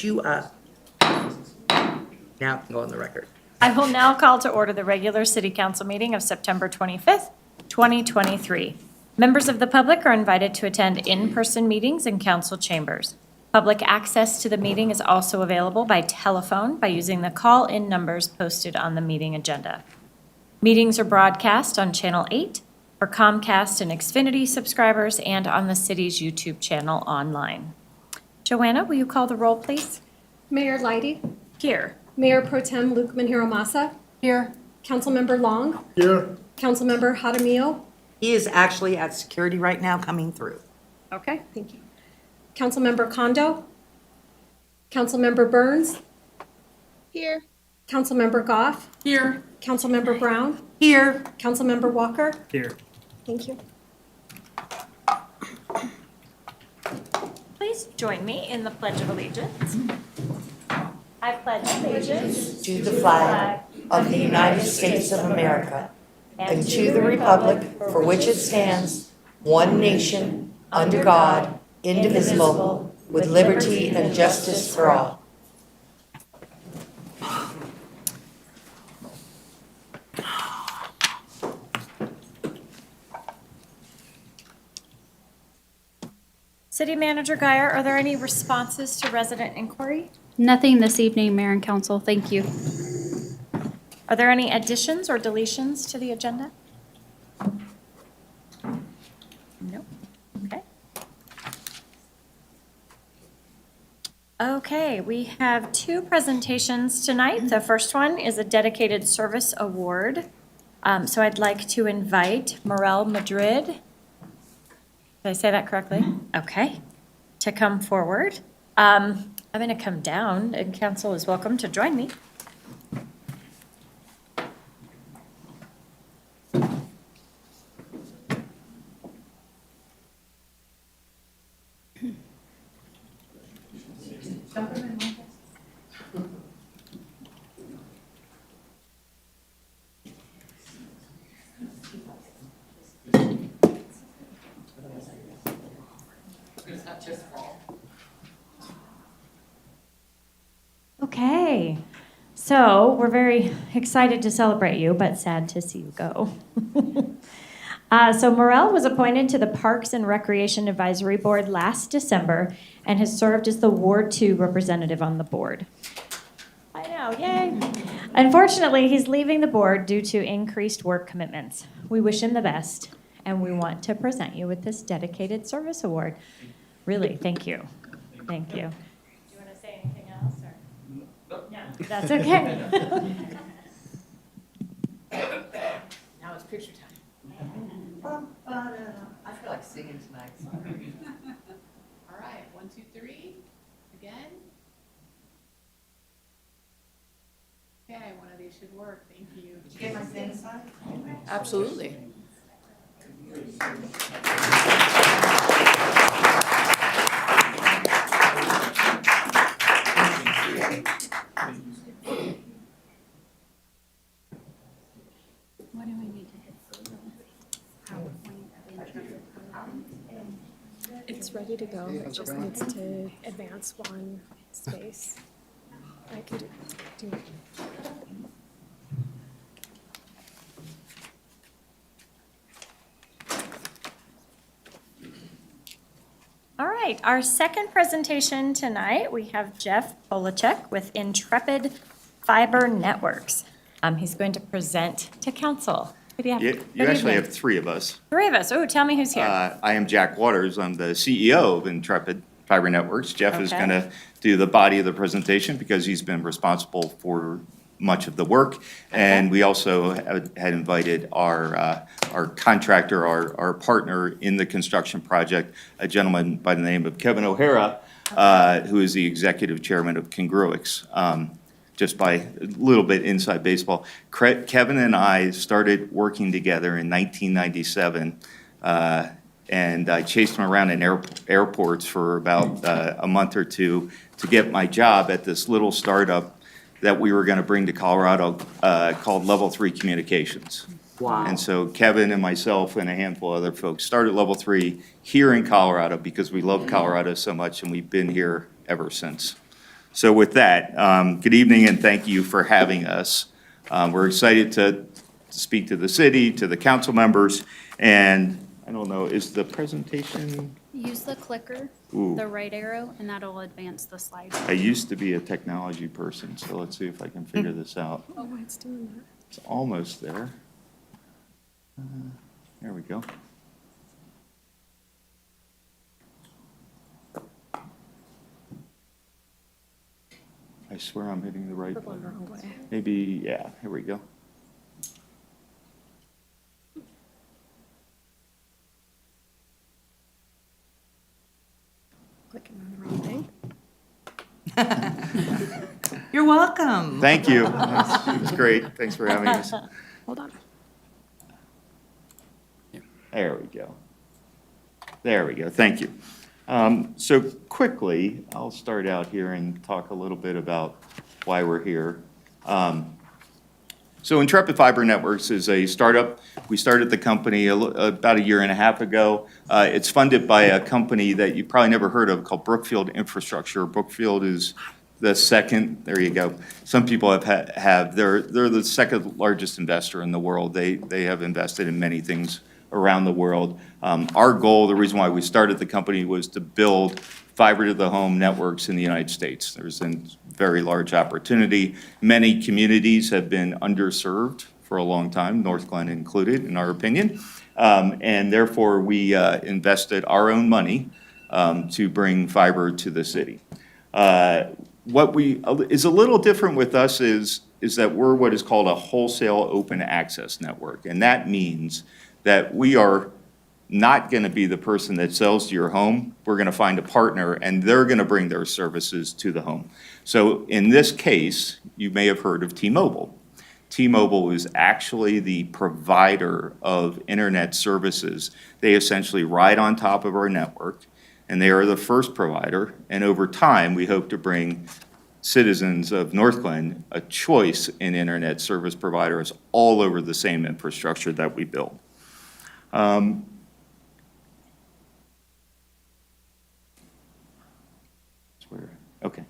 put you up. Now it can go on the record. I will now call to order the regular city council meeting of September 25th, 2023. Members of the public are invited to attend in-person meetings in council chambers. Public access to the meeting is also available by telephone by using the call-in numbers posted on the meeting agenda. Meetings are broadcast on Channel 8 for Comcast and Xfinity subscribers and on the city's YouTube channel online. Joanna, will you call the roll, please? Mayor Leidy, Here. Mayor Pro Tem Luke Manhiro-Massa, Here. Councilmember Long, Here. Councilmember Jaramillo. He is actually at security right now coming through. Okay, thank you. Councilmember Kondo, Councilmember Burns, Here. Councilmember Goff, Here. Councilmember Brown, Here. Councilmember Walker. Here. Thank you. Please join me in the Pledge of Allegiance. I pledge allegiance To the flag of the United States of America and to the republic for which it stands, one nation, under God, indivisible, with liberty and justice for all. City Manager Guyer, are there any responses to resident inquiry? Nothing this evening, Mayor and Council. Thank you. Are there any additions or deletions to the agenda? Nope. Okay. Okay, we have two presentations tonight. The first one is a dedicated service award. So I'd like to invite Morel Madrid. Did I say that correctly? Okay, to come forward. I'm going to come down, and council is welcome to join me. Okay, so we're very excited to celebrate you, but sad to see you go. So Morel was appointed to the Parks and Recreation Advisory Board last December and has served as the Ward 2 representative on the board. I know, yay. Unfortunately, he's leaving the board due to increased work commitments. We wish him the best, and we want to present you with this dedicated service award. Really, thank you. Thank you. Do you want to say anything else, or? No, that's okay. Now it's picture time. I feel like singing tonight. All right, 1, 2, 3, again. Okay, one of these should work, thank you. Did you get my stand aside? Absolutely. What do I need to hit? It's ready to go. It just needs to advance one space. I can do it. All right, our second presentation tonight, we have Jeff Polachek with Intrepid Fiber Networks. He's going to present to council. Good You good actually evening. have three of us. Three of us. Oh, tell me who's here. I am Jack Waters. I'm the CEO of Intrepid Fiber Networks. Jeff is Okay. going to do the body of the presentation because he's been responsible for much of the work. And we also had invited our contractor, our partner in the construction project, a gentleman by the name of Kevin O'Hara, who is the executive chairman of Congruix. Just by a little bit inside baseball. Kevin and I started working together in 1997, and I chased him around in airports for about a month or two to get my job at this little startup that we were going to bring to Colorado called Level 3 Communications. Wow. And so Kevin and myself and a handful of other folks started Level 3 here in Colorado because we love Colorado so much, and we've been here ever since. So with that, good evening and thank you for having us. We're excited to speak to the city, to the council members, and I don't know, is the presentation? Use the clicker, Ooh. the right arrow, and that'll advance the slides. I used to be a technology person, so let's see if I can figure this out. Oh, it's doing that. It's almost there. There we go. I swear I'm hitting the right We're going the button. wrong way. Maybe, yeah, here we go. Clicking on the wrong thing. You're welcome. Thank you. That's great. Thanks for having us. Hold on. There we go. There we go. Thank you. So quickly, I'll start out here and talk a little bit about why we're here. So Intrepid Fiber Networks is a startup. We started the company about a year and a half ago. It's funded by a company that you probably never heard of called Brookfield Infrastructure. Brookfield is the second, there you go. Some people they're the second largest investor in the world. They have invested in many things around the world. Our goal, the reason why we started the company, was to build fiber to the home networks in the United States. There's a very large opportunity. Many communities have been underserved for a long time, North Glen included, in our opinion. And therefore, we invested our own money to bring fiber to the city. What is a little different with us is that we're what is called a wholesale open access network. And that means that we are not going to be the person that sells to your home. We're going to find a partner, and they're going to bring their services to the home. So in this case, you may have heard of T-Mobile. T-Mobile is actually the provider of internet services. They essentially ride on top of our network, and they are the first provider. And over time, we hope to bring citizens of North Glen a choice in internet service providers all over the same infrastructure that we build. Okay.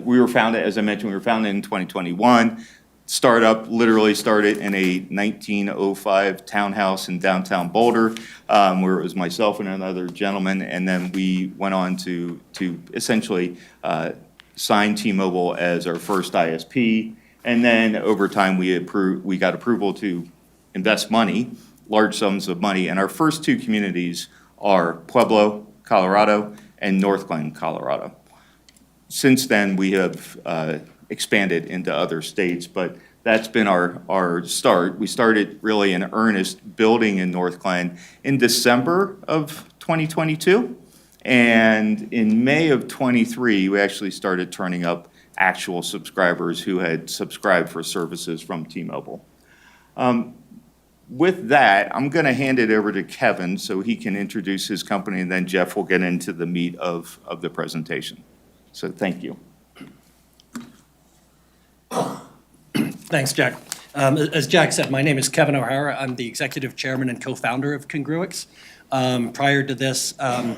We were founded, as I mentioned, we were founded in 2021. Startup literally started in a 1905 townhouse in downtown Boulder, where it was myself and another gentleman, and then we went on to essentially sign T-Mobile as our first ISP. And then over time, we got approval to invest money, large sums of money, and our first two communities are Pueblo, Colorado, and North Glen, Colorado. Since then, we have expanded into other states, but that's been our start. We started really in earnest building in North Glen in December of 2022, and in May of 23, we actually started turning up actual subscribers who had subscribed for services from T-Mobile. With that, I'm going to hand it over to Kevin so he can introduce his company, and then Jeff will get into the meat of the presentation. So thank you. Thanks, Jack. As Jack said, my name is Kevin O'Hara. I'm the executive chairman and co-founder of Congruix. Prior to this, I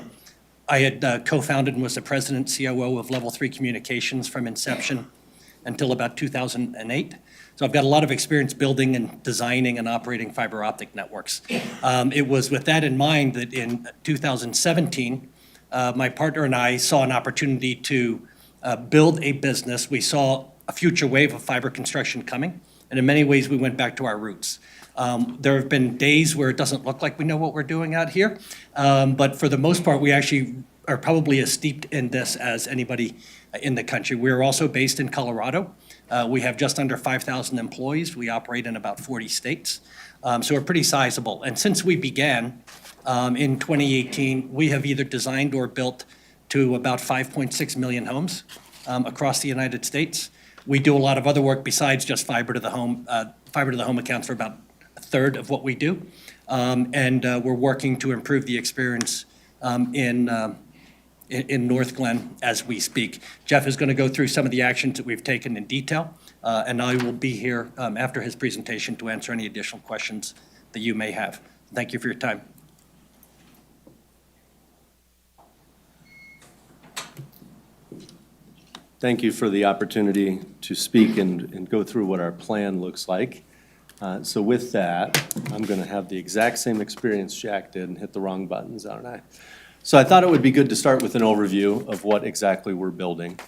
had co-founded and was the president COO of Level 3 Communications from inception until about 2008. So I've got a lot of experience building and designing and operating fiber optic networks. It was with that in mind that in 2017, my partner and I saw an opportunity to build a business. We saw a future wave of fiber construction coming, and in many ways, we went back to our roots. There have been days where it doesn't look like we know what we're doing out here, but for the most part, we actually are probably as steeped in this as anybody in the country. We're also based in Colorado. We have just under 5,000 employees. We operate in about 40 states, so we're pretty sizable. And since we began in 2018, we have either designed or built to about 5.6 million homes across the United States. We do a lot of other work besides just fiber to the home. Fiber to the home accounts for about a third of what we do. And we're working to improve the experience in North Glen as we speak. Jeff is going to go through some of the actions that we've taken in detail, and I will be here after his presentation to answer any additional questions that you may have. Thank you for your time. Thank you for the opportunity to speak and go through what our plan looks like. So with that, I'm going to have the exact same experience Jack did and hit the wrong buttons, aren't I? So I thought it would be good to start with an overview of what exactly we're building.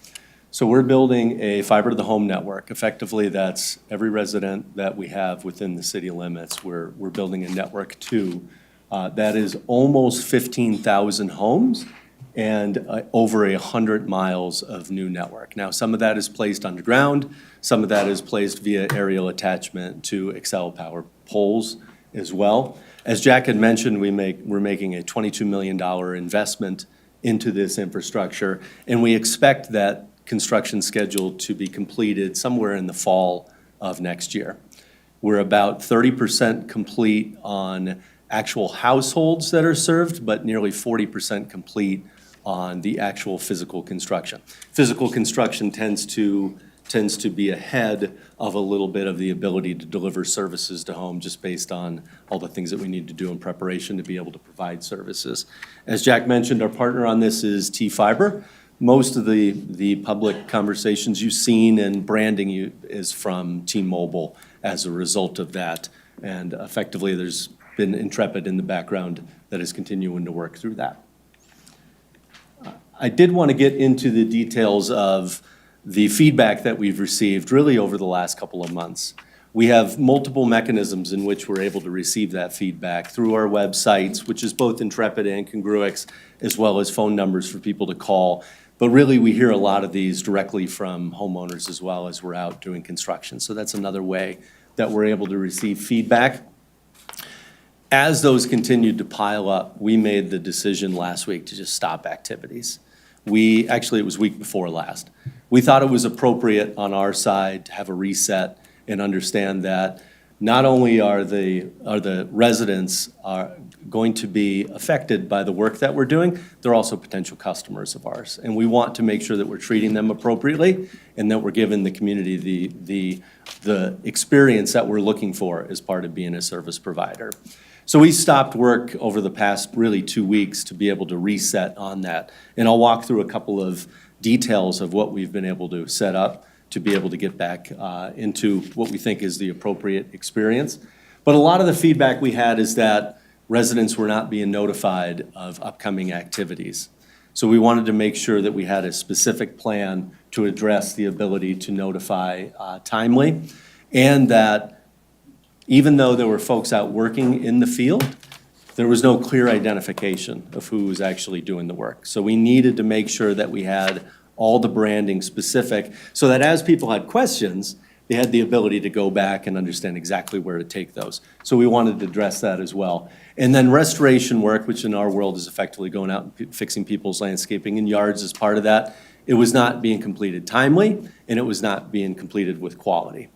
So we're building a fiber to the home network. Effectively, that's every resident that we have within the city limits. We're building a network to that is almost 15,000 homes and over 100 miles of new network. Now, some of that is placed underground, some of that is placed via aerial attachment to Xcel Power poles as well. As Jack had mentioned, we're making a $22 million investment into this infrastructure, and we expect that construction schedule to be completed somewhere in the fall of next year. We're about 30% complete on actual households that are served, but nearly 40% complete on the actual physical construction. Physical construction tends to be ahead of a little bit of the ability to deliver services to home, just based on all the things that we need to do in preparation to be able to provide services. As Jack mentioned, our partner on this is T-Fiber. Most of the public conversations you've seen and branding is from T-Mobile as a result of that. And effectively, there's been Intrepid in the background that is continuing to work through that. I did want to get into the details of the feedback that we've received really over the last couple of months. We have multiple mechanisms in which we're able to receive that feedback through our websites, which is both Intrepid and Congruix, as well as phone numbers for people to call. But really, we hear a lot of these directly from homeowners as well as we're out doing construction. So that's another way that we're able to receive feedback. As those continued to pile up, we made the decision last week to just stop activities. It was week before last. We thought it was appropriate on our side to have a reset and understand that not only are the residents going to be affected by the work that we're doing, they're also potential customers of ours. And we want to make sure that we're treating them appropriately and that we're giving the community the experience that we're looking for as part of being a service provider. So we stopped work over the past really 2 weeks to be able to reset on that. And I'll walk through a couple of details of what we've been able to set up to be able to get back into what we think is the appropriate experience. But a lot of the feedback we had is that residents were not being notified of upcoming activities. So we wanted to make sure that we had a specific plan to address the ability to notify timely, and that even though there were folks out working in the field, there was no clear identification of who was actually doing the work. So we needed to make sure that we had all the branding specific, so that as people had questions, they had the ability to go back and understand exactly where to take those. So we wanted to address that as well. And then restoration work, which in our world is effectively going out and fixing people's landscaping in yards as part of that, it was not being completed timely, and it was not being completed with quality.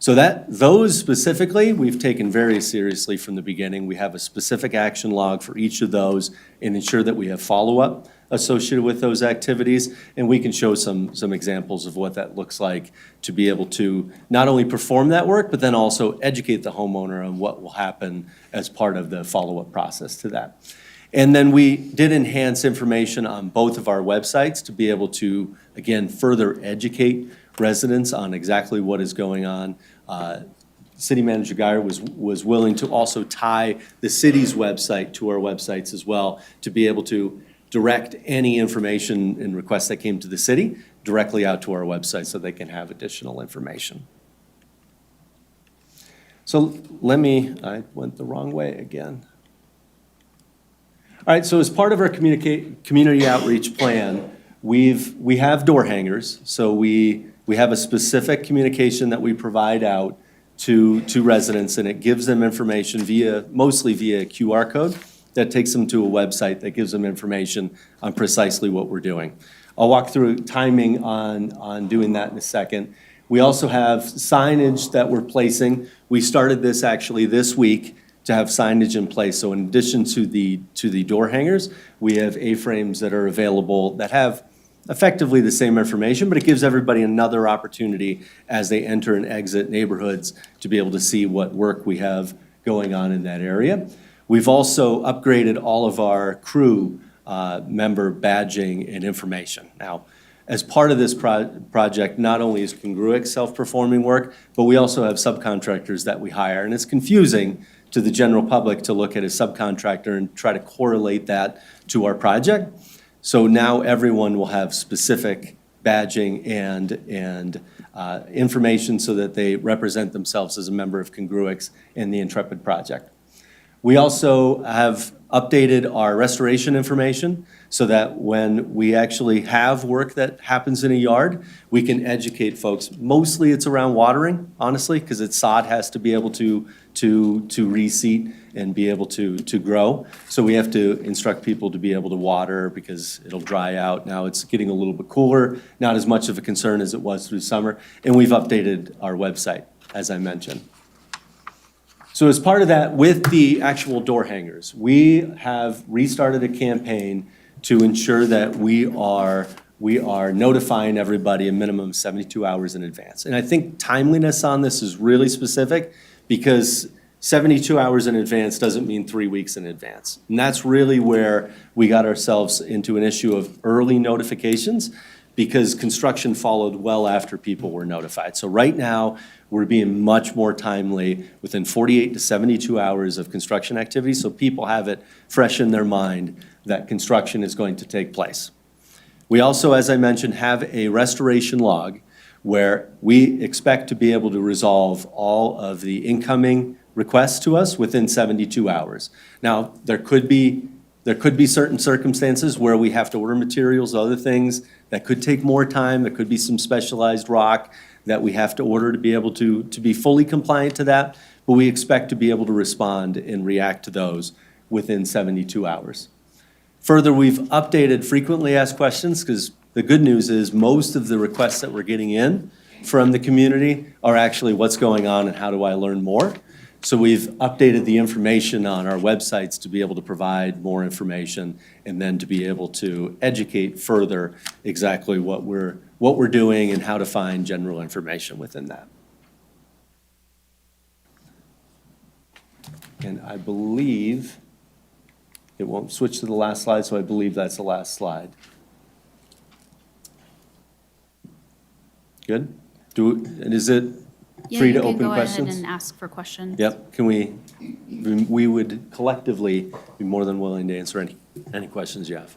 So those specifically, we've taken very seriously from the beginning. We have a specific action log for each of those and ensure that we have follow-up associated with those activities. And we can show some examples of what that looks like to be able to not only perform that work, but then also educate the homeowner on what will happen as part of the follow-up process to that. And then we did enhance information on both of our websites to be able to, again, further educate residents on exactly what is going on. City Manager Geyer was willing to also tie the city's website to our websites as well, to be able to direct any information and requests that came to the city directly out to our website so they can have additional information. So I went the wrong way again. All right, so as part of our community outreach plan, we have door hangers. So we have a specific communication that we provide out to residents, and it gives them information mostly via QR code that takes them to a website that gives them information on precisely what we're doing. I'll walk through timing on doing that in a second. We also have signage that we're placing. We started this actually this week to have signage in place. So in addition to the door hangers, we have A-frames that are available that have effectively the same information, but it gives everybody another opportunity as they enter and exit neighborhoods to be able to see what work we have going on in that area. We've also upgraded all of our crew member badging and information. Now, as part of this project, not only is Congruic self-performing work, but we also have subcontractors that we hire. And it's confusing to the general public to look at a subcontractor and try to correlate that to our project. So now everyone will have specific badging and information so that they represent themselves as a member of Congruics in the Intrepid project. We also have updated our restoration information so that when we actually have work that happens in a yard, we can educate folks. Mostly it's around watering, honestly, because sod has to be able to reseed and be able to grow. So we have to instruct people to be able to water because it'll dry out. Now it's getting a little bit cooler, not as much of a concern as it was through summer. And we've updated our website, as I mentioned. So as part of that, with the actual door hangers, we have restarted a campaign to ensure that we are notifying everybody a minimum of 72 hours in advance. And I think timeliness on this is really specific because 72 hours in advance doesn't mean 3 weeks in advance. And that's really where we got ourselves into an issue of early notifications because construction followed well after people were notified. So right now, we're being much more timely within 48 to 72 hours of construction activity, so people have it fresh in their mind that construction is going to take place. We also, as I mentioned, have a restoration log where we expect to be able to resolve all of the incoming requests to us within 72 hours. Now, there could be certain circumstances where we have to order materials, other things that could take more time. There could be some specialized rock that we have to order to be able to be fully compliant to that, but we expect to be able to respond and react to those within 72 hours. Further, we've updated frequently asked questions because the good news is most of the requests that we're getting in from the community are actually what's going on and how do I learn more. So we've updated the information on our websites to be able to provide more information and then to be able to educate further exactly what we're doing and how to find general information within that. And I believe it won't switch to the last slide, so I believe that's the last slide. Good? And is it free to open Yeah, you can go ahead questions? and ask for questions. Yep, we would collectively be more than willing to answer any questions you have.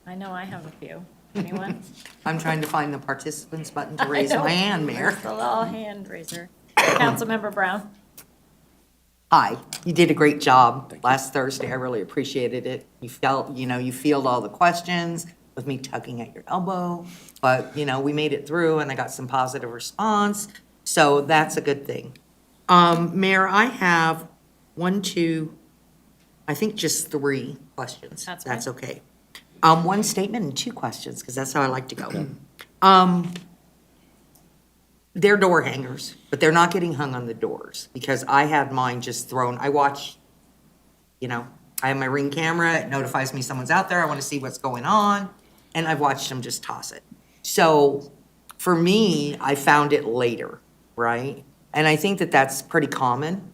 I know I have a few. Anyone? I'm trying to find the participants button to raise my hand, Mayor. Where's the little hand raiser? Councilmember Brown? Hi, you did a great job last Thursday. I really appreciated it. You fielded all the questions with me tugging at your elbow, but, we made it through and I got some positive response, so that's a good thing. Mayor, I have I think just 3 questions. That's That's fine. okay. One statement and 2 questions, because that's how I like to go. They're door hangers, but they're not getting hung on the doors, because I had mine just thrown, I watch, I have my Ring camera, it notifies me someone's out there, I want to see what's going on, and I've watched them just toss it. So, for me, I found it later, right? And I think that that's pretty common,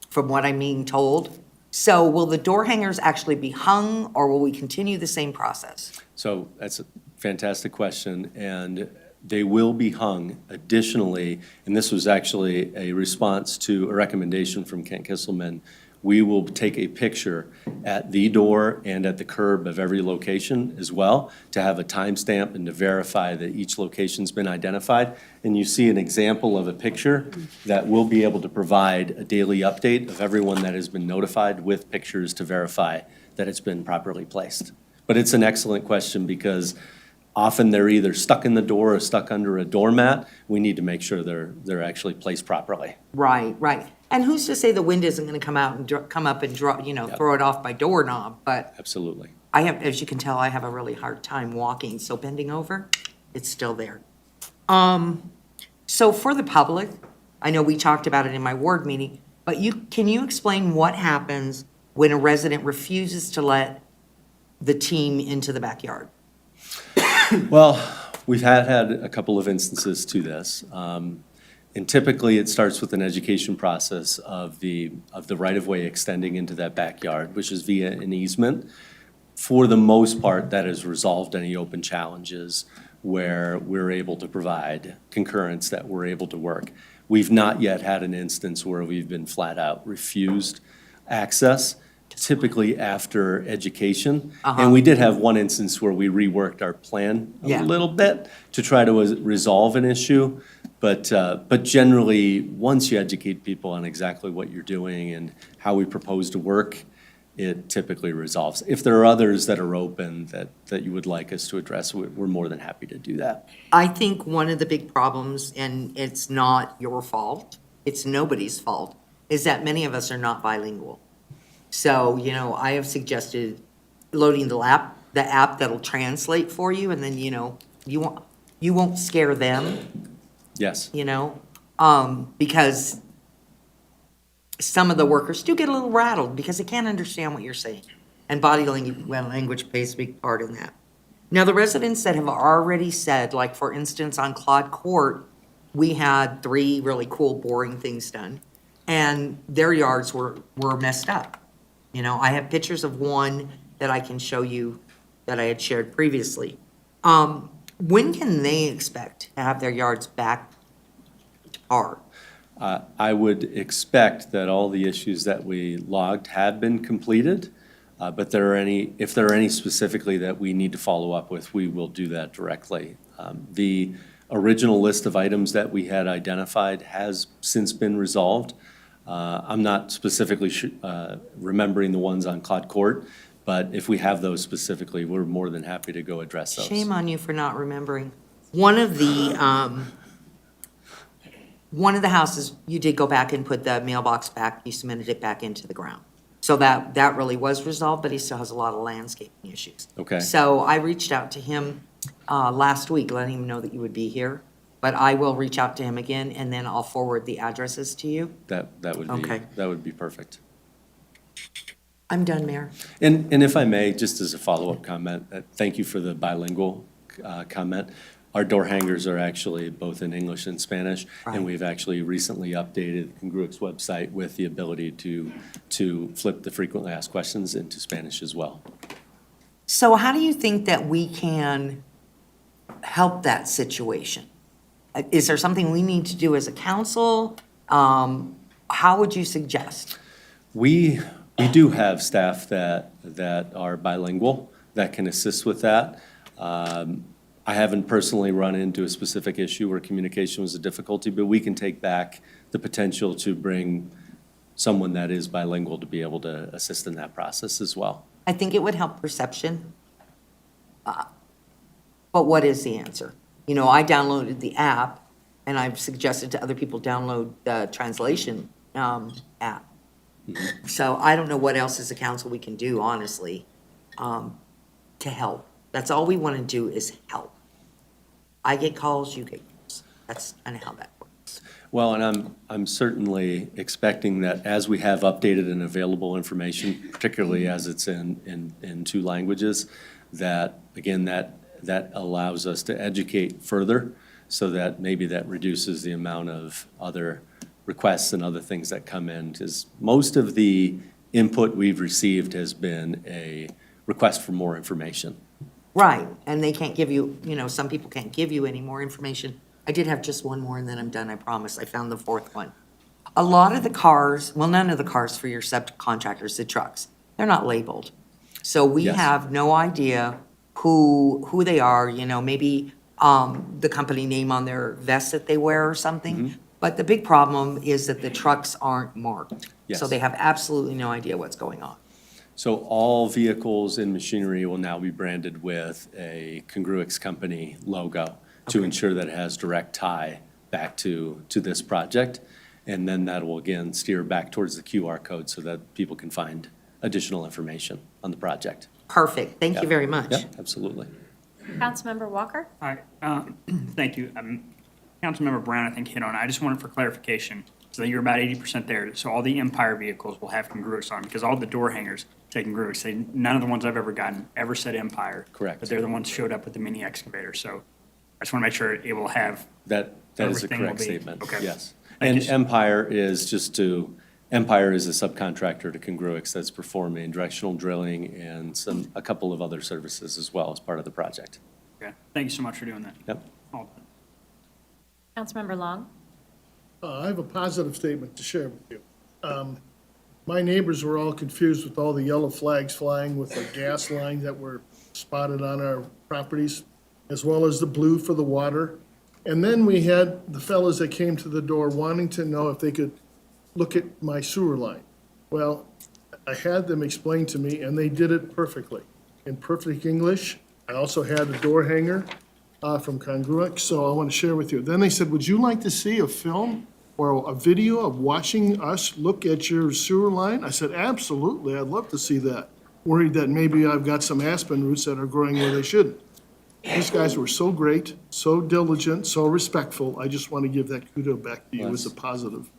from what I'm being told. So will the door hangers actually be hung, or will we continue the same process? So that's a fantastic question, and they will be hung additionally, and this was actually a response to a recommendation from Kent Kisselman. We will take a picture at the door and at the curb of every location as well to have a timestamp and to verify that each location's been identified. And you see an example of a picture that will be able to provide a daily update of everyone that has been notified with pictures to verify that it's been properly placed. But it's an excellent question because often they're either stuck in the door or stuck under a doormat. We need to make sure they're actually placed properly. Right. And who's to say the wind isn't going to come out and come up and draw, throw it off my doorknob? But Absolutely. I have, as you can tell, I have a really hard time walking, so bending over, it's still there. So for the public, I know we talked about it in my ward meeting, but can you explain what happens when a resident refuses to let the team into the backyard? Well, we've had a couple of instances to this. And typically, it starts with an education process of the right-of-way extending into that backyard, which is via an easement. for the most part, that has resolved any open challenges where we're able to provide concurrence that we're able to work. We've not yet had an instance where we've been flat out refused access, typically after education. And we did have one instance where we reworked our plan a little bit to try to resolve an issue. But generally, once you educate people on exactly what you're doing and how we propose to work, it typically resolves. If there are others that are open that you would like us to address, we're more than happy to do that. I think one of the big problems, and it's not your fault, it's nobody's fault, is that many of us are not bilingual. So, you know, I have suggested loading the app that'll translate for you, and then, you know, you won't scare them, Yes. you know? Because some of the workers do get a little rattled because they can't understand what you're saying. And body language plays a big part in that. Now, the residents that have already said, like, for instance, on Claude Court, we had 3 really cool, boring things done, and their yards were messed up. You know, I have pictures of one that I can show you that I had shared previously. When can they expect to have their yards back to par? I would expect that all the issues that we logged have been completed, but if there are any specifically that we need to follow up with, we will do that directly. The original list of items that we had identified has since been resolved. I'm not specifically remembering the ones on Claude Court, but if we have those specifically, we're more than happy to go address those. Shame on you for not remembering. One of the houses, you did go back and put the mailbox back, you cemented it back into the ground. So that really was resolved, but he still has a lot of landscaping issues. Okay. So I reached out to him last week, letting him know that you would be here. But I will reach out to him again, and then I'll forward the addresses to you. That Okay. would be perfect. I'm done, Mayor. And if I may, just as a follow-up comment, thank you for the bilingual comment. Our door hangers are actually both in English and Spanish, Right. and we've actually recently updated Congruix website with the ability to flip the frequently asked questions into Spanish as well. So how do you think that we can help that situation? Is there something we need to do as a council? How would you suggest? We do have staff that are bilingual that can assist with that. I haven't personally run into a specific issue where communication was a difficulty, but we can take back the potential to bring someone that is bilingual to be able to assist in that process as well. I think it would help perception. But what is the answer? You know, I downloaded the app, and I've suggested to other people download the translation app. So I don't know what else as a council we can do, honestly, to help. That's all we want to do is help. I get calls, you get calls. That's kind of how that works. Well, and I'm certainly expecting that as we have updated and available information, particularly as it's in 2 languages, that, again, that allows us to educate further so that maybe that reduces the amount of other requests and other things that come in. Because most of the input we've received has been a request for more information. Right, and they can't give you, you know, some people can't give you any more information. I did have just one more and then I'm done, I promise. I found the 4th one. A lot of the cars, well, none of the cars for your subcontractors, the trucks, they're not labeled. So we Yes. have no idea who they are, you know, maybe the company name on their vest that they wear or something. But the big problem is that the trucks aren't marked. Yes. So they have absolutely no idea what's going on. So all vehicles and machinery will now be branded with a Congruix company logo to ensure that it has direct tie back to this project. And then that will, again, steer back towards the QR code so that people can find additional information on the project. Perfect, thank you Yeah. very much. Yeah, absolutely. Councilmember Walker? Hi, thank you. Councilmember Brown, I think, hit on it. I just wanted for clarification, so that you're about 80% there. So all the Empire vehicles will have Congruix on, because all the door hangers say Congruix. None of the ones I've ever gotten ever said Empire. Correct. But they're the ones showed up with the mini excavator, so I just want to make sure it will have, That is a Everything will correct be- statement, okay. yes. Thank And you. Empire is, just to Empire is a subcontractor to Congruix that's performing directional drilling and a couple of other services as well as part of the project. Okay, thank you so much for doing that. Yep. All- Councilmember Long? I have a positive statement to share with you. My neighbors were all confused with all the yellow flags flying with the gas lines that were spotted on our properties, as well as the blue for the water. And then we had the fellows that came to the door wanting to know if they could look at my sewer line. Well, I had them explain to me, and they did it perfectly, in perfect English. I also had a door hanger from Congruix, so I want to share with you. Then they said, would you like to see a film or a video of watching us look at your sewer line? I said, absolutely, I'd love to see that. Worried that maybe I've got some aspen roots that are growing where they shouldn't. These guys were so great, so diligent, so respectful. I just want to give that kudo back to you as a positive.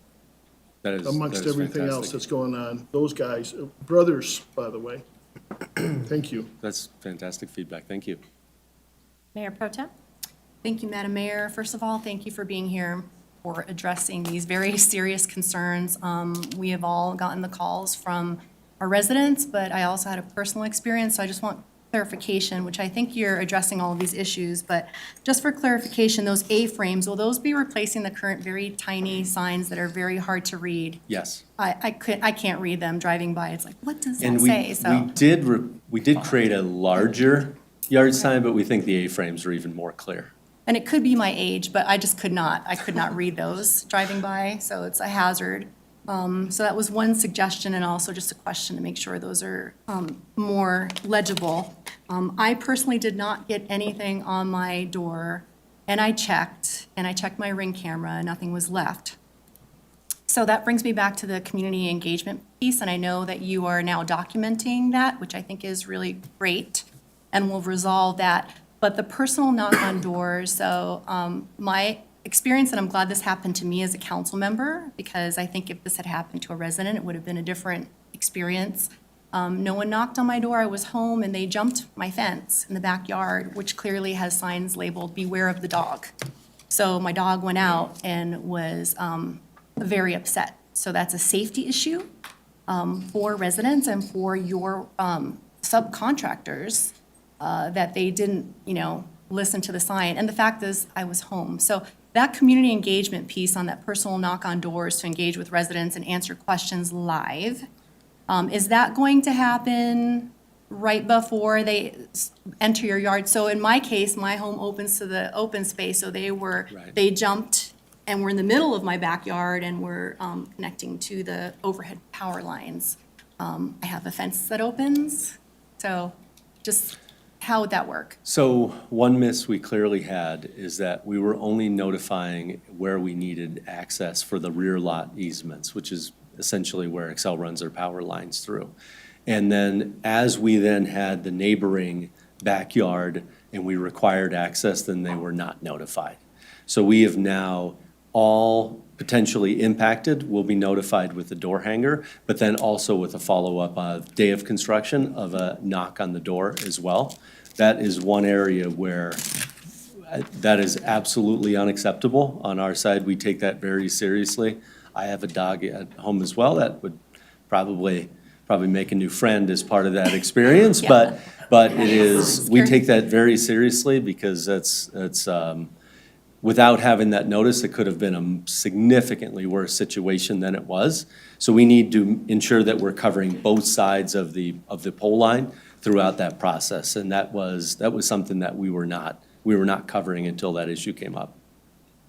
That is Amongst everything else fantastic. that's going on. Those guys, brothers, by the way. Thank you. That's fantastic feedback. Thank you. Mayor Pro Tem? Thank you, Madam Mayor. First of all, thank you for being here, for addressing these very serious concerns. We have all gotten the calls from our residents, but I also had a personal experience, so I just want clarification, which I think you're addressing all of these issues, but just for clarification, those A-frames, will those be replacing the current very tiny signs that are very hard to read? Yes. I can't read them driving by. It's like, what does And that we, say? So, we did create a larger yard sign, but we think the A-frames are even more clear. and it could be my age, but I could not read those driving by, so it's a hazard. So that was one suggestion, and also just a question to make sure those are more legible. I personally did not get anything on my door, and I checked my Ring camera, nothing was left. So that brings me back to the community engagement piece, and I know that you are now documenting that, which I think is really great, and will resolve that. But the personal knock on doors, so my experience, and I'm glad this happened to me as a council member, because I think if this had happened to a resident, it would have been a different experience. No one knocked on my door, I was home, and they jumped my fence in the backyard, which clearly has signs labeled, "Beware of the dog." So my dog went out and was very upset. So that's a safety issue for residents and for your subcontractors, that they didn't, listen to the sign. And the fact is, I was home. So that community engagement piece on that personal knock on doors to engage with residents and answer questions live, is that going to happen right before they enter your yard? So in my case, my home opens to the open space, so Right. they jumped and were in the middle of my backyard and were connecting to the overhead power lines. I have a fence that opens, so just how would that work? So one miss we clearly had is that we were only notifying where we needed access for the rear lot easements, which is essentially where Excel runs their power lines through. And then as we then had the neighboring backyard and we required access, then they were not notified. So we have now all potentially impacted will be notified with the door hanger, but then also with a follow-up of day of construction of a knock on the door as well. That is one area where that is absolutely unacceptable on our side. We take that very seriously. I have a dog at home as well that would probably make a new friend as part of that experience, Yeah. but it is, we Scary. take that very seriously because that's without having that notice, it could have been a significantly worse situation than it was. So we need to ensure that we're covering both sides of the pole line throughout that process. And that was something that we were not covering until that issue came up.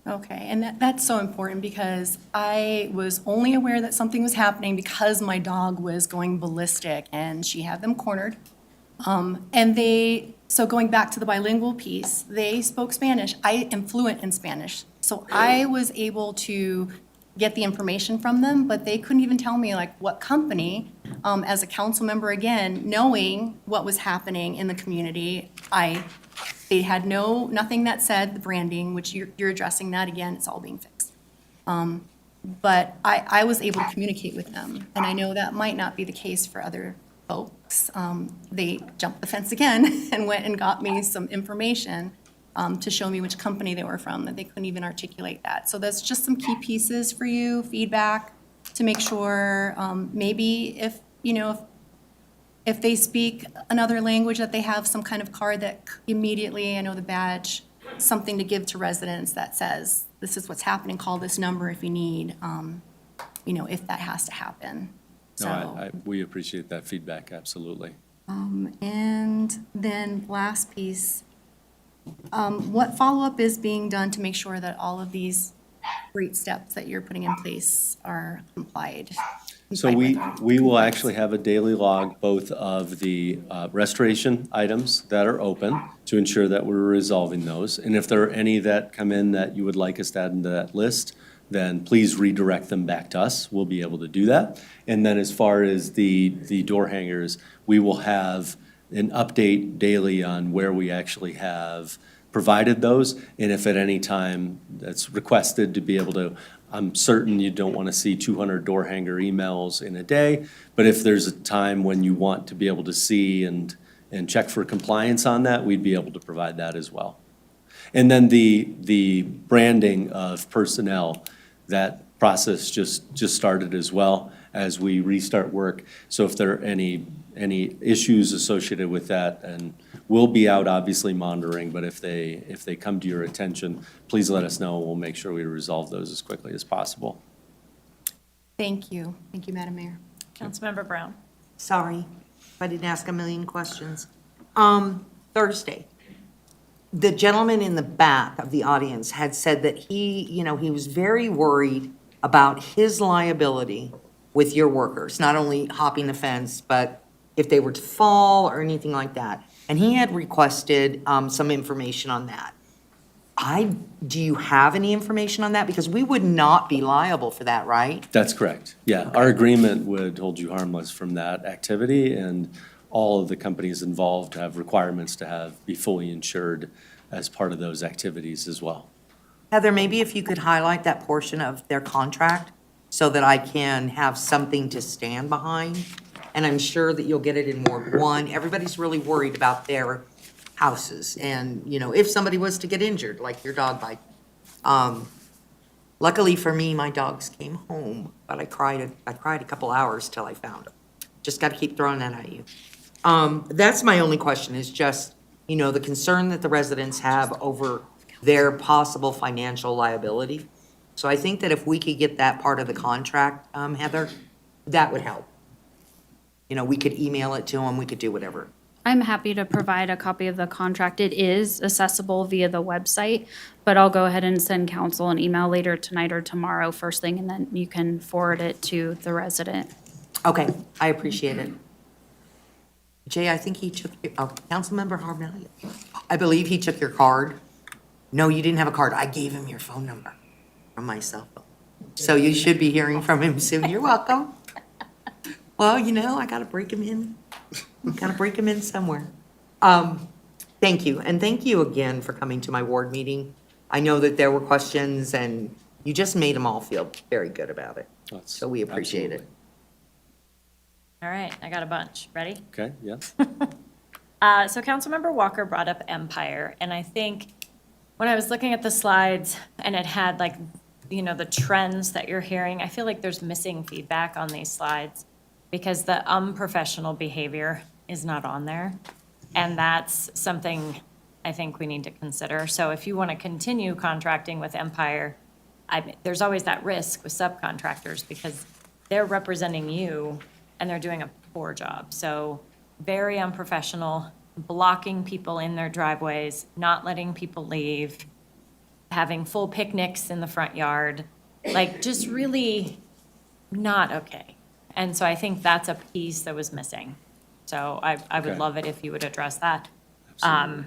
Okay, and that's so important because I was only aware that something was happening because my dog was going ballistic and she had them cornered. So going back to the bilingual piece, they spoke Spanish. I am fluent in Spanish. So I was able to get the information from them, but they couldn't even tell me like what company. As a council member, again, knowing what was happening in the community, they had nothing that said the branding, which you're addressing that again, it's all being fixed. But I was able to communicate with them, and I know that might not be the case for other folks. They jumped the fence again and went and got me some information to show me which company they were from, that they couldn't even articulate that. So that's just some key pieces for you, feedback. to make sure, maybe if, you know, if they speak another language, that they have some kind of card that immediately, I know the badge, something to give to residents that says, this is what's happening, call this number if you need, you know, if that has to happen. No, So, we appreciate that feedback, absolutely. and then last piece, what follow-up is being done to make sure that all of these great steps that you're putting in place are complied? So we will actually have a daily log, both of the restoration items that are open to ensure that we're resolving those. And if there are any that come in that you would like us to add into that list, then please redirect them back to us. We'll be able to do that. And then as far as the door hangers, we will have an update daily on where we actually have provided those. And if at any time that's requested to be able to, I'm certain you don't want to see 200 door hanger emails in a day, but if there's a time when you want to be able to see and check for compliance on that, we'd be able to provide that as well. And then the branding of personnel, that process just started as well as we restart work. So if there are any issues associated with that, and we'll be out obviously monitoring, but if they come to your attention, please let us know, and we'll make sure we resolve those as quickly as possible. Thank you. Thank you, Madam Mayor. Councilmember Brown. Sorry if I didn't ask a million questions. Thursday, the gentleman in the back of the audience had said that he was very worried about his liability with your workers, not only hopping the fence, but if they were to fall or anything like that. And he had requested some information on that. Do you have any information on that? Because we would not be liable for that, right? That's correct. Yeah, our agreement would hold you harmless from that activity, and all of the companies involved have requirements to be fully insured as part of those activities as well. Heather, maybe if you could highlight that portion of their contract so that I can have something to stand behind. And I'm sure that you'll get it in Ward 1. Everybody's really worried about their houses and, if somebody was to get injured, like your dog bite. Luckily for me, my dogs came home, but I cried a couple hours till I found them. Just got to keep throwing that at you. That's my only question, is just, the concern that the residents have over their possible financial liability. So I think that if we could get that part of the contract, Heather, that would help. We could email it to them, we could do whatever. I'm happy to provide a copy of the contract. It is accessible via the website, but I'll go ahead and send council an email later tonight or tomorrow first thing, and then you can forward it to the resident. Okay, I appreciate it. Jay, I think he took, Councilmember Harmelia, I believe he took your card. No, you didn't have a card. I gave him your phone number from my cell phone. So you should be hearing from him soon. You're welcome. Well, I got to break him in. Got to break him in somewhere. Thank you. And thank you again for coming to my ward meeting. I know that there were questions and you just made them all feel very good about it. So we appreciate it. All right, I got a bunch. Ready? Okay, yeah. So Councilmember Walker brought up Empire, and I think when I was looking at the slides and it had the trends that you're hearing, I feel like there's missing feedback on these slides because the unprofessional behavior is not on there. And that's something I think we need to consider. So if you want to continue contracting with Empire, there's always that risk with subcontractors because they're representing you and they're doing a poor job. So very unprofessional, blocking people in their driveways, not letting people leave, having full picnics in the front yard, just really not okay. And so I think that's a piece that was missing. So I would Okay. love it if you would address that. Absolutely.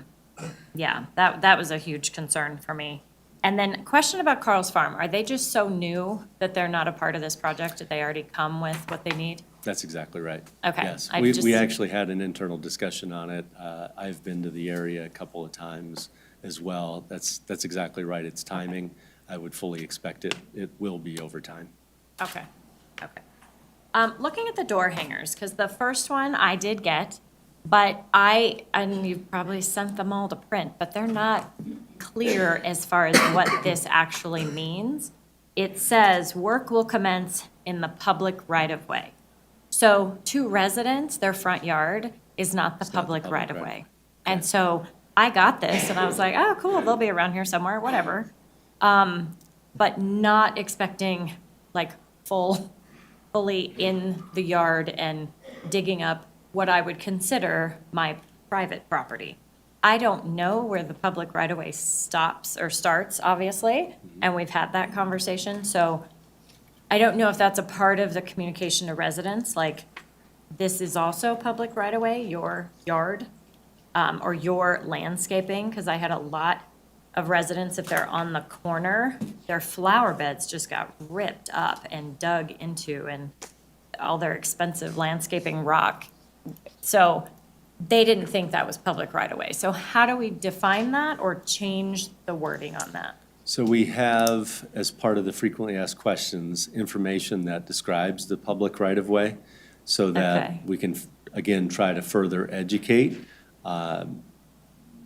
Yeah, that was a huge concern for me. And then question about Carl's Farm. Are they just so new that they're not a part of this project? Did they already come with what they need? That's exactly right. Okay, Yes, I we just- actually had an internal discussion on it. I've been to the area a couple of times as well. That's exactly right. It's timing. I would fully expect it will be over time. Okay. Looking at the door hangers, because the first one I did get, but and you've probably sent them all to print, but they're not clear as far as what this actually means. It says, work will commence in the public right-of-way. So to residents, their front yard is not the not the public public right-of-way. And so I got this and I was like, oh, cool, they'll be around here somewhere, whatever. But not expecting like fully in the yard and digging up what I would consider my private property. I don't know where the public right-of-way stops or starts, obviously, and we've had that conversation, so I don't know if that's a part of the communication to residents, like, this is also public right-of-way, your yard, or your landscaping, because I had a lot of residents, if they're on the corner, their flower beds just got ripped up and dug into, and all their expensive landscaping rock. So they didn't think that was public right-of-way. So how do we define that or change the wording on that? So we have, as part of the frequently asked questions, information that describes the public right-of-way so Okay. that we can, again, try to further educate.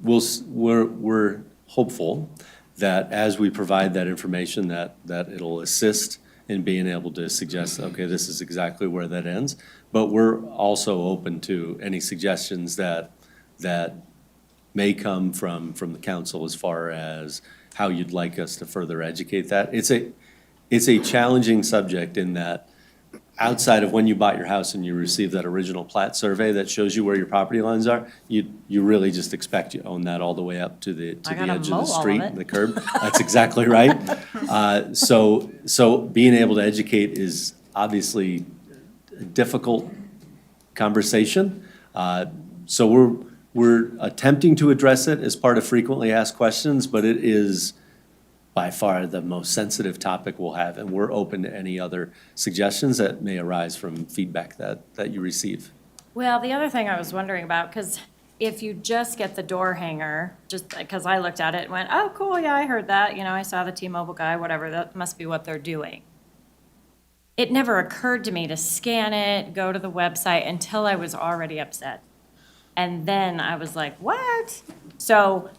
We're hopeful that as we provide that information, that it'll assist in being able to suggest, okay, this is exactly where that ends. But we're also open to any suggestions that may come from the council as far as how you'd like us to further educate that. It's a challenging subject in that outside of when you bought your house and you received that original plat survey that shows you where your property lines are, you really just expect you own that all the way up to the gotta edge mow of the all of street, it. the curb. That's exactly right. So being able to educate is obviously a difficult conversation. So we're attempting to address it as part of frequently asked questions, but it is by far the most sensitive topic we'll have, and we're open to any other suggestions that may arise from feedback that you receive. Well, the other thing I was wondering about, because if you just get the door hanger, just because I looked at it and went, oh, cool, yeah, I heard that, I saw the T-Mobile guy, whatever, that must be what they're doing. It never occurred to me to scan it, go to the website until I was already upset. And then I was like, what? So,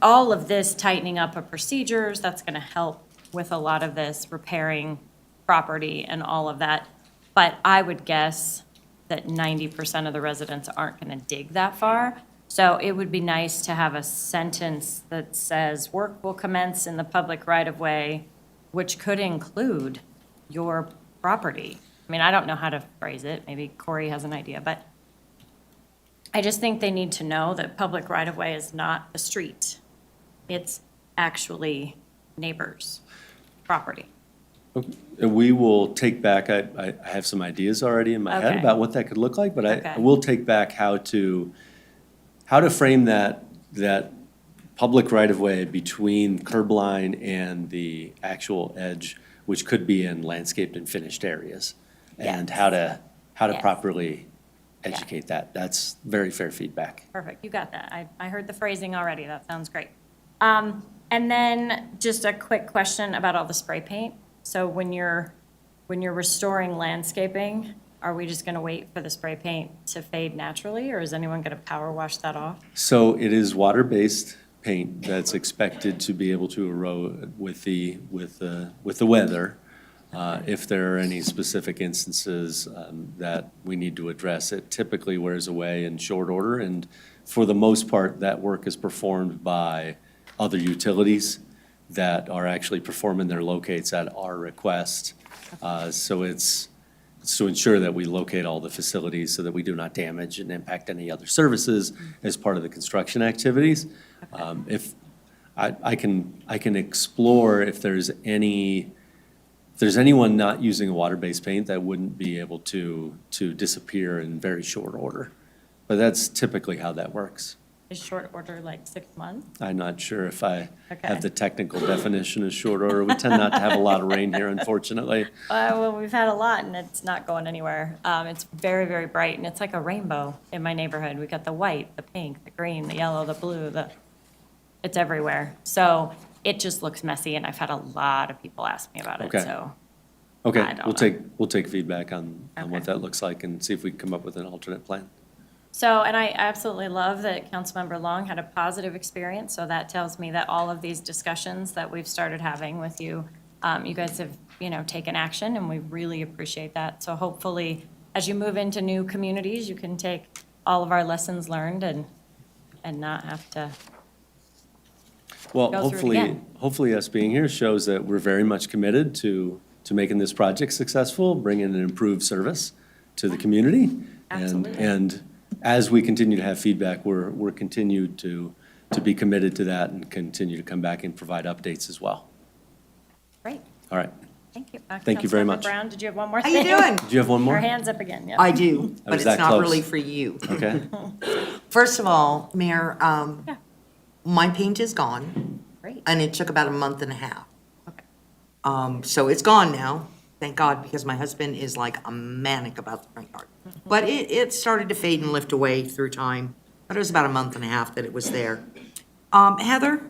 all of this tightening up of procedures, that's going to help with a lot of this repairing property and all of that. But I would guess that 90% of the residents aren't going to dig that far. So it would be nice to have a sentence that says, work will commence in the public right-of-way, which could include your property. I mean, I don't know how to phrase it. Maybe Corey has an idea, but I just think they need to know that public right-of-way is not the street. It's actually neighbors' property. And we will take back, I have some ideas already in my head Okay. about what that could look like, but I Okay. will take back how to frame that public right-of-way between curb line and the actual edge, which could be in landscaped and finished areas. And how to Yes. properly educate that. That's very fair feedback. Perfect, you got that. I heard the phrasing already, that sounds great. And then just a quick question about all the spray paint. So when you're restoring landscaping, are we just gonna wait for the spray paint to fade naturally, or is anyone gonna power wash that off? So it is water-based paint that's expected to be able to erode with the weather. If there are any specific instances that we need to address, it typically wears away in short order. And for the most part, that work is performed by other utilities that are actually performing their locates at our request. So it's to ensure that we locate all the facilities so that we do not damage and impact any other services as part of the construction activities. If I can explore if there's anyone not using a water-based paint that wouldn't be able to disappear in very short order. But that's typically how that works. Is short order like 6 months? I'm not sure if I Okay. have the technical definition of short order. We tend not to have a lot of rain here, unfortunately. Well, we've had a lot and it's not going anywhere. It's very, very bright and it's like a rainbow in my neighborhood. We got the white, the pink, the green, the yellow, the blue, it's everywhere. So it just looks messy and I've had a lot of people ask me about it, Okay. so. Okay, I don't we'll take feedback on what Okay. that looks like and see if we can come up with an alternate plan. So, and I absolutely love that Councilmember Long had a positive experience, so that tells me that all of these discussions that we've started having with you, you guys have taken action, and we really appreciate that. So hopefully, as you move into new communities, you can take all of our lessons learned and not have to. Well, Go through it again. hopefully us being here shows that we're very much committed to making this project successful, bringing an improved service to the community. Absolutely. And as we continue to have feedback, we're continued to be committed to that and continue to come back and provide updates as well. Great, All right. thank you. Thank you very Councilmember much. Brown, did you have one more How thing? you doing? Do you have one more? Your hand's up again, yeah. I do, but was it's that not close. really for you. Okay. First of all, Mayor, Yeah. my paint is gone, Great. and it took about a month and a half. Okay. So it's gone now, thank God, because my husband is like a manic about the front yard. But it started to fade and lift away through time, but it was about a month and a half that it was there. Heather,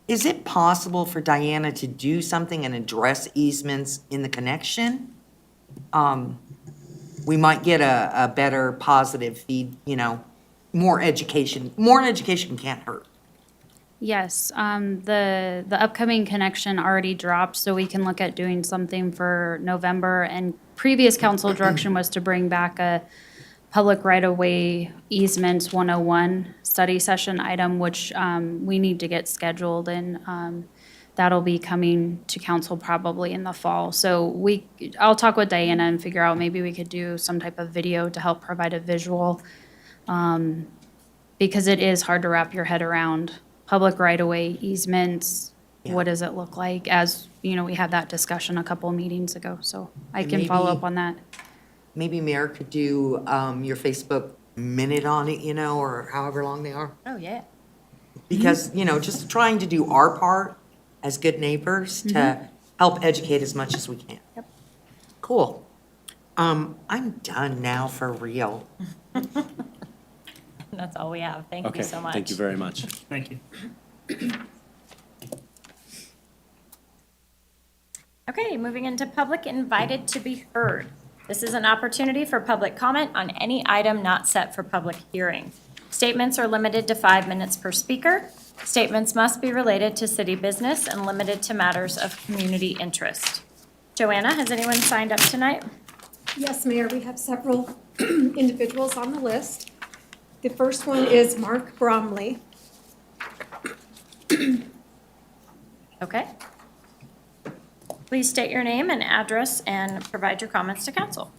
is it possible for Diana to do something and address easements in the connection? We might get a better positive feed, more education. More education can't hurt. Yes, the upcoming connection already dropped, so we can look at doing something for November. And previous council direction was to bring back a public right-of-way easements 101 study session item, which we need to get scheduled, and that'll be coming to council probably in the fall. So I'll talk with Diana and figure out maybe we could do some type of video to help provide a visual, because it is hard to wrap your head around public right-of-way easements. Yeah. What does it look like? As, we had that discussion a couple of meetings ago, so I can follow maybe- up on that. Maybe Mayor could do your Facebook minute on it, or however long they are. Oh, yeah. Because, just trying to do our part as good neighbors to help educate as much as we can. Yep. Cool. I'm done now for real. That's all we have. Thank Okay, you so much. thank you very much. Thank you. Okay, moving into public invited to be heard. This is an opportunity for public comment on any item not set for public hearing. Statements are limited to 5 minutes per speaker. Statements must be related to city business and limited to matters of community interest. Joanna, has anyone signed up tonight? Yes, Mayor, we have several individuals on the list. The first one is Mark Bromley. Okay. Please state your name and address and provide your comments to council.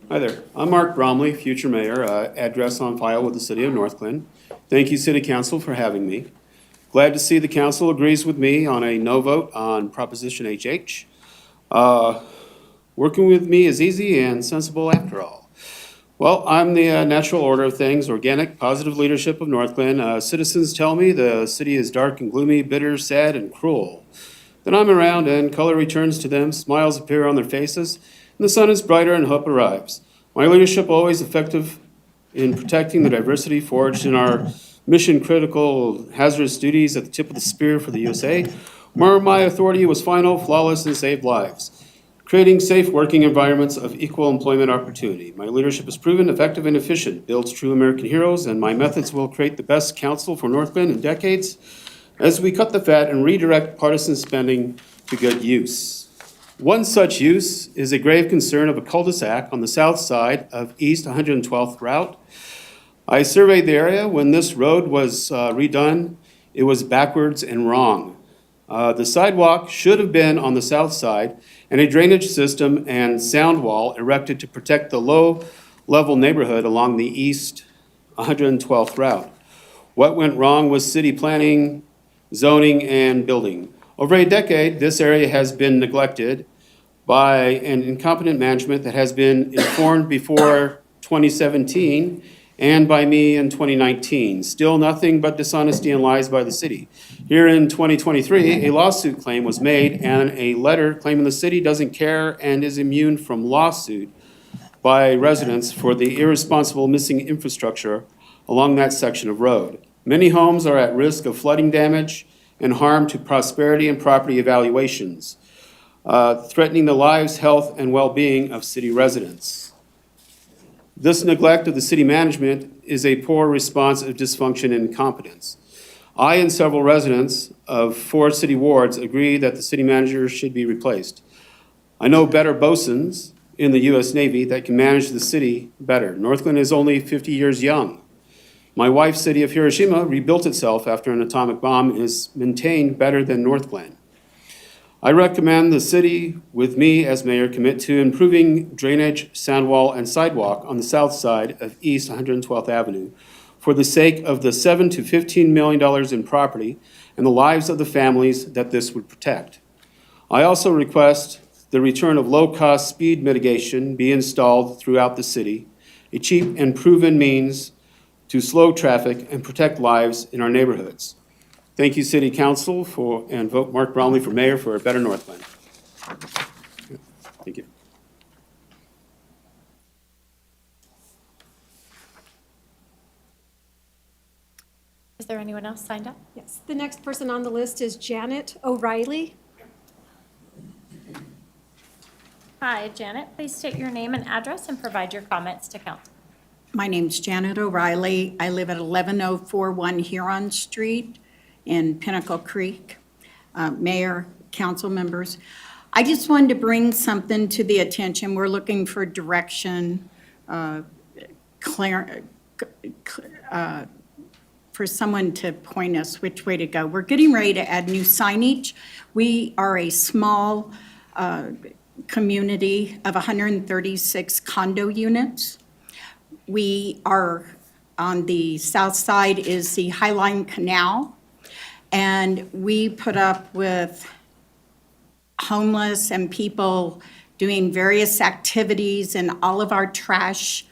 Hi there. I'm Mark Bromley, future mayor, address on file with the city of North Glen. Thank you, City Council, for having me. Glad to see the council agrees with me on a no vote on Proposition HH. Working with me is easy and sensible after all. Well, I'm the natural order of things, organic, positive leadership of North Glen. Citizens tell me the city is dark and gloomy, bitter, sad, and cruel. Then I'm around and color returns to them, smiles appear on their faces, and the sun is brighter and hope arrives. My leadership always effective in protecting the diversity forged in our mission-critical hazardous duties at the tip of the spear for the USA, where my authority was final, flawless, and saved lives. Creating safe working environments of equal employment opportunity. My leadership is proven effective and efficient, builds true American heroes, and my methods will create the best council for North Glen in decades as we cut the fat and redirect partisan spending to good use. One such use is a grave concern of a cul-de-sac on the south side of East 112th Route. I surveyed the area when this road was redone. It was backwards and wrong. The sidewalk should have been on the south side and a drainage system and sound wall erected to protect the low-level neighborhood along the East 112th Route. What went wrong was city planning, zoning, and building. Over a decade, this area has been neglected by an incompetent management that has been informed before 2017 and by me in 2019. Still nothing but dishonesty and lies by the city. Here in 2023, a lawsuit claim was made and a letter claiming the city doesn't care and is immune from lawsuit by residents for the irresponsible missing infrastructure along that section of road. Many homes are at risk of flooding damage and harm to prosperity and property evaluations, threatening the lives, health, and well-being of city residents. This neglect of the city management is a poor response of dysfunction and incompetence. I and several residents of 4 city wards agree that the city manager should be replaced. I know better bosuns in the U.S. Navy that can manage the city better. Northglenn is only 50 years young. My wife's city of Hiroshima rebuilt itself after an atomic bomb and is maintained better than Northglenn. I recommend the city, with me as mayor, commit to improving drainage, sound wall, and sidewalk on the south side of East 112th Avenue for the sake of the $7 to $15 million in property and the lives of the families that this would protect. I also request the return of low-cost speed mitigation be installed throughout the city, a cheap and proven means to slow traffic and protect lives in our neighborhoods. Thank you, City Council, and vote Mark Bromley for mayor for a better Northglenn. Thank you. Is there anyone else signed up? Yes, the next person on the list is Janet O'Reilly. Hi, Janet. Please state your name and address and provide your comments to council. My name's Janet O'Reilly. I live at 11041 Huron Street in Pinnacle Creek. Mayor, council members, I just wanted to bring something to the attention. We're looking for direction, for someone to point us which way to go. We're getting ready to add new signage. We are a small community of 136 condo units. We are, on the south side is the Highline Canal, and we put up with homeless and people doing various activities in all of our trash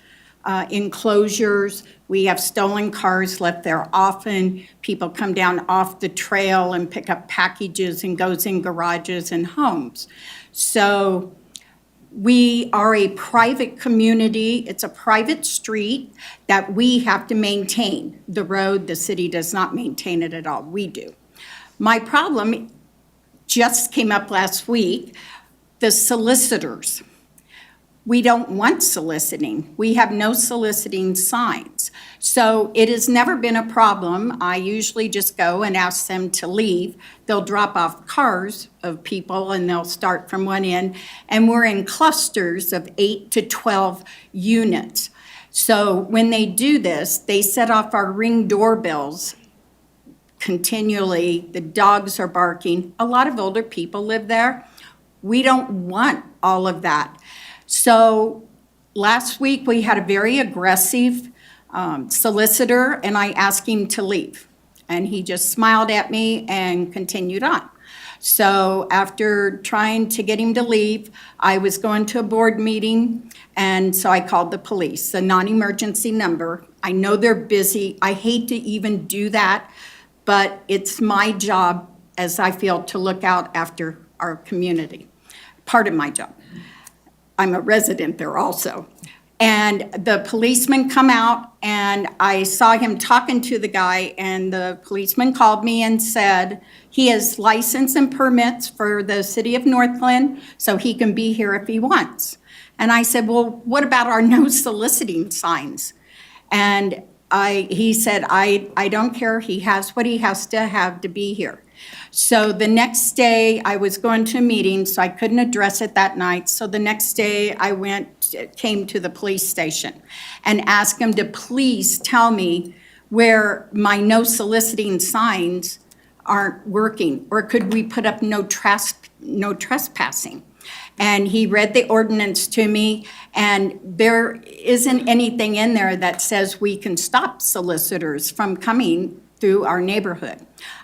enclosures. We have stolen cars left there often. People come down off the trail and pick up packages and goes in garages and homes. So we are a private community. It's a private street that we have to maintain. The road, the city does not maintain it at all. We do. My problem just came up last week, the solicitors. We don't want soliciting. We have no soliciting signs. So it has never been a problem. I usually just go and ask them to leave. They'll drop off cars of people and they'll start from one end. And we're in clusters of 8 to 12 units. So when they do this, they set off our Ring doorbells continually. The dogs are barking. A lot of older people live there. We don't want all of that. So last week, we had a very aggressive solicitor, and I asked him to leave. And he just smiled at me and continued on. So after trying to get him to leave, I was going to a board meeting, and so I called the police, the non-emergency number. I know they're busy. I hate to even do that, but it's my job, as I feel, to look out after our community. Part of my job. I'm a resident there also. And the policeman come out, and I saw him talking to the guy, and the policeman called me and said he has license and permits for the city of Northglenn, so he can be here if he wants. And I said, well, what about our no soliciting signs? And he said, I don't care. He has what he has to have to be here. So the next day, I was going to a meeting, so I couldn't address it that night. So the next day, came to the police station and asked him to please tell me where my no soliciting signs aren't working, or could we put up no trespassing? And he read the ordinance to me, and there isn't anything in there that says we can stop solicitors from coming through our neighborhood.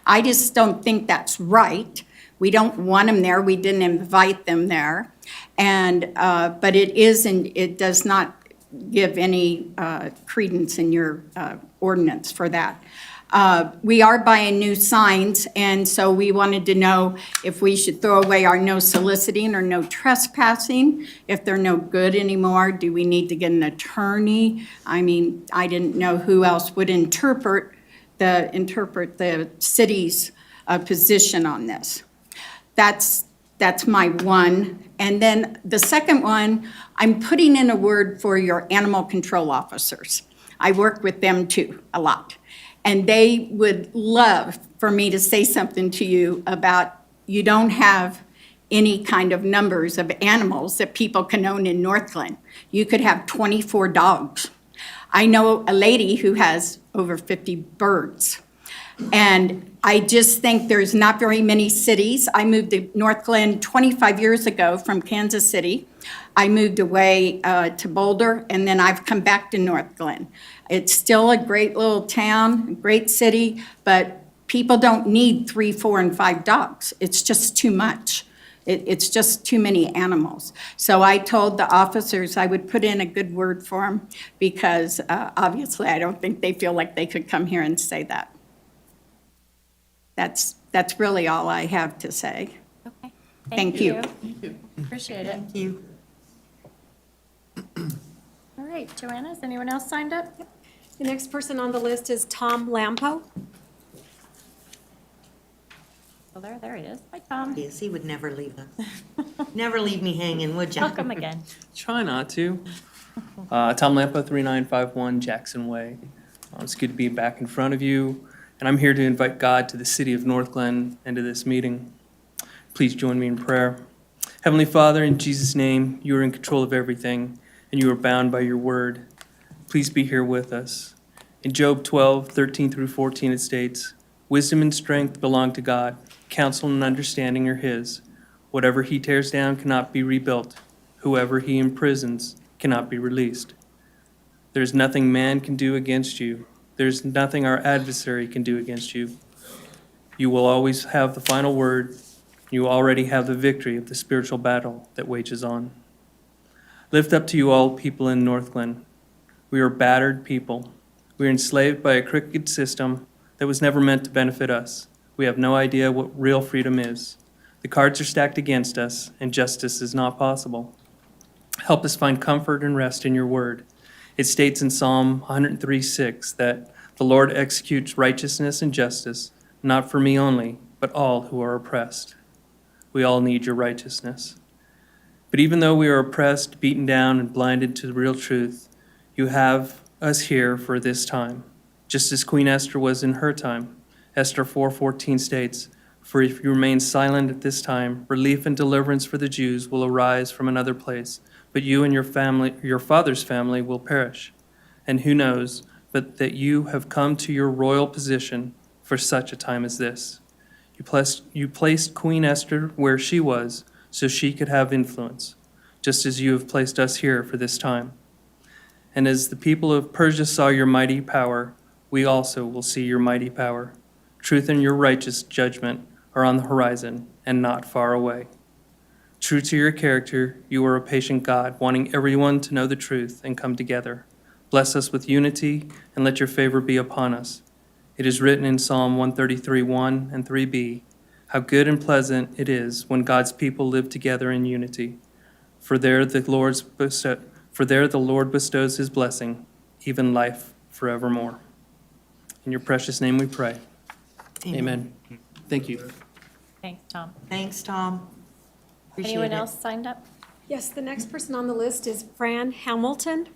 I just don't think that's right. We don't want them there. We didn't invite them there. And, but it does not give any credence in your ordinance for that. We are buying new signs, and so we wanted to know if we should throw away our no soliciting or no trespassing. If they're no good anymore, do we need to get an attorney? I mean, I didn't know who else would interpret the city's position on this. That's That's my one. And then the second one, I'm putting in a word for your animal control officers. I work with them too, a lot. And they would love for me to say something to you about you don't have any kind of numbers of animals that people can own in Northglenn. You could have 24 dogs. I know a lady who has over 50 birds. And I just think there's not very many cities. I moved to Northglenn 25 years ago from Kansas City. I moved away to Boulder, and then I've come back to Northglenn. It's still a great little town, a great city, but people don't need 3, 4, and 5 dogs. It's just too much. It's just too many animals. So I told the officers I would put in a good word for them because obviously I don't think they feel like they could come here and say that. That's really all I have to say. Okay. Thank you. Appreciate it. Thank you. All right, Joanna, has anyone else signed up? The next person on the list is Tom Lampo. Well, there he is. Hi, Tom. Yes, he would never leave us. Never leave me hanging, would you? Welcome again. Try not to. Tom Lampa, 3951 Jackson Way. It's good to be back in front of you, and I'm here to invite God to the city of Northglenn and to this meeting. Please join me in prayer. Heavenly Father, in Jesus' name, you are in control of everything, and you are bound by your word. Please be here with us. In Job 12:13-14, it states, "Wisdom and strength belong to God. Counsel and understanding are his. Whatever he tears down cannot be rebuilt. Whoever he imprisons cannot be released. There is nothing man can do against you. There is nothing our adversary can do against you. You will always have the final word. You already have the victory of the spiritual battle that wages on. Lift up to you all people in Northglenn. We are battered people. We are enslaved by a crooked system that was never meant to benefit us. We have no idea what real freedom is. The cards are stacked against us, and justice is not possible. Help us find comfort and rest in your word. It states in Psalm 103:6 that the Lord executes righteousness and justice, not for me only, but all who are oppressed. We all need your righteousness. But even though we are oppressed, beaten down, and blinded to the real truth, you have us here for this time, just as Queen Esther was in her time. Esther 4:14 states, "For if you remain silent at this time, relief and deliverance for the Jews will arise from another place, but you and your family, your father's family, will perish. And who knows, but that you have come to your royal position for such a time as this." You placed Queen Esther where she was so she could have influence, just as you have placed us here for this time. And as the people of Persia saw your mighty power, we also will see your mighty power. Truth and your righteous judgment are on the horizon and not far away. True to your character, you are a patient God, wanting everyone to know the truth and come together. Bless us with unity and let your favor be upon us. It is written in Psalm 133:1 and 3b, "How good and pleasant it is when God's people live together in unity. For there the Lord bestows his blessing, even life forevermore." In your precious name we pray. Amen. Thank you. Thanks, Tom. Thanks, Tom. Appreciate Anyone it. else signed up? Yes, the next person on the list is Fran Hamilton.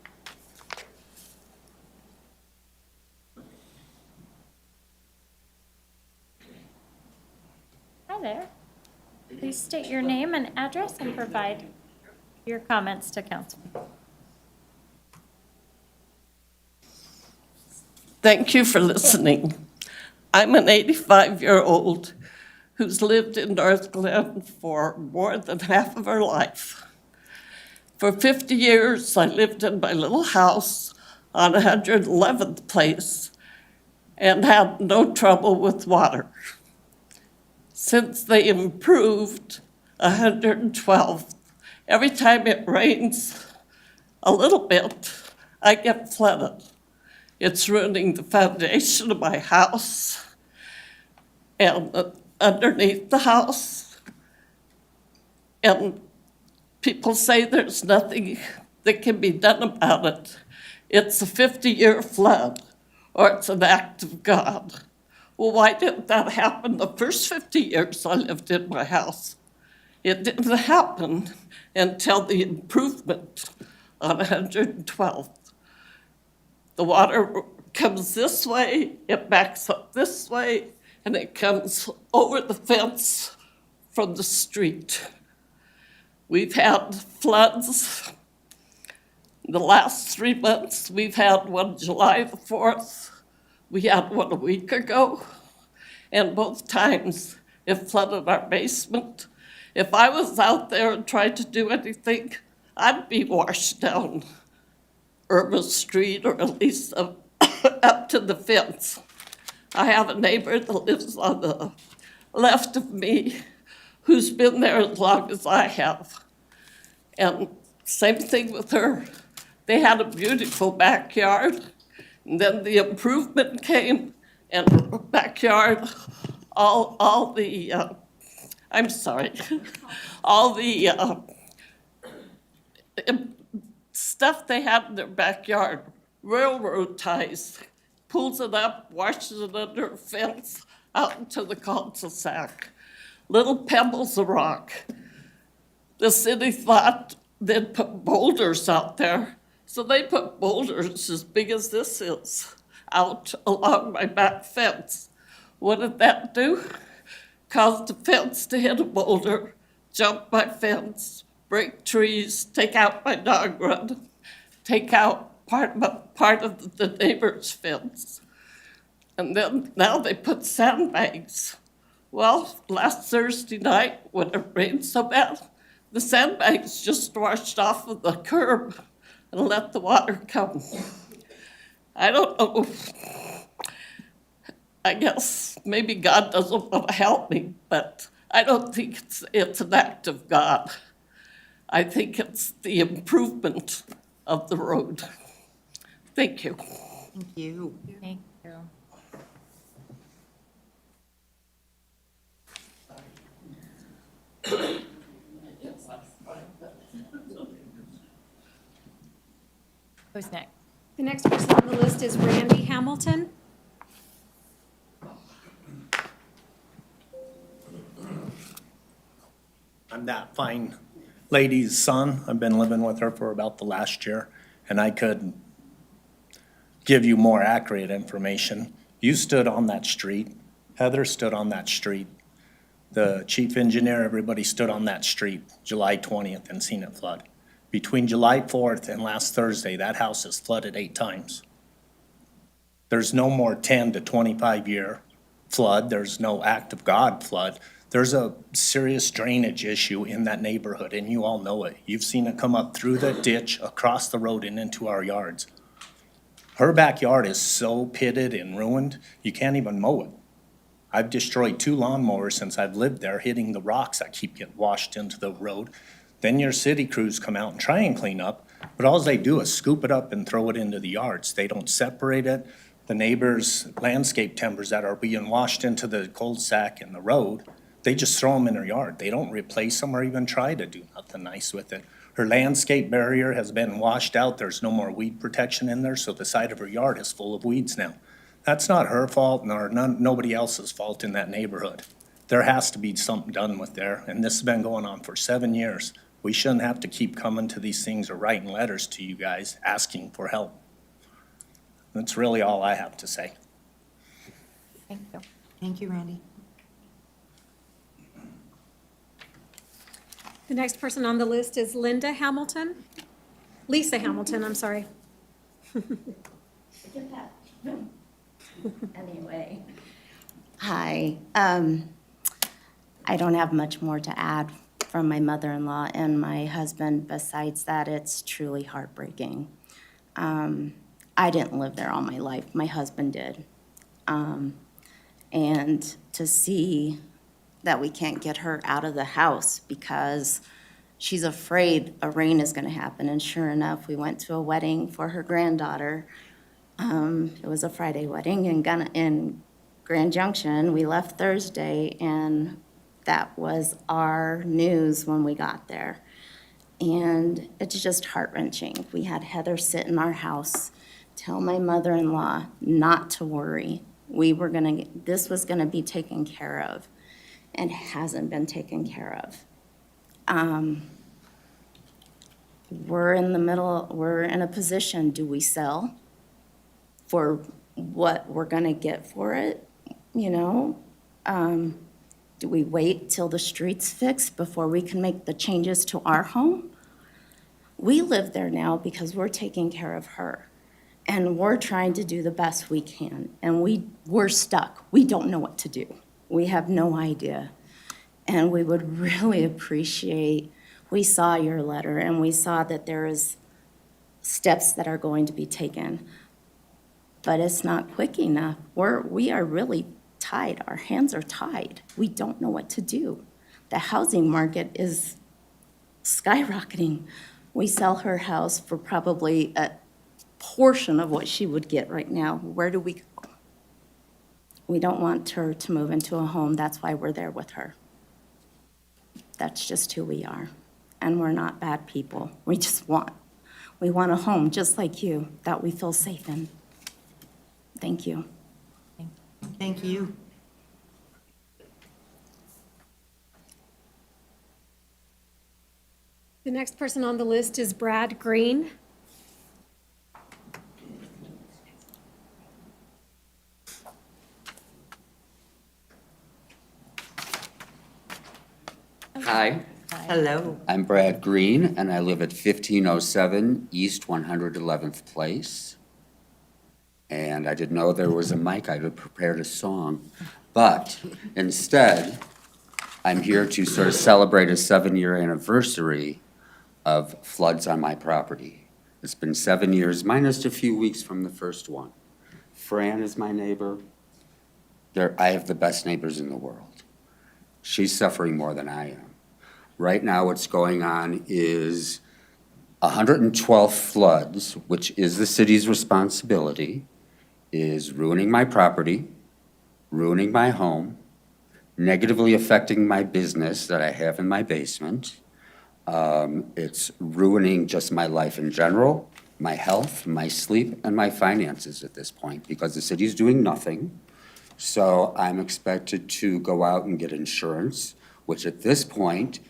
Hi there. Please state your name and address and provide your comments to council. Thank you for listening. I'm an 85-year-old who's lived in Northglenn for more than half of her life. For 50 years, I lived in my little house on 111th Place and had no trouble with water. Since they improved 112th, every time it rains a little bit, I get flooded. It's ruining the foundation of my house and underneath the house. And people say there's nothing that can be done about it. It's a 50-year flood, or it's an act of God. Well, why didn't that happen the first 50 years I lived in my house? It didn't happen until the improvement on 112th. The water comes this way, it backs up this way, and it comes over the fence from the street. We've had floods. The last 3 months, we've had one July the 4th. We had one a week ago. And both times, it flooded our basement. If I was out there and tried to do anything, I'd be washed down Irma Street, or at least up to the fence. I have a neighbor that lives on the left of me who's been there as long as I have. And same thing with her. They had a beautiful backyard, and then the improvement came, and her backyard, all the stuff they had in their backyard, railroad ties, pulls it up, washes it under a fence, out into the cul-de-sac. Little pebbles of rock. The city thought they'd put boulders out there, so they put boulders as big as this is out along my back fence. What did that do? Caused the fence to hit a boulder, jump my fence, break trees, take out my dog run, take out part of the neighbor's fence. And then now they put sandbags. Well, last Thursday night, when it rained so bad, the sandbags just washed off of the curb and let the water come. I don't know. I guess maybe God doesn't want to help me, but I don't think it's an act of God. I think it's the improvement of the road. Thank you. Thank you. Thank you. Who's next? The next person on the list is Randy Hamilton. I'm that fine lady's son. I've been living with her for about the last year, and I could give you more accurate information. You stood on that street. Heather stood on that street. The chief engineer, everybody stood on that street July 20th and seen it flood. Between July 4th and last Thursday, that house is flooded 8 times. There's no more 10 to 25 year flood. There's no act of God flood. There's a serious drainage issue in that neighborhood, and you all know it. You've seen it come up through the ditch, across the road, and into our yards. Her backyard is so pitted and ruined, you can't even mow it. I've destroyed 2 lawnmowers since I've lived there, hitting the rocks that keep getting washed into the road. Then your city crews come out and try and clean up, but all they do is scoop it up and throw it into the yards. They don't separate it. The neighbors' landscape timbers that are being washed into the cul-de-sac and the road, they just throw them in their yard. They don't replace them or even try to do nothing nice with it. Her landscape barrier has been washed out. There's no more weed protection in there, so the side of her yard is full of weeds now. That's not her fault, nor nobody else's fault in that neighborhood. There has to be something done with there, and this has been going on for 7 years. We shouldn't have to keep coming to these things or writing letters to you guys asking for help. That's really all I have to say. Thank you. Thank you, Randy. The next person on the list is Linda Hamilton. Lisa Hamilton, I'm sorry. Anyway, hi. I don't have much more to add from my mother-in-law and my husband. Besides that, it's truly heartbreaking. I didn't live there all my life. My husband did. And to see that we can't get her out of the house because she's afraid a rain is going to happen. And sure enough, we went to a wedding for her granddaughter. It was a Friday wedding in Grand Junction. We left Thursday, and that was our news when we got there. And it's just heart-wrenching. We had Heather sit in our house, tell my mother-in-law not to worry. This was gonna be taken care of, and hasn't been taken care of. We're in a position, do we sell for what we're gonna get for it, you know? Do we wait till the street's fixed before we can make the changes to our home? We live there now because we're taking care of her, and we're trying to do the best we can, and we're stuck. We don't know what to do. We have no idea. And we would really appreciate, we saw your letter, and we saw that there is steps that are going to be taken, but it's not quick enough. We are really tied. Our hands are tied. We don't know what to do. The housing market is skyrocketing. We sell her house for probably a portion of what she would get right now. Where do we go? We don't want her to move into a home. That's why we're there with her. That's just who we are. And we're not bad people. We want a home just like you that we feel safe in. Thank you. Thank you. The next person on the list is Brad Green. Hi, Hello. I'm Brad Green, and I live at 1507 East 111th Place. And I didn't know there was a mic. I had prepared a song. But instead, I'm here to sort of celebrate a 7-year anniversary of floods on my property. It's been 7 years, minus a few weeks from the first one. Fran is my neighbor. I have the best neighbors in the world. She's suffering more than I am. Right now, what's going on is 112 floods, which is the city's responsibility, is ruining my property, ruining my home, negatively affecting my business that I have in my basement. It's ruining just my life in general, my health, my sleep, and my finances at this point because the city's doing nothing. So I'm expected to go out and get insurance, which at this point,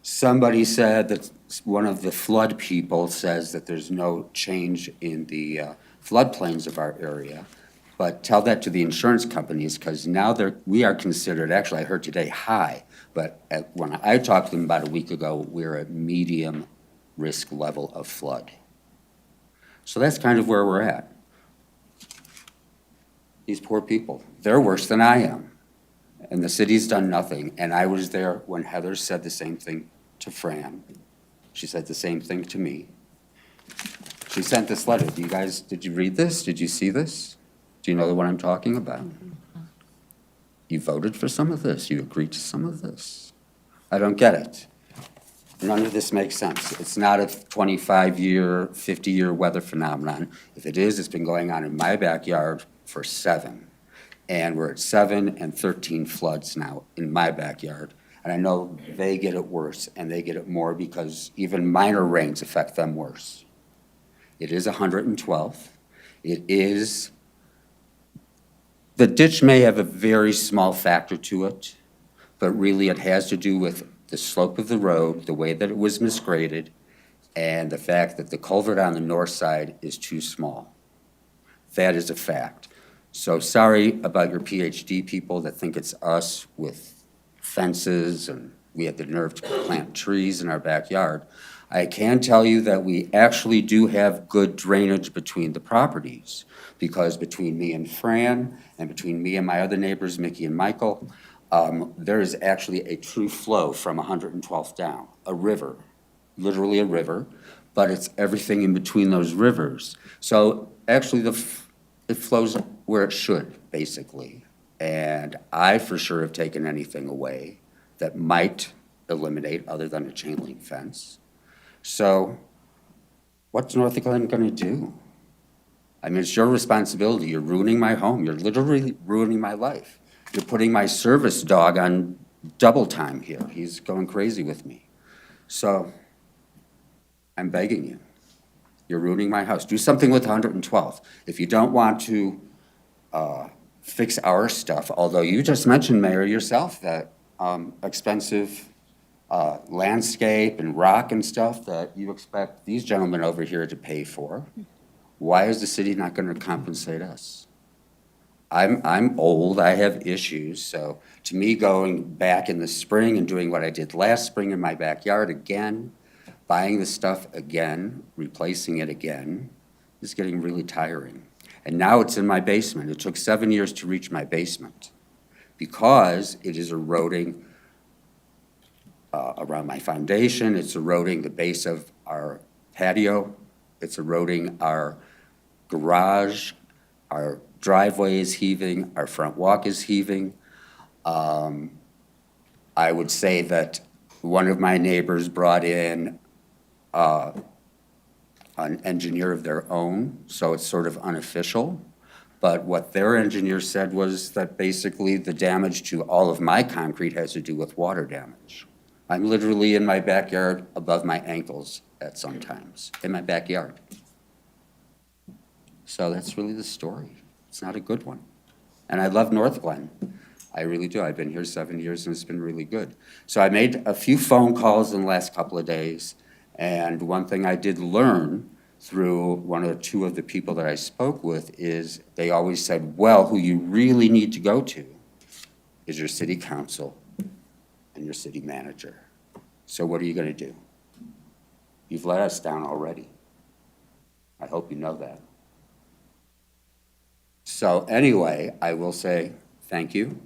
somebody said that one of the flood people says that there's no change in the floodplains of our area. But tell that to the insurance companies, because now we are considered, actually, I heard today, high. But when I talked to them about a week ago, we're at medium risk level of flood. So that's kind of where we're at. These poor people, they're worse than I am. And the city's done nothing. And I was there when Heather said the same thing to Fran. She said the same thing to me. She sent this letter. Did you read this? Did you see this? Do you know what I'm talking about? You voted for some of this. You agreed to some of this. I don't get it. None of this makes sense. It's not a 25-year, 50-year weather phenomenon. If it is, it's been going on in my backyard for 7. And we're at 7 and 13 floods now in my backyard. And I know they get it worse, and they get it more because even minor rains affect them worse. It is 112. It is, the ditch may have a very small factor to it, but really it has to do with the slope of the road, the way that it was misgraded, and the fact that the culvert on the north side is too small. That is a fact. So sorry about your PhD people that think it's us with fences and we had the nerve to plant trees in our backyard. I can tell you that we actually do have good drainage between the properties because between me and Fran and between me and my other neighbors, Mickey and Michael, there is actually a true flow from 112th down, a river, literally a river, but it's everything in between those rivers. So actually it flows where it should, basically. And I for sure have taken anything away that might eliminate other than a chain link fence. So what's North Glen gonna do? I mean, it's your responsibility. You're ruining my home. You're literally ruining my life. You're putting my service dog on double time here. He's going crazy with me. So I'm begging you. You're ruining my house. Do something with 112th. If you don't want to fix our stuff, although you just mentioned, Mayor, yourself, that expensive landscape and rock and stuff that you expect these gentlemen over here to pay for. Why is the city not going to compensate us? I'm old, I have issues, so to me, going back in the spring and doing what I did last spring in my backyard again, buying the stuff again, replacing it again, is getting really tiring. And now it's in my basement. It took 7 years to reach my basement because it is eroding around my foundation, it's eroding the base of our patio, it's eroding our garage, our driveway is heaving, our front walk is heaving. I would say that one of my neighbors brought in an engineer of their own, so it's sort of unofficial. But what their engineer said was that basically the damage to all of my concrete has to do with water damage. I'm literally in my backyard above my ankles at some times, in my backyard. So that's really the story. It's not a good one. And I love North Glen. I really do. I've been here 7 years and it's been really good. So I made a few phone calls in the last couple of days. And one thing I did learn through one or two of the people that I spoke with is they always said, well, who you really need to go to is your city council and your city manager. So what are you going to do? You've let us down already. I hope you know that. So anyway, I will say thank you.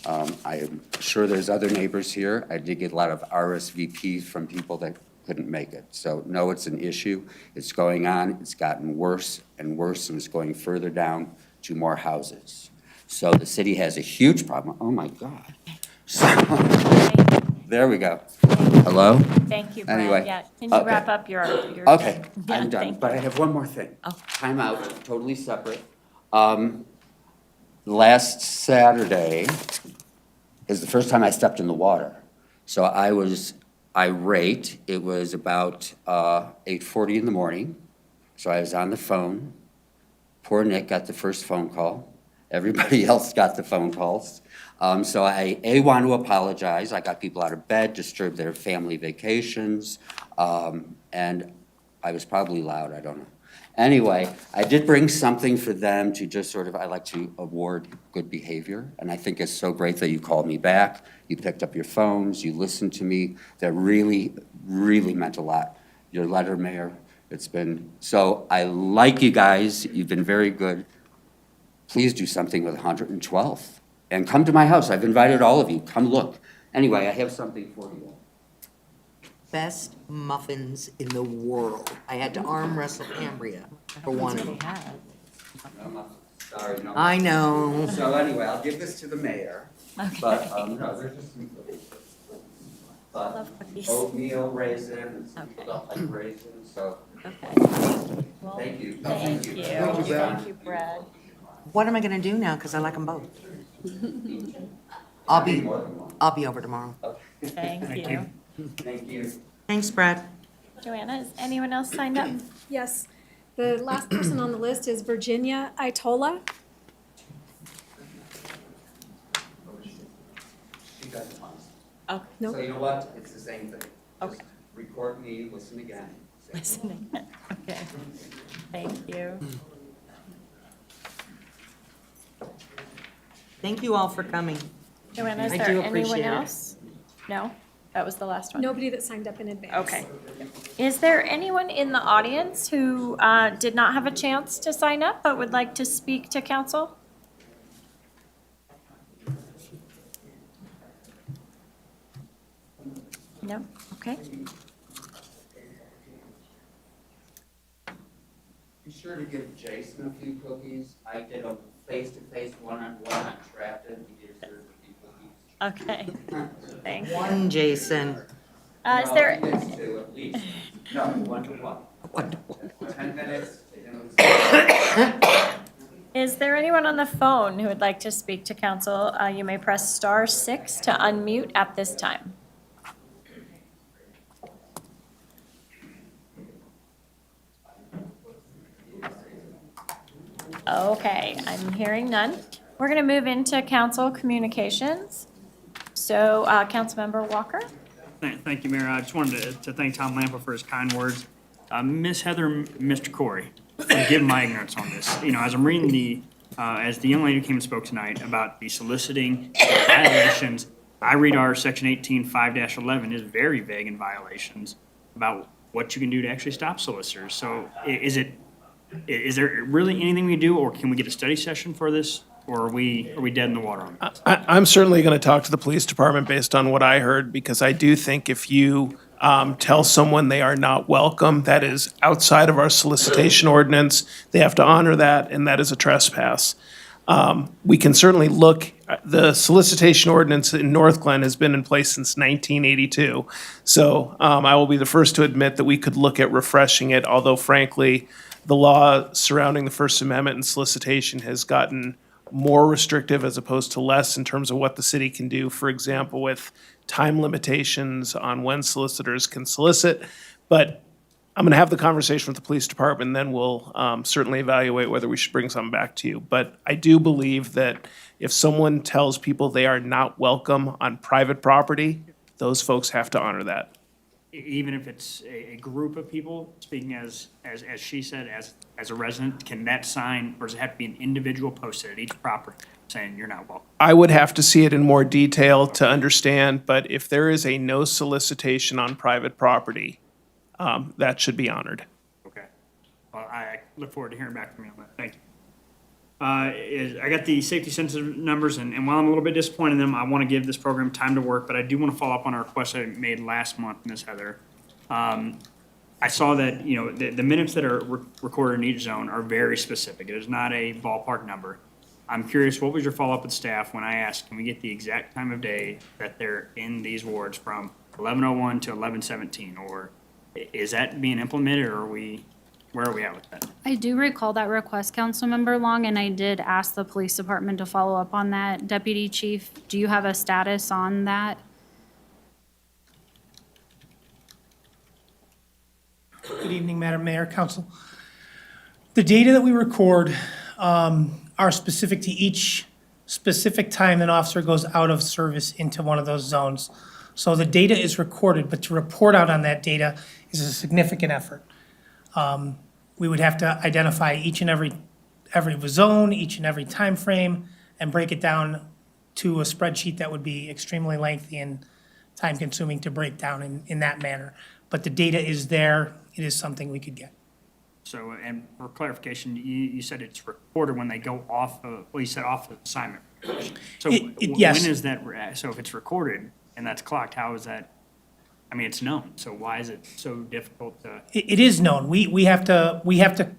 I am sure there's other neighbors here. I did get a lot of RSVPs from people that couldn't make it. So no, it's an issue. It's going on. It's gotten worse and worse, and it's going further down to more houses. So the city has a huge problem. Oh, my God. So, there we go. Hello? Thank you, Brad. Anyway, Yeah, can you okay. wrap up your? Okay, Yeah, I'm done, thank but I you. have one more thing. Oh. Time out, totally separate. Last Saturday is the first time I stepped in the water. So I was irate. It was about 8:40 in the morning. So I was on the phone. Poor Nick got the first phone call. Everybody else got the phone calls. So I want to apologize. I got people out of bed, disturbed their family vacations, and I was probably loud, I don't know. Anyway, I did bring something for them to just sort of, I like to award good behavior, and I think it's so great that you called me back, you picked up your phones, you listened to me. That really, really meant a lot. Your letter, Mayor, it's been, so I like you guys, you've been very good. Please do something with 112th, and come to my house. I've invited all of you, come look. Anyway, I have something for you. Best muffins in the world. I had to arm wrestle Cambria for one of them. Sorry, no. I know. So anyway, I'll give this to the mayor, but, no, there's just some cookies. But Love cookies. oatmeal raisins, people Okay. don't like raisins, so, Okay. Well, thank you. Thank you. Thank you, Brad. Thank you, Brad. What am I gonna do now? Because I like them both. I'll be over tomorrow. Thank you. Thank you. Thanks, Brad. Joanna, is anyone else signed up? Yes. The last person on the list is Virginia Itola. She doesn't want us. Oh, So you know what? It's the same thing. Okay. Just record me, listen again. Listening. Okay. Thank you. Thank you all for coming. Joanna, is I there do anyone appreciate it. else? No? That was the last one? Nobody that signed up in advance. Okay. Is there anyone in the audience who did not have a chance to sign up but would like to speak to council? No? Okay. Be sure to give Jason a few cookies. I did a face-to-face one-on-one on Trafton. He deserves a few cookies. Okay. Thank you. One, Jason. Is No, there, he gets two at least. No, 1-to-1. 10 minutes. is there anyone on the phone who would like to speak to council? You may press star 6 to unmute at this time. Okay, I'm hearing none. We're going to move into council communications. So, Councilmember Walker? Thank you, Mayor. I just wanted to thank Tom Lampa for his kind words. Ms. Heather, Mr. Corey, forgive my ignorance on this. You know, as I'm reading as the young lady who came and spoke tonight about the soliciting violations, I read our section 18.5-11 is very vague in violations about what you can do to actually stop solicitors. So is there really anything we can do, or can we get a study session for this? Or are we dead in the water on this? I'm certainly going to talk to the police department based on what I heard, because I do think if you tell someone they are not welcome, that is outside of our solicitation ordinance. They have to honor that, and that is a trespass. We can certainly look, the solicitation ordinance in North Glen has been in place since 1982. So I will be the first to admit that we could look at refreshing it, although frankly, the law surrounding the First Amendment and solicitation has gotten more restrictive as opposed to less in terms of what the city can do, for example, with time limitations on when solicitors can solicit. But I'm going to have the conversation with the police department, and then we'll certainly evaluate whether we should bring something back to you. But I do believe that if someone tells people they are not welcome on private property, those folks have to honor that. Even if it's a group of people, speaking as she said, as a resident, can that sign, or does it have to be an individual posted at each property saying you're not welcome? I would have to see it in more detail to understand, but if there is a no solicitation on private property, that should be honored. Okay. Well, I look forward to hearing back from you on that. Thank you. I got the safety sensitive numbers, and while I'm a little bit disappointed in them, I want to give this program time to work, but I do want to follow up on a request I made last month, Ms. Heather. I saw that, you know, the minutes that are recorded in each zone are very specific. It is not a ballpark number. I'm curious, what was your follow-up with staff when I asked, can we get the exact time of day that they're in these wards from 11:01 to 11:17? Or is that being implemented, or where are we at with that? I do recall that request, Councilmember Long, and I did ask the police department to follow up on that. Deputy Chief, do you have a status on that? Good evening, Madam Mayor, Council. The data that we record are specific to each specific time an officer goes out of service into one of those zones. So the data is recorded, but to report out on that data is a significant effort. We would have to identify each and every zone, each and every time frame, and break it down to a spreadsheet that would be extremely lengthy and time-consuming to break down in that manner. But the data is there. It is something we could get. So, and for clarification, you said it's recorded when they go off of, well, you said off of assignment. So yes. when is that, so if it's recorded and that's clocked, how is that? I mean, it's known, so why is it so difficult to? It is known. We have to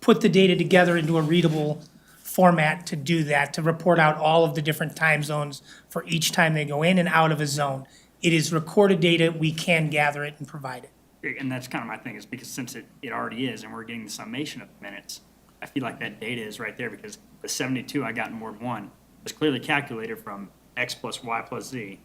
put the data together into a readable format to do that, to report out all of the different time zones for each time they go in and out of a zone. It is recorded data. We can gather it and provide it. And that's kind of my thing, is because since it already is, and we're getting the summation of the minutes, I feel like that data is right there, because the 72 I got in Ward 1 was clearly calculated from X plus Y plus Z.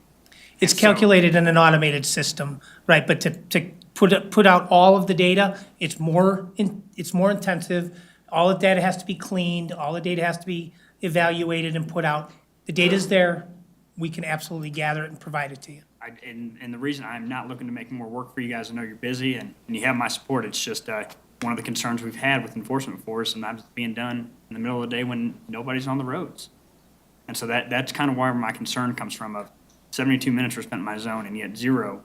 It's calculated in an automated system, right? But to put out all of the data, it's more intensive. All the data has to be cleaned. All the data has to be evaluated and put out. The data's there. We can absolutely gather it and provide it to you. And the reason I'm not looking to make more work for you guys, I know you're busy and you have my support. It's just one of the concerns we've had with enforcement force, and that's being done in the middle of the day when nobody's on the roads. And so that's kind of where my concern comes from. Of 72 minutes were spent in my zone, and yet 0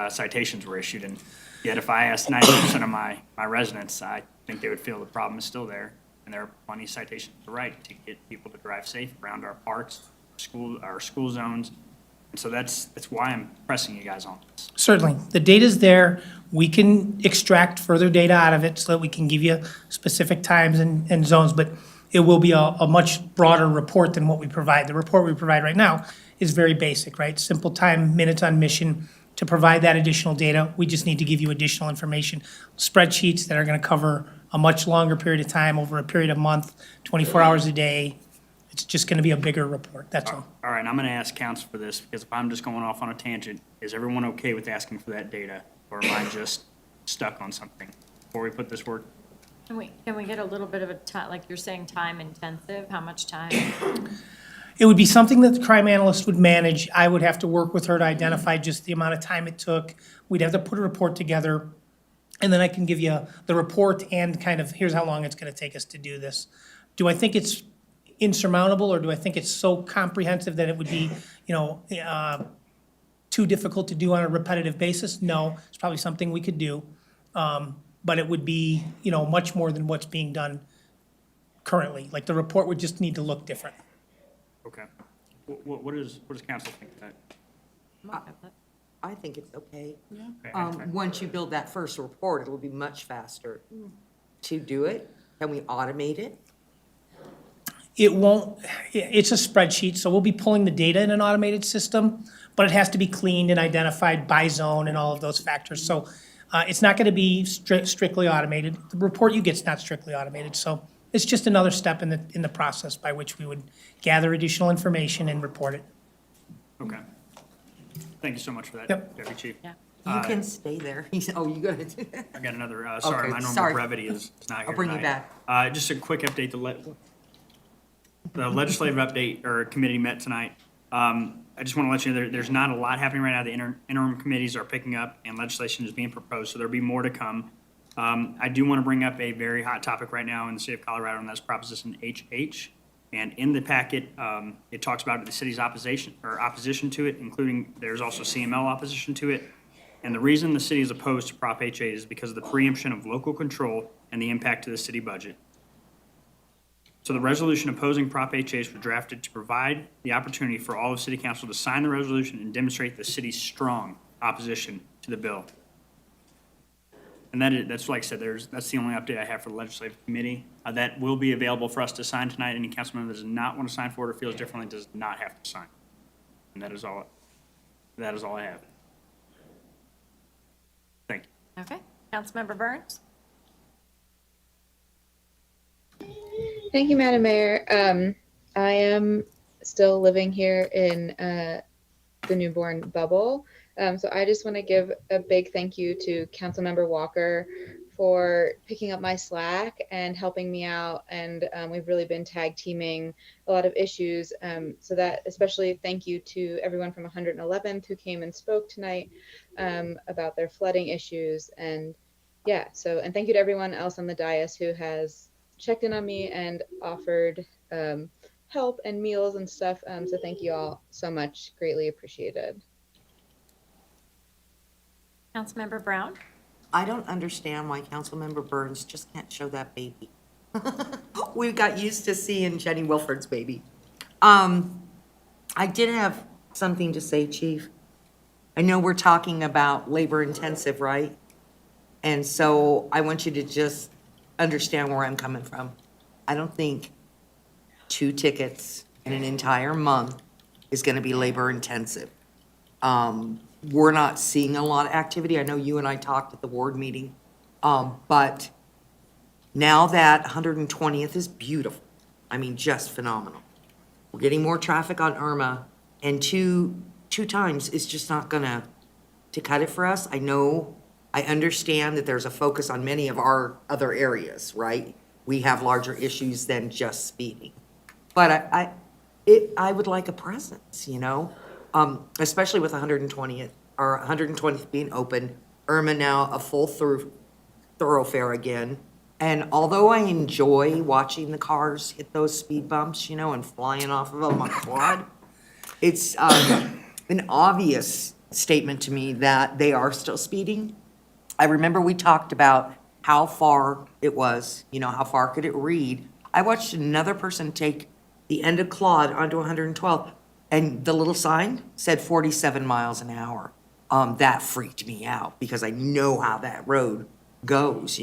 citations were issued. And yet if I asked 90% of my residents, I think they would feel the problem is still there, and there are plenty of citations to write to get people to drive safe around our parks, our school zones. And so that's why I'm pressing you guys on this. Certainly. The data's there. We can extract further data out of it so that we can give you specific times and zones, but it will be a much broader report than what we provide. The report we provide right now is very basic, right? Simple time, minutes on mission. To provide that additional data, we just need to give you additional information. Spreadsheets that are going to cover a much longer period of time, over a period of month, 24 hours a day. It's just going to be a bigger report, that's all. All right, I'm going to ask council for this, because if I'm just going off on a tangent, is everyone okay with asking for that data? Or am I just stuck on something before we put this work? Can we get a little bit of a time, like you're saying, time intensive? How much time? It would be something that the crime analyst would manage. I would have to work with her to identify just the amount of time it took. We'd have to put a report together. And then I can give you the report and kind of, here's how long it's gonna take us to do this. Do I think it's insurmountable, or do I think it's so comprehensive that it would be, too difficult to do on a repetitive basis? No, it's probably something we could do. But it would be, much more than what's being done currently. Like, the report would just need to look different. Okay. What does council think of that? I think it's okay. Okay, Once you build that first report, it'll be much faster to do it. Can we automate it? It won't, it's a spreadsheet, so we'll be pulling the data in an automated system, but it has to be cleaned and identified by zone and all of those factors. So it's not gonna be strictly automated. The report you get's not strictly automated, so it's just another step in the process by which we would gather additional information and report it. Okay. Thank you so much for that, Yep. Deputy Chief. You can stay there. You gonna do that? I got another, sorry, Okay, my normal sorry. brevity is not here I'll bring you tonight. Just a quick update, the legislative update or committee met tonight. I just want to let you know, there's not a lot happening right now. The interim committees are picking up and legislation is being proposed, so there'll be more to come. I do want to bring up a very hot topic right now in the state of Colorado, and that's Proposition HH. And in the packet, it talks about the city's opposition to it, including there's also CML opposition to it. And the reason the city is opposed to Prop HH is because of the preemption of local control and the impact to the city budget. So the resolution opposing Prop HH was drafted to provide the opportunity for all of city council to sign the resolution and demonstrate the city's strong opposition to the bill. And that's like I said, that's the only update I have for the legislative committee. That will be available for us to sign tonight. Any council member that does not want to sign for it or feels differently does not have to sign. And that is all I have. Thank you. Okay. Councilmember Burns? Thank you, Madam Mayor. I am still living here in the newborn bubble. So I just want to give a big thank you to Councilmember Walker for picking up my slack and helping me out. And we've really been tag teaming a lot of issues. So that especially thank you to everyone from 111th who came and spoke tonight about their flooding issues. And yeah, and thank you to everyone else on the dais who has checked in on me and offered help and meals and stuff. So thank you all so much. Greatly appreciated. Councilmember Brown? I don't understand why Councilmember Burns just can't show that baby. We got used to seeing Jenny Wilford's baby. I did have something to say, Chief. I know we're talking about labor intensive, right? And so I want you to just understand where I'm coming from. I don't think 2 tickets in an entire month is gonna be labor intensive. We're not seeing a lot of activity. I know you and I talked at the ward meeting. But now that 120th is beautiful, I mean, just phenomenal. We're getting more traffic on Irma, and two times is just not gonna to cut it for us. I understand that there's a focus on many of our other areas, right? We have larger issues than just speeding. But I would like a presence, especially with 120th or 120th being open, Irma now a full thoroughfare again. And although I enjoy watching the cars hit those speed bumps, and flying off of them on quad, it's an obvious statement to me that they are still speeding. I remember we talked about how far it was, how far could it read. I watched another person take the end of Claude onto 112, and the little sign said 47 miles an hour. That freaked me out because I know how that road goes,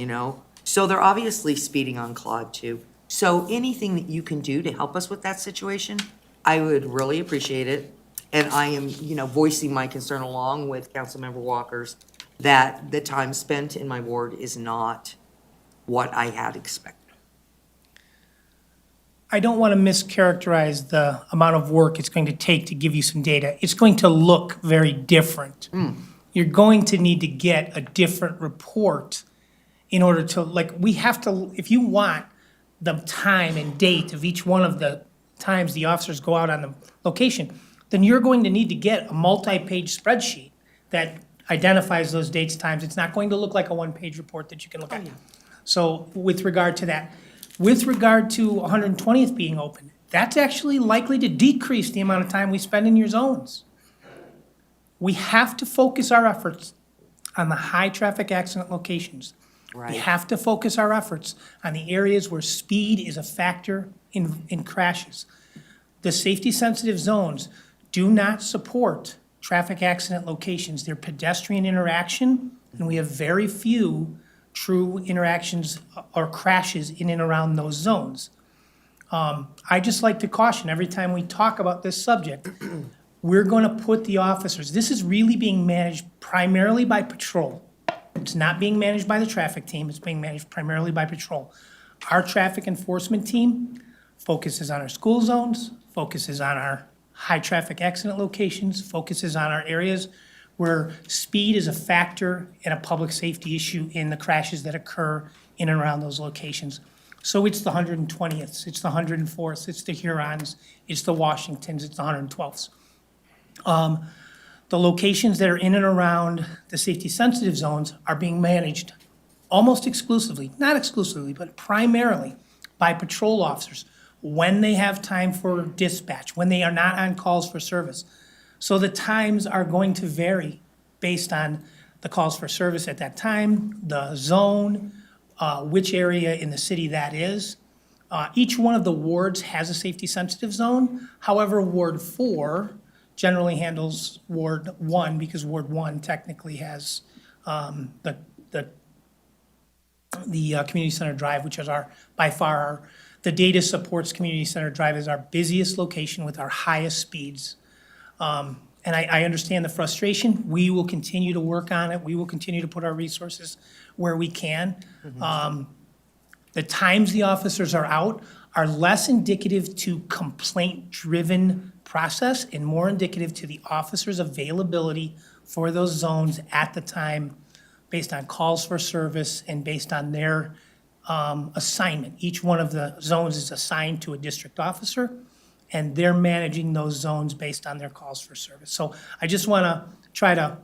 So they're obviously speeding on Claude too. So anything that you can do to help us with that situation, I would really appreciate it. And I am, voicing my concern along with Councilmember Walker's that the time spent in my ward is not what I had expected. I don't want to mischaracterize the amount of work it's going to take to give you some data. It's going to look very different. You're going to need to get a different report in order to, we have to, if you want the time and date of each one of the times the officers go out on the location, then you're going to need to get a multi-page spreadsheet that identifies those dates, times. It's not going to look like a one-page report that you can look at. So with regard to that, with regard to 120th being open, that's actually likely to decrease the amount of time we spend in your zones. We have to focus our efforts on the high-traffic accident locations. We have to focus our efforts on the areas where speed is a factor in crashes. The safety-sensitive zones do not support traffic accident locations. They're pedestrian interaction, and we have very few true interactions or crashes in and around those zones. I just like to caution, every time we talk about this subject, we're going to put the officers, this is really being managed primarily by patrol. It's not being managed by the traffic team, it's being managed primarily by patrol. Our traffic enforcement team focuses on our school zones, focuses on our high-traffic accident locations, focuses on our areas where speed is a factor and a public safety issue in the crashes that occur in and around those locations. So it's the 120th, it's the 104th, it's the Hurons, it's the Washingtons, it's the 112ths. The locations that are in and around the safety-sensitive zones are being managed almost exclusively, not exclusively, but primarily by patrol officers when they have time for dispatch, when they are not on calls for service. So the times are going to vary based on the calls for service at that time, the zone, which area in the city that is. Each one of the wards has a safety-sensitive zone. However, Ward 4 generally handles Ward 1 because Ward 1 technically has the Community Center Drive, which is by far the data supports Community Center Drive as our busiest location with our highest speeds. And I understand the frustration. We will continue to work on it. We will continue to put our resources where we can. The times the officers are out are less indicative to complaint-driven process and more indicative to the officer's availability for those zones at the time based on calls for service and based on their assignment. Each one of the zones is assigned to a district officer, and they're managing those zones based on their calls for service. So I just want to try to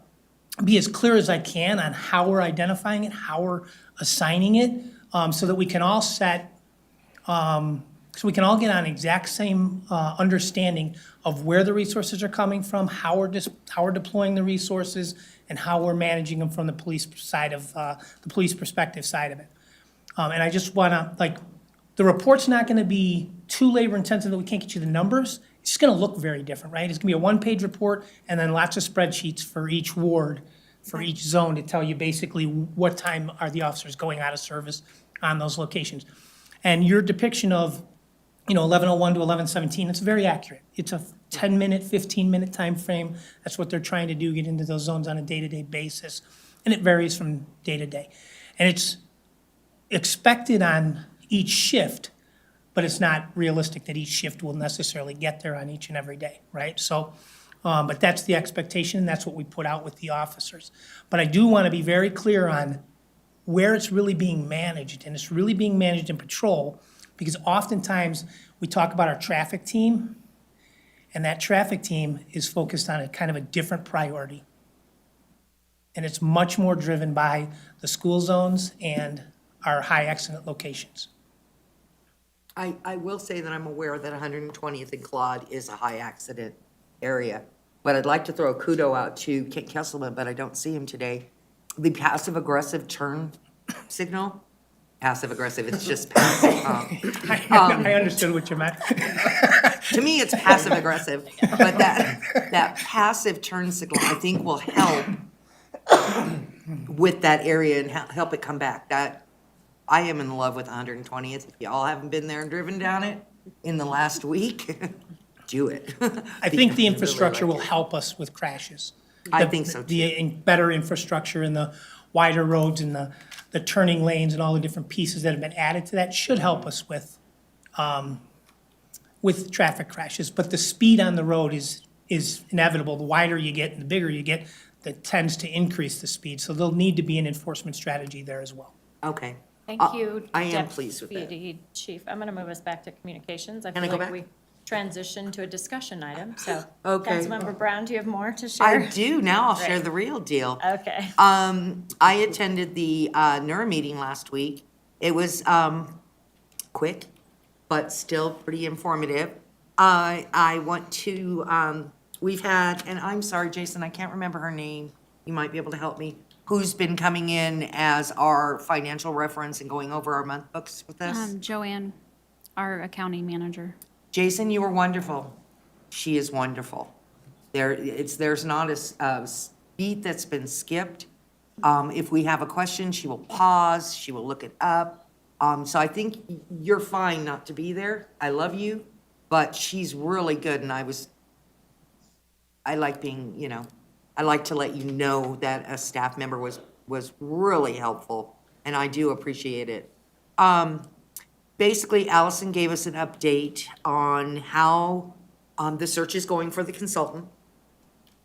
be as clear as I can on how we're identifying it, how we're assigning it, so that we can all so we can all get on exact same understanding of where the resources are coming from, how we're deploying the resources, and how we're managing them from the police side of the police perspective side of it. And I just want to, the report's not going to be too labor intensive that we can't get you the numbers. It's just going to look very different, right? It's going to be a one-page report and then lots of spreadsheets for each ward, for each zone to tell you basically what time are the officers going out of service on those locations. And your depiction of, 11:01 to 11:17, it's very accurate. It's a 10-minute, 15-minute time frame. That's what they're trying to do, get into those zones on a day-to-day basis. And it varies from day to day. And it's expected on each shift, but it's not realistic that each shift will necessarily get there on each and every day, right? So, but that's the expectation, and that's what we put out with the officers. But I do want to be very clear on where it's really being managed, and it's really being managed in patrol, because oftentimes we talk about our traffic team, and that traffic team is focused on a kind of a different priority. And it's much more driven by the school zones and our high accident locations. I will say that I'm aware that 120th and Claude is a high accident area, but I'd like to throw a kudo out to Kent Kesselman, but I don't see him today. The passive-aggressive turn signal, passive-aggressive, it's just passive. I understood what you meant. To me, it's passive-aggressive, but that passive turn signal, I think, will help with that area and help it come back. I am in love with 120th. If y'all haven't been there and driven down it in the last week, do it. I think the infrastructure will help us with crashes. I think so, too. The better infrastructure and the wider roads and the turning lanes and all the different pieces that have been added to that should help us with traffic crashes. But the speed on the road is inevitable. The wider you get and the bigger you get, that tends to increase the speed. So there'll need to be an enforcement strategy there as well. Okay. Thank you, I am pleased with that. Deputy Chief. I'm going to move us back to communications. Can I go back? transition to a discussion item, so. Okay. Councilmember Brown, do you have more to share? I do. Now I'll share Great. the real deal. Okay. I attended the NERA meeting last week. It was quick, but still pretty informative. I want to, we've had, and I'm sorry, Jason, I can't remember her name. You might be able to help me. Who's been coming in as our financial reference and going over our month books with us? Joanne, our accounting manager. Jason, you were wonderful. She is wonderful. There's not a beat that's been skipped. If we have a question, she will pause, she will look it up. So I think you're fine not to be there. I love you, but she's really good, and I like being, I like to let you know that a staff member was really helpful, and I do appreciate it. Basically, Allison gave us an update on how the search is going for the consultant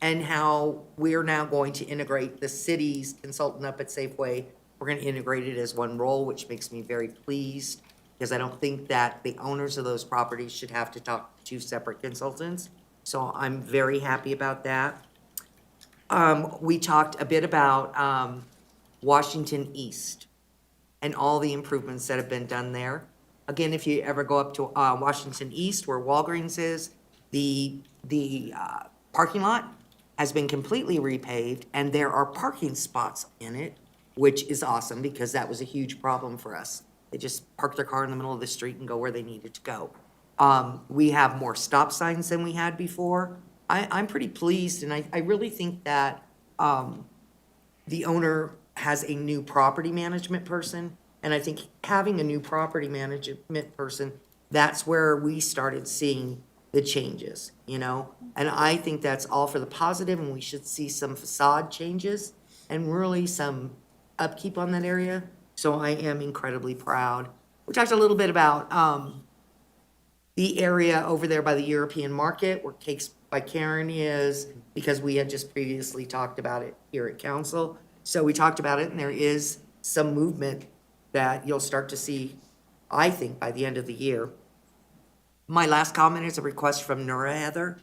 and how we're now going to integrate the city's consultant up at Safeway. We're going to integrate it as one role, which makes me very pleased because I don't think that the owners of those properties should have to talk to two separate consultants. So I'm very happy about that. We talked a bit about Washington East and all the improvements that have been done there. Again, if you ever go up to Washington East, where Walgreens is, the parking lot has been completely repaved, and there are parking spots in it, which is awesome because that was a huge problem for us. They just park their car in the middle of the street and go where they needed to go. We have more stop signs than we had before. I'm pretty pleased, and I really think that the owner has a new property management person, and I think having a new property management person, that's where we started seeing the changes, And I think that's all for the positive, and we should see some facade changes and really some upkeep on that area. So I am incredibly proud. We talked a little bit about the area over there by the European Market where Cakes by Karen is, because we had just previously talked about it here at council. So we talked about it, and there is some movement that you'll start to see, I think, by the end of the year. My last comment is a request from Nura Heather.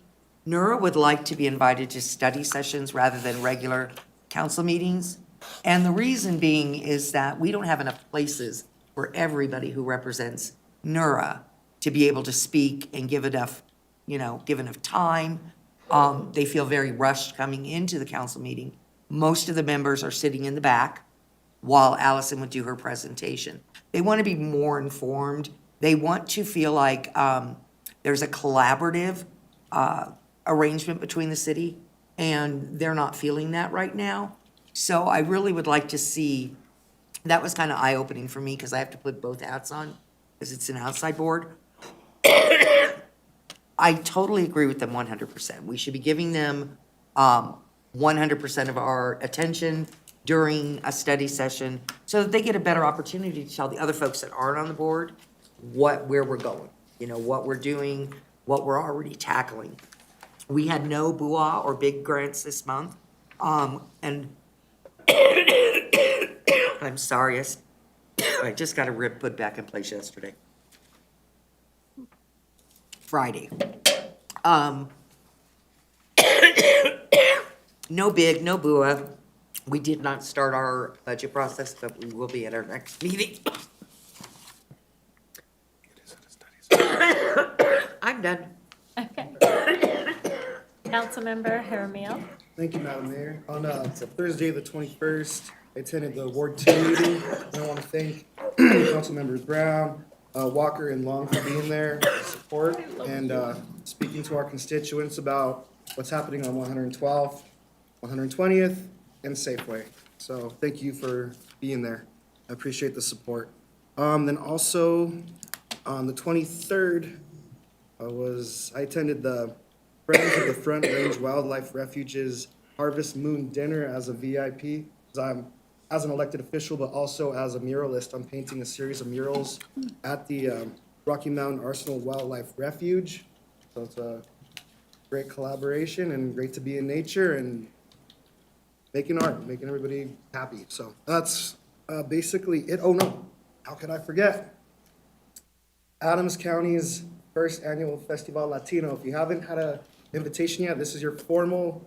Nura would like to be invited to study sessions rather than regular council meetings. And the reason being is that we don't have enough places for everybody who represents Nura to be able to speak and give enough time. They feel very rushed coming into the council meeting. Most of the members are sitting in the back while Allison would do her presentation. They want to be more informed. They want to feel like there's a collaborative arrangement between the city, and they're not feeling that right now. So I really would like to see, that was kind of eye-opening for me because I have to put both hats on because it's an outside board. I totally agree with them 100%. We should be giving them 100% of our attention during a study session so that they get a better opportunity to tell the other folks that aren't on the board where we're going, what we're doing, what we're already tackling. We had no BUA or big grants this month. And I'm sorry, I just got a rib put back in place yesterday. Friday. No big, no BUA. We did not start our budget process, but we will be at our next meeting. I'm done. Okay. Councilmember Jaramillo. Thank you, Madam Mayor. On Thursday, the 21st, I attended the Ward 2 meeting. And I want to thank Councilmembers Brown, Walker, and Long for being there, support, and speaking to our constituents about what's happening on 112th, 120th, and Safeway. So thank you for being there. I appreciate the support. Then also, on the 23rd, I attended the Friends of the Front Range Wildlife Refuge's Harvest Moon Dinner as a VIP. I'm as an elected official, but also as a muralist. I'm painting a series of murals at the Rocky Mountain Arsenal Wildlife Refuge. So it's a great collaboration and great to be in nature and making art, making everybody happy. So that's basically it. Oh no, how could I forget? Adams County's 21st Annual Festival Latino. If you haven't had an invitation yet, this is your formal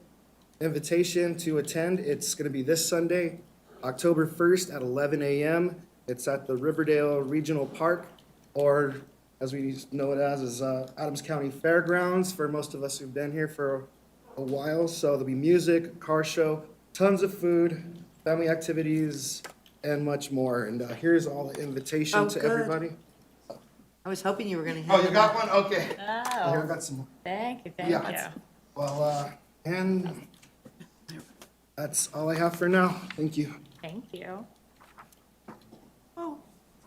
invitation to attend. It's going to be this Sunday, October 1st at 11 a.m. It's at the Riverdale Regional Park, or as we know it as, is Adams County Fairgrounds for most of us who've been here for a while. So there'll be music, car show, tons of food, family activities, and much more. And here's all the invitation Oh, to good. everybody. I was hoping you were going to Oh, have. you got one? Okay. Oh, Here, I got some more. thank you, Yeah. thank you. Well, and that's all I have for now. Thank you. Thank you.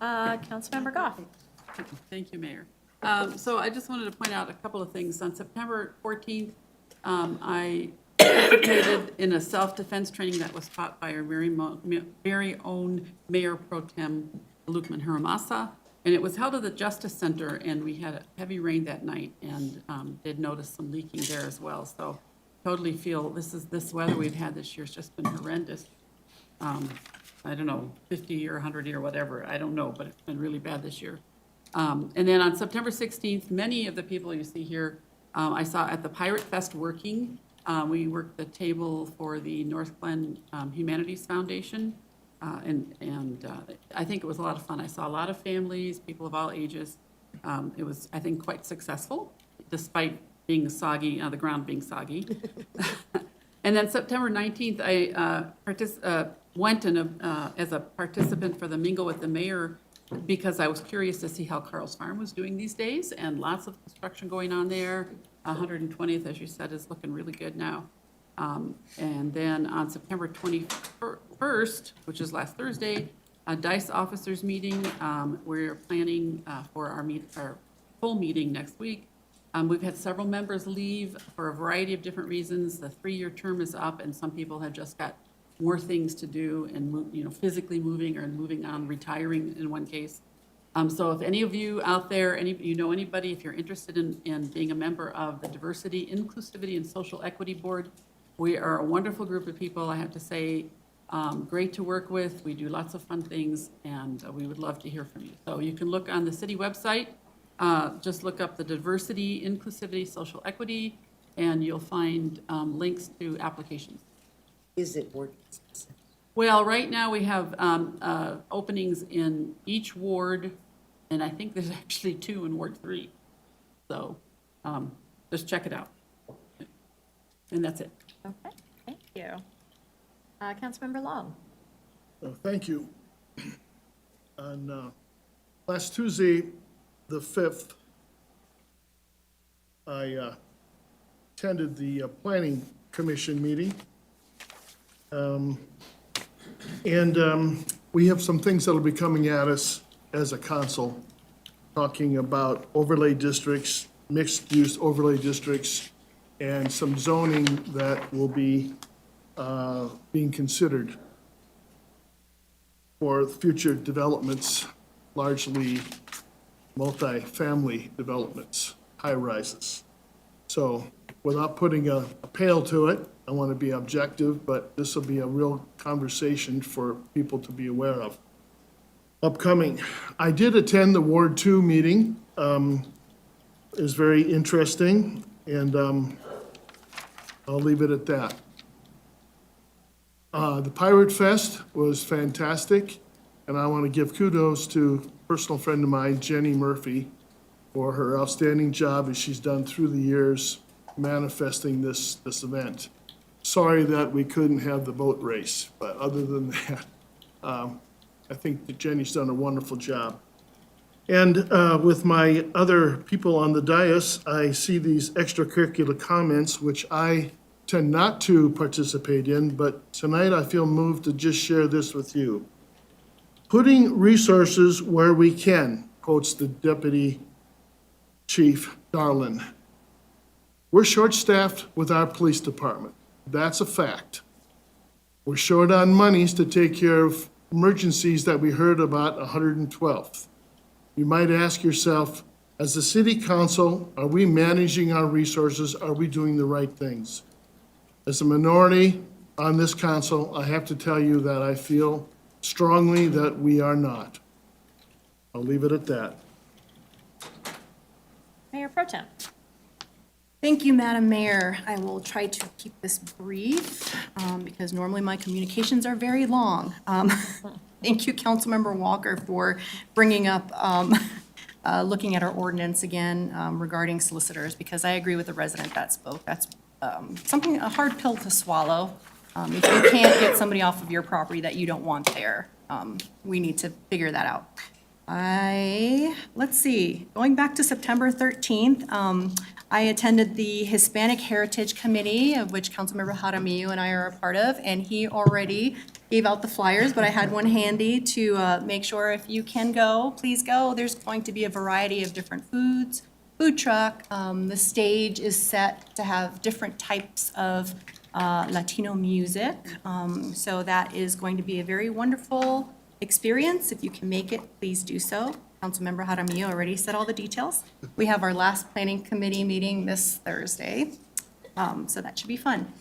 Councilmember Goff. Thank you, Mayor. So I just wanted to point out a couple of things. On September 14th, I participated in a self-defense training that was taught by our very own Mayor Pro Tem Lukman Haramasa. And it was held at the Justice Center, and we had a heavy rain that night and did notice some leaking there as well. So totally feel this weather we've had this year has just been horrendous. I don't know, 50 or 100 or whatever, I don't know, but it's been really bad this year. And then on September 16th, many of the people you see here, I saw at the Pirate Fest working. We worked the table for the North Glen Humanities Foundation. And I think it was a lot of fun. I saw a lot of families, people of all ages. It was, I think, quite successful, despite being soggy, the ground being soggy. And then September 19th, I went as a participant for the Mingle with the Mayor because I was curious to see how Carl's Farm was doing these days, and lots of construction going on there. 120th, as you said, is looking really good now. And then on September 21st, which is last Thursday, a DICE officers meeting. We're planning for our full meeting next week. We've had several members leave for a variety of different reasons. The 3-year term is up, and some people have just got more things to do and physically moving or moving on, retiring in one case. So if any of you out there, anybody, if you're interested in being a member of the Diversity, Inclusivity, and Social Equity Board, we are a wonderful group of people, I have to say. Great to work with. We do lots of fun things, and we would love to hear from you. So you can look on the city website. Just look up the Diversity, Inclusivity, Social Equity, and you'll find links to applications. Is it working? Well, right now we have openings in each ward, and I think there's actually 2 in Ward 3. So just check it out. And that's it. Okay, thank you. Councilmember Long. Thank you. On last Tuesday, the 5th, I attended the Planning Commission meeting. We have some things that'll be coming at us as a council, talking about overlay districts, mixed-use overlay districts, and some zoning that will be being considered for future developments, largely multi-family developments, high-rises. So without putting a pale to it, I want to be objective, but this will be a real conversation for people to be aware of. Upcoming, I did attend the Ward 2 meeting. It was very interesting, and I'll leave it at that. The Pirate Fest was fantastic, and I want to give kudos to a personal friend of mine, Jenny Murphy, for her outstanding job as she's done through the years manifesting this event. Sorry that we couldn't have the boat race, but other than that, I think that Jenny's done a wonderful job. And with my other people on the dais, I see these extracurricular comments, which I tend not to participate in, but tonight I feel moved to just share this with you. Putting resources where we can, quotes the Deputy Chief Darlin. We're short-staffed with our police department. That's a fact. We're short on monies to take care of emergencies that we heard about 112th. You might ask yourself, as a city council, are we managing our resources? Are we doing the right things? As a minority on this council, I have to tell you that I feel strongly that we are not. I'll leave it at that. Mayor Pro Tem. Thank you, Madam Mayor. I will try to keep this brief because normally my communications are very long. Thank you, Councilmember Walker, for bringing up looking at our ordinance again regarding solicitors, because I agree with the resident that spoke. That's something, a hard pill to swallow. If you can't get somebody off of your property that you don't want there, we need to figure that out. Let's see, going back to September 13th, I attended the Hispanic Heritage Committee, of which Councilmember Jaramillo and I are a part of, and he already gave out the flyers, but I had one handy to make sure if you can go, please go. There's going to be a variety of different foods, food truck. The stage is set to have different types of Latino music. So that is going to be a very wonderful experience. If you can make it, please do so. Councilmember Jaramillo already said all the details. We have our last planning committee meeting this Thursday, so that should be fun.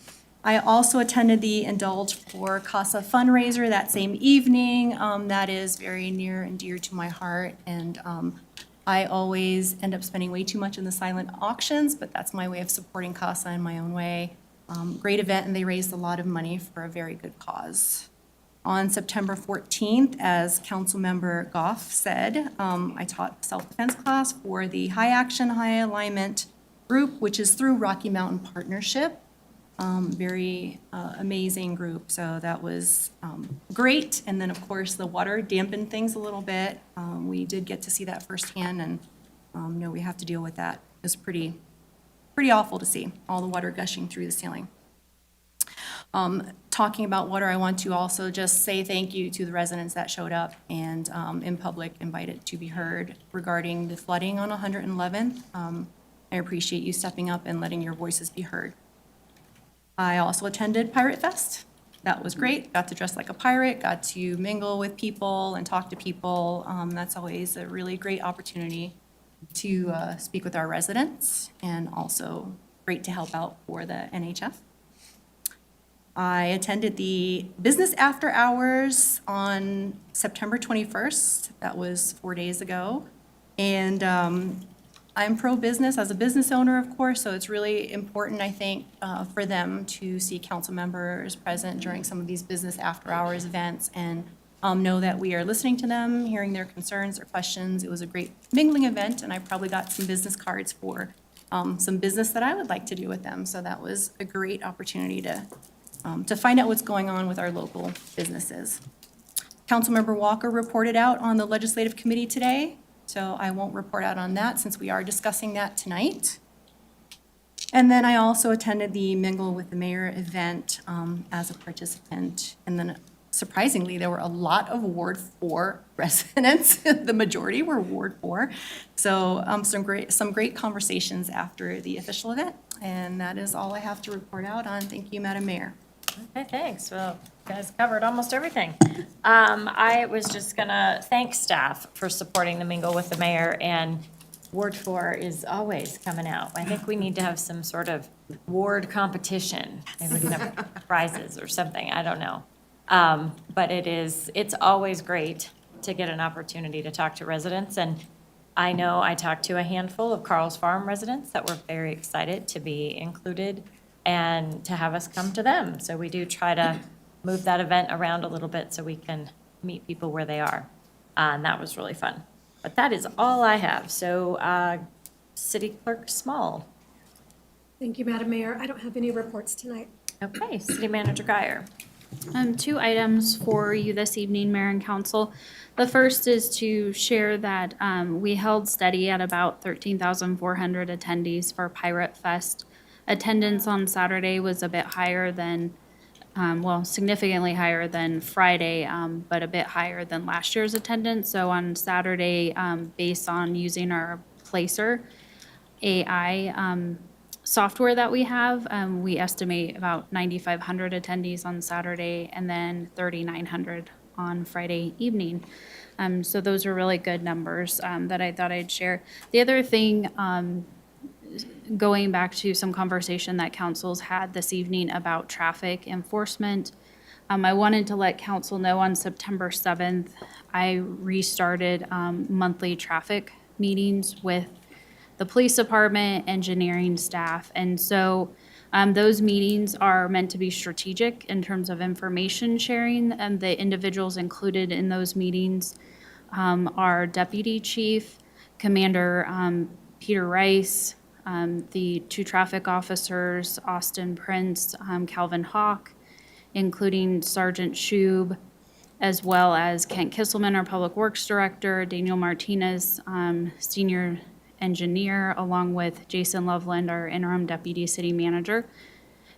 I also attended the Indulge for Casa fundraiser that same evening. That is very near and dear to my heart, and I always end up spending way too much in the silent auctions, but that's my way of supporting Casa in my own way. Great event, and they raised a lot of money for a very good cause. On September 14th, as Councilmember Goff said, I taught self-defense class for the High Action, High Alignment group, which is through Rocky Mountain Partnership. Very amazing group, so that was great. And then, of course, the water dampened things a little bit. We did get to see that firsthand, and know we have to deal with that. It was pretty awful to see, all the water gushing through the ceiling. Talking about water, I want to also just say thank you to the residents that showed up and in public invited to be heard regarding the flooding on 111th. I appreciate you stepping up and letting your voices be heard. I also attended Pirate Fest. That was great. Got to dress like a pirate, got to mingle with people and talk to people. That's always a really great opportunity to speak with our residents, and also great to help out for the NHF. I attended the Business After Hours on September 21st. That was 4 days ago. And I'm pro-business as a business owner, of course, so it's really important, I think, for them to see council members present during some of these Business After Hours events and know that we are listening to them, hearing their concerns, their questions. It was a great mingling event, and I probably got some business cards for some business that I would like to do with them. So that was a great opportunity to find out what's going on with our local businesses. Councilmember Walker reported out on the Legislative Committee today, so I won't report out on that since we are discussing that tonight. And then I also attended the Mingle with the Mayor event as a participant. And then surprisingly, there were a lot of Ward 4 residents. The majority were Ward 4. So some great conversations after the official event. And that is all I have to report out on. Thank you, Madam Mayor. Okay, thanks. Well, you guys covered almost everything. I was just gonna thank staff for supporting the Mingle with the Mayor, and Ward 4 is always coming out. I think we need to have some sort of ward competition. Maybe we can have prizes or something, I don't know. But it's always great to get an opportunity to talk to residents, and I know I talked to a handful of Carl's Farm residents that were very excited to be included and to have us come to them. So we do try to move that event around a little bit so we can meet people where they are. And that was really fun. But that is all I have. So City Clerk Small. Thank you, Madam Mayor. I don't have any reports tonight. Okay, City Manager Guyer. 2 items for you this evening, Mayor and Council. The first is to share that we held steady at about 13,400 attendees for Pirate Fest. Attendance on Saturday was a bit higher than, significantly higher than Friday, but a bit higher than last year's attendance. So on Saturday, based on using our Placer AI software that we have, we estimate about 9,500 attendees on Saturday and then 3,900 on Friday evening. So those are really good numbers that I thought I'd share. The other thing, going back to some conversation that council's had this evening about traffic enforcement, I wanted to let council know on September 7th, I restarted monthly traffic meetings with the police department, engineering staff. And so those meetings are meant to be strategic in terms of information sharing, and the individuals included in those meetings are Deputy Chief, Commander Peter Rice, the 2 traffic officers, Austin Prince, Calvin Hawk, including Sergeant Shube, as well as Kent Kisselman, our Public Works Director, Daniel Martinez, Senior Engineer, along with Jason Loveland, our Interim Deputy City Manager,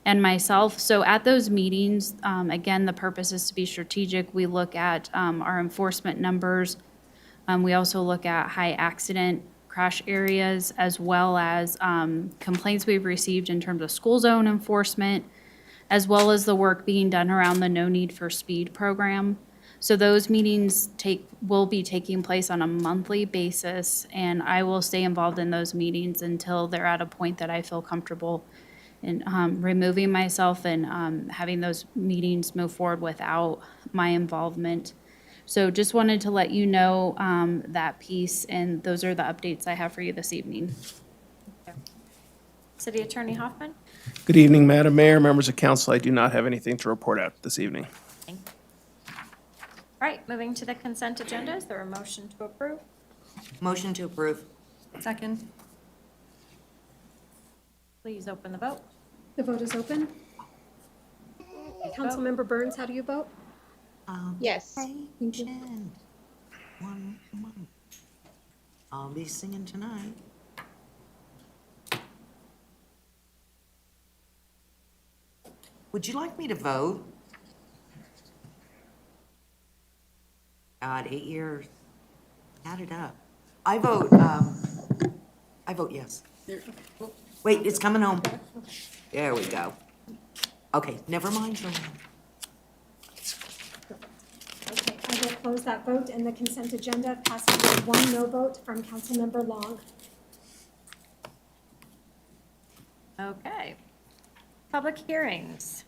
and myself. So at those meetings, again, the purpose is to be strategic. We look at our enforcement numbers. We also look at high accident crash areas, as well as complaints we've received in terms of school zone enforcement, as well as the work being done around the No Need for Speed program. So those meetings will be taking place on a monthly basis, and I will stay involved in those meetings until they're at a point that I feel comfortable in removing myself and having those meetings move forward without my involvement. So just wanted to let you know that piece, and those are the updates I have for you this evening. City Attorney Hoffman? Good evening, Madam Mayor, members of council. I do not have anything to report out this evening. Thank you. All right, moving to the consent agenda. Is there a motion to approve? Motion to approve. Second. Please open the vote. The vote is open. Councilmember Burns, how do you vote? Yes. Thank you. One month. I'll be singing tonight. Would you like me to vote? God, 8 years. Add it up. I vote yes. Wait, it's coming home. There we go. Okay, never mind, Joanne. Okay, I will close that vote, and the consent agenda passes with 1 no vote from Councilmember Long. Okay. Public hearings.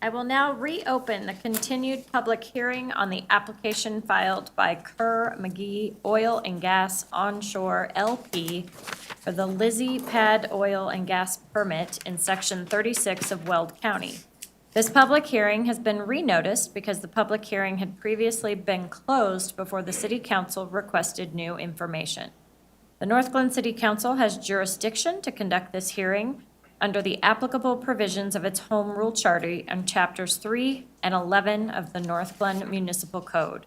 I will now reopen the continued public hearing on the application filed by Kerr McGee Oil and Gas Onshore LP for the Lizzie Pad Oil and Gas Permit in Section 36 of Weld County. This public hearing has been renoticed because the public hearing had previously been closed before the City Council requested new information. The Northglenn City Council has jurisdiction to conduct this hearing under the applicable provisions of its Home Rule Charter and Chapters 3 and 11 of the Northglenn Municipal Code.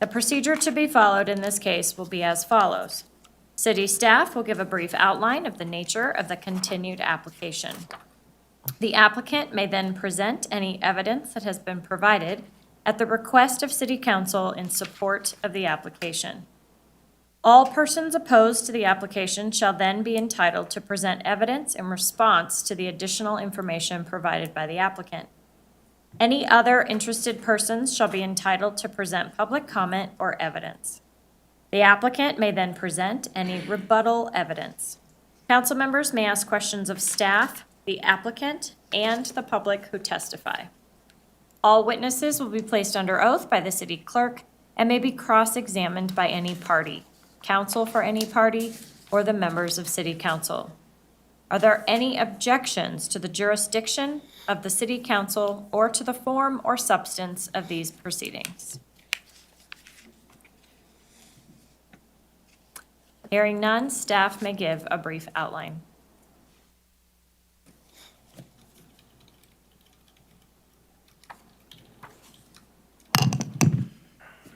The procedure to be followed in this case will be as follows. City staff will give a brief outline of the nature of the continued application. The applicant may then present any evidence that has been provided at the request of City Council in support of the application. All persons opposed to the application shall then be entitled to present evidence in response to the additional information provided by the applicant. Any other interested persons shall be entitled to present public comment or evidence. The applicant may then present any rebuttal evidence. Council members may ask questions of staff, the applicant, and the public who testify. All witnesses will be placed under oath by the city clerk and may be cross-examined by any party, counsel for any party, or the members of City Council. Are there any objections to the jurisdiction of the City Council or to the form or substance of these proceedings? Hearing none, staff may give a brief outline.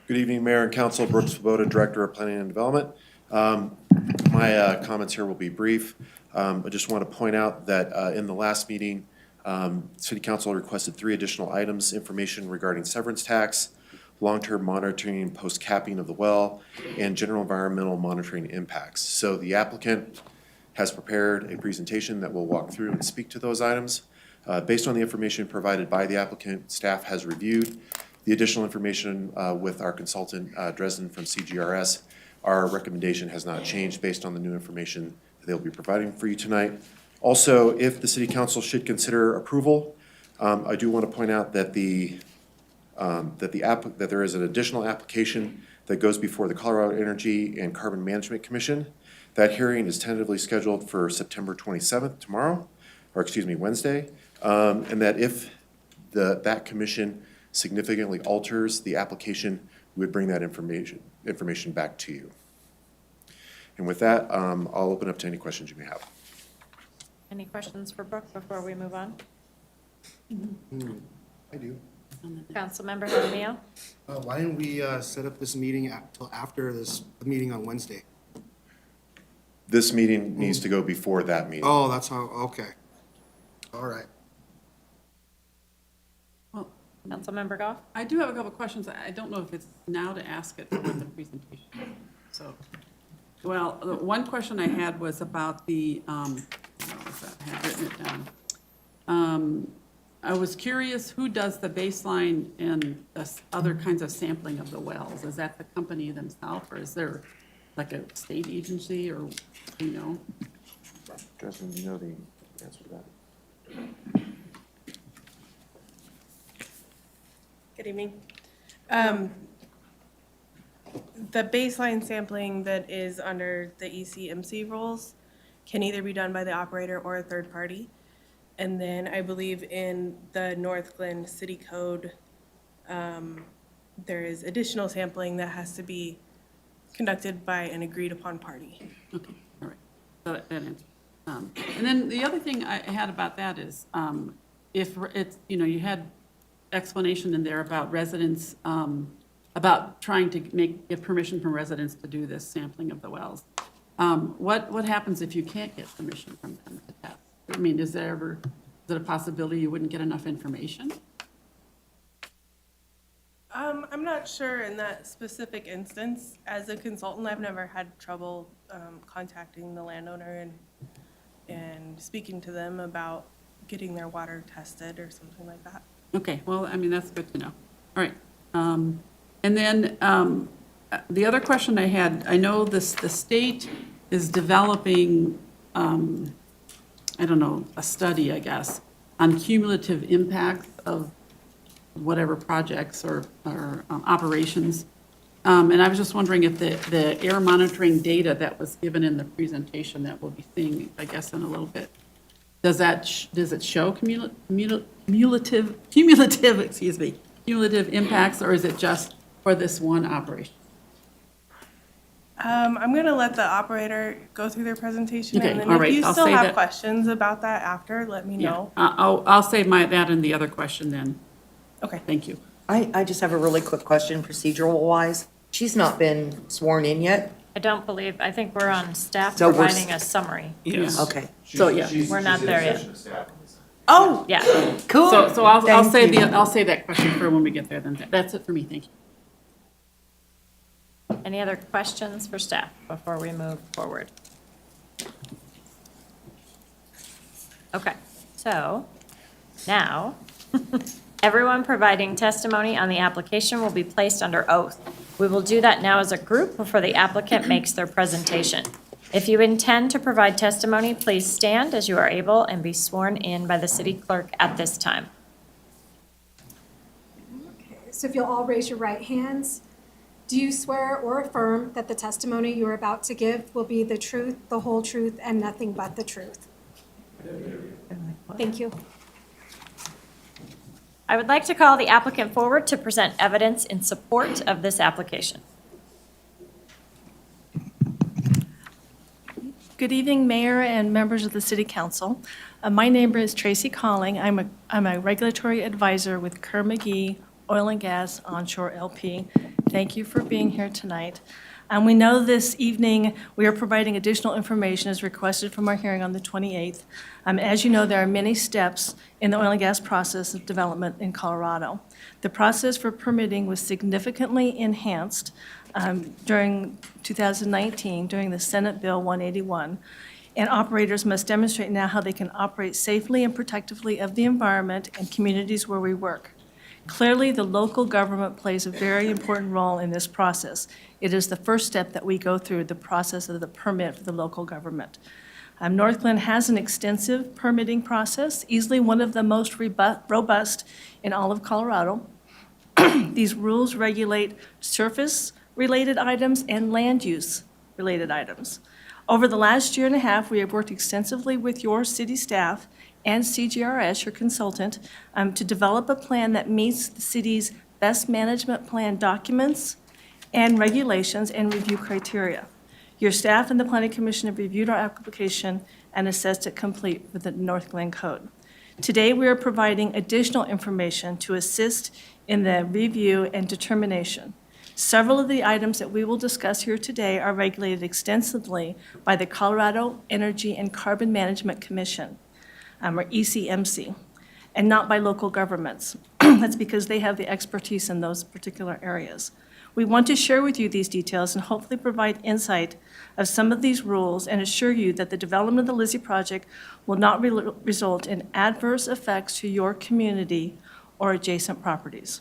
Good evening, Mayor and Council. Brooks Svoboda, Director of Planning and Development. My comments here will be brief. I just want to point out that in the last meeting, City Council requested 3 additional items: information regarding severance tax, long-term monitoring and post-capping of the well, and general environmental monitoring impacts. So the applicant has prepared a presentation that will walk through and speak to those items. Based on the information provided by the applicant, staff has reviewed the additional information with our consultant, Dresden from CGRS. Our recommendation has not changed based on the new information that they'll be providing for you tonight. Also, if the City Council should consider approval, I do want to point out that there is an additional application that goes before the Colorado Energy and Carbon Management Commission. That hearing is tentatively scheduled for September 27th, Wednesday. And that if that commission significantly alters the application, we would bring that information back to you. And with that, I'll open up to any questions you may have. Any questions for Brooke before we move on? I do. Councilmember Jaramillo? Why didn't we set up this meeting until after the meeting on Wednesday? This meeting needs to go before that meeting. Oh, that's how, okay. All right. Well, Councilmember Goff? I do have a couple of questions. I don't know if it's now to ask it or in the presentation. So, well, the one question I had was about the, what was that? I had written it down. I was curious, who does the baseline and the other kinds of sampling of the wells? Is that the company themselves, or is there like a state agency, or, you know? Justin, do you know the answer to that? Good evening. The baseline sampling that is under the ECMC rules can either be done by the operator or a third party. And then I believe in the North Glen City Code, there is additional sampling that has to be conducted by an agreed upon party. Okay, all right. That answers. And then the other thing I had about that is, if it's, you know, you had explanation in there about residents, about trying to get permission from residents to do this sampling of the wells. What happens if you can't get permission from them to test? I mean, is it a possibility you wouldn't get enough information? I'm not sure in that specific instance. As a consultant, I've never had trouble contacting the landowner and speaking to them about getting their water tested or something like that. Okay, well, I mean, that's good to know. All right. And then the other question I had, I know the state is developing, I don't know, a study, I guess, on cumulative impacts of whatever projects or operations. And I was just wondering if the air monitoring data that was given in the presentation that we'll be seeing, I guess, in a little bit, does it show cumulative impacts, or is it just for this one operation? I'm going to let the operator go through their presentation. Okay, And then all if right, you I'll still say have that- questions about that after, let me know. I'll save that and the other question then. Okay. Thank you. I just have a really quick question, procedural-wise. She's not been sworn in yet? I think we're on staff So we're providing a summary. Yes. Okay. So, yeah, we're not there yet. Oh, Yeah. cool. So I'll Thank you. I'll save that question for when we get there then. That's it for me, thank you. Any other questions for staff before we move forward? Okay, so now, everyone providing testimony on the application will be placed under oath. We will do that now as a group before the applicant makes their presentation. If you intend to provide testimony, please stand as you are able and be sworn in by the city clerk at this time. So if you'll all raise your right hands, do you swear or affirm that the testimony you are about to give will be the truth, the whole truth, and nothing but the truth? Thank you. I would like to call the applicant forward to present evidence in support of this application. Good evening, Mayor and members of the City Council. My name is Tracy Calling. I'm a regulatory advisor with Kerr McGee Oil and Gas Onshore LP. Thank you for being here tonight. We know this evening we are providing additional information as requested from our hearing on the 28th. As you know, there are many steps in the oil and gas process of development in Colorado. The process for permitting was significantly enhanced during 2019, during the Senate Bill 181, and operators must demonstrate now how they can operate safely and protectively of the environment and communities where we work. Clearly, the local government plays a very important role in this process. It is the first step that we go through, the process of the permit for the local government. North Glen has an extensive permitting process, easily one of the most robust in all of Colorado. These rules regulate surface, related items and land use related items. Over the last year and a half, we have worked extensively with your city staff and CGRS, your consultant, to develop a plan that meets the city's best management plan documents and regulations and review criteria. Your staff and the Planning Commission have reviewed our application and assessed it complete with the North Glen Code. Today, we are providing additional information to assist in the review and determination. Several of the items that we will discuss here today are regulated extensively by the Colorado Energy and Carbon Management Commission, or ECMC, and not by local governments. That's because they have the expertise in those particular areas. We want to share with you these details and hopefully provide insight of some of these rules and assure you that the development of the Lizzie project will not result in adverse effects to your community or adjacent properties.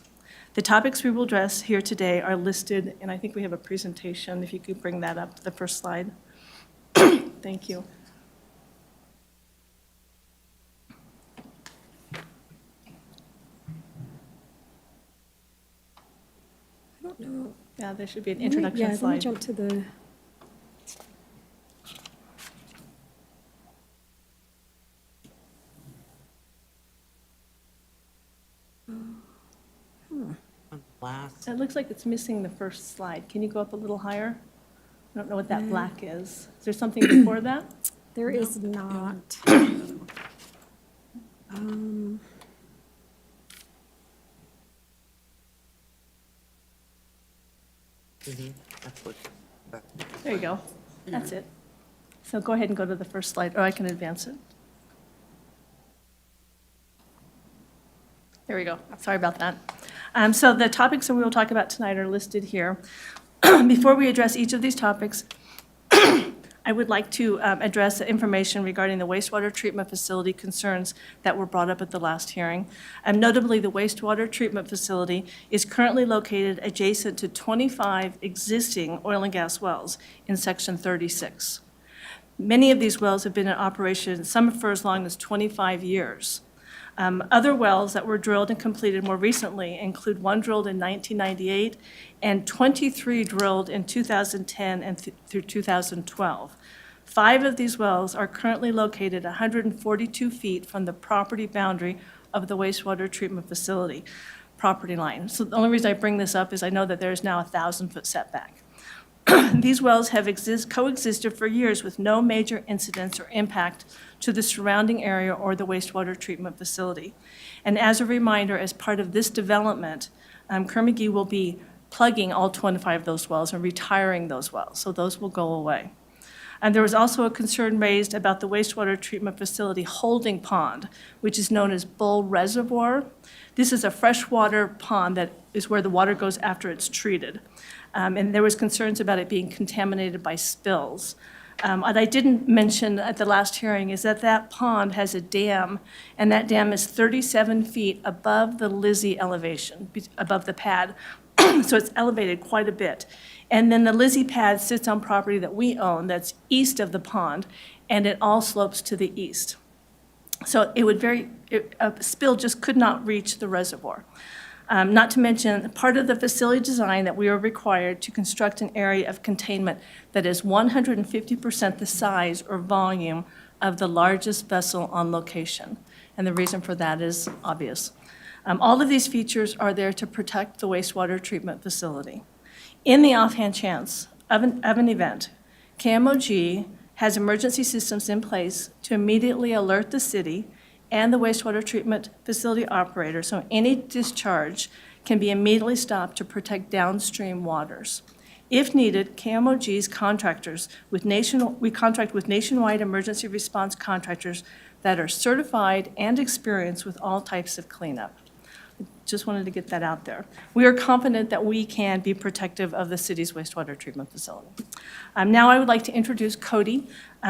The topics we will address here today are listed, and I think we have a presentation, if you could bring that up to the first slide. Thank you. I don't know. Yeah, there should be an Yeah, introduction let me slide. jump to the. It looks like it's missing the first slide. Can you go up a little higher? I don't know what that black is. Is there something before that? There is not. There you go. That's it. So go ahead and go to the first slide, or I can advance it. There we go. Sorry about that. So the topics that we will talk about tonight are listed here. Before we address each of these topics, I would like to address the information regarding the wastewater treatment facility concerns that were brought up at the last hearing. Notably, the wastewater treatment facility is currently located adjacent to 25 existing oil and gas wells in Section 36. Many of these wells have been in operation, some for as long as 25 years. Other wells that were drilled and completed more recently include one drilled in 1998 and 23 drilled in 2010 and through 2012. 5 of these wells are currently located 142 feet from the property boundary of the wastewater treatment facility property line. So the only reason I bring this up is I know that there is now a 1,000-foot setback. These wells have coexisted for years with no major incidents or impact to the surrounding area or the wastewater treatment facility. And as a reminder, as part of this development, Kerr-McGee will be plugging all 25 of those wells and retiring those wells, so those will go away. And there was also a concern raised about the wastewater treatment facility holding pond, which is known as Bull Reservoir. This is a freshwater pond that is where the water goes after it's treated. And there was concerns about it being contaminated by spills. What I didn't mention at the last hearing is that that pond has a dam, and that dam is 37 feet above the Lizzie elevation, above the pad. So it's elevated quite a bit. And then the Lizzie pad sits on property that we own that's east of the pond, and it all slopes to the east. So a spill just could not reach the reservoir. Not to mention, part of the facility design that we are required to construct an area of containment that is 150% the size or volume of the largest vessel on location. And the reason for that is obvious. All of these features are there to protect the wastewater treatment facility. In the offhand chance of an event, KMOG has emergency systems in place to immediately alert the city and the wastewater treatment facility operator, so any discharge can be immediately stopped to protect downstream waters. If needed, KMOG's contractors we contract with nationwide emergency response contractors that are certified and experienced with all types of cleanup. Just wanted to get that out there. We are confident that we can be protective of the city's wastewater treatment facility. Now I would like to introduce Cody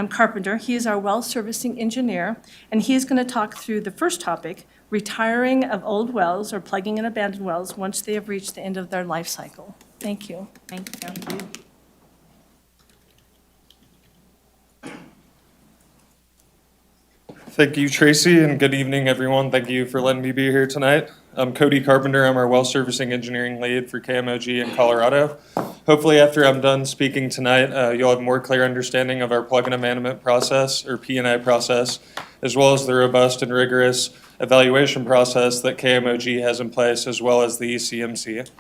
Carpenter. He is our well servicing engineer, and he is going to talk through the first topic, retiring of old wells or plugging in abandoned wells once they have reached the end of their life cycle. Thank you. Thank you. Thank you, Tracy, and good evening, everyone. Thank you for letting me be here tonight. I'm Cody Carpenter. I'm our well servicing engineering lead for KMOG in Colorado. hopefully after I'm done speaking tonight, you'll have more clear understanding of our plug and abandonment process, or P&A process, as well as the robust and rigorous evaluation process that KMOG has in place, as well as the ECMC.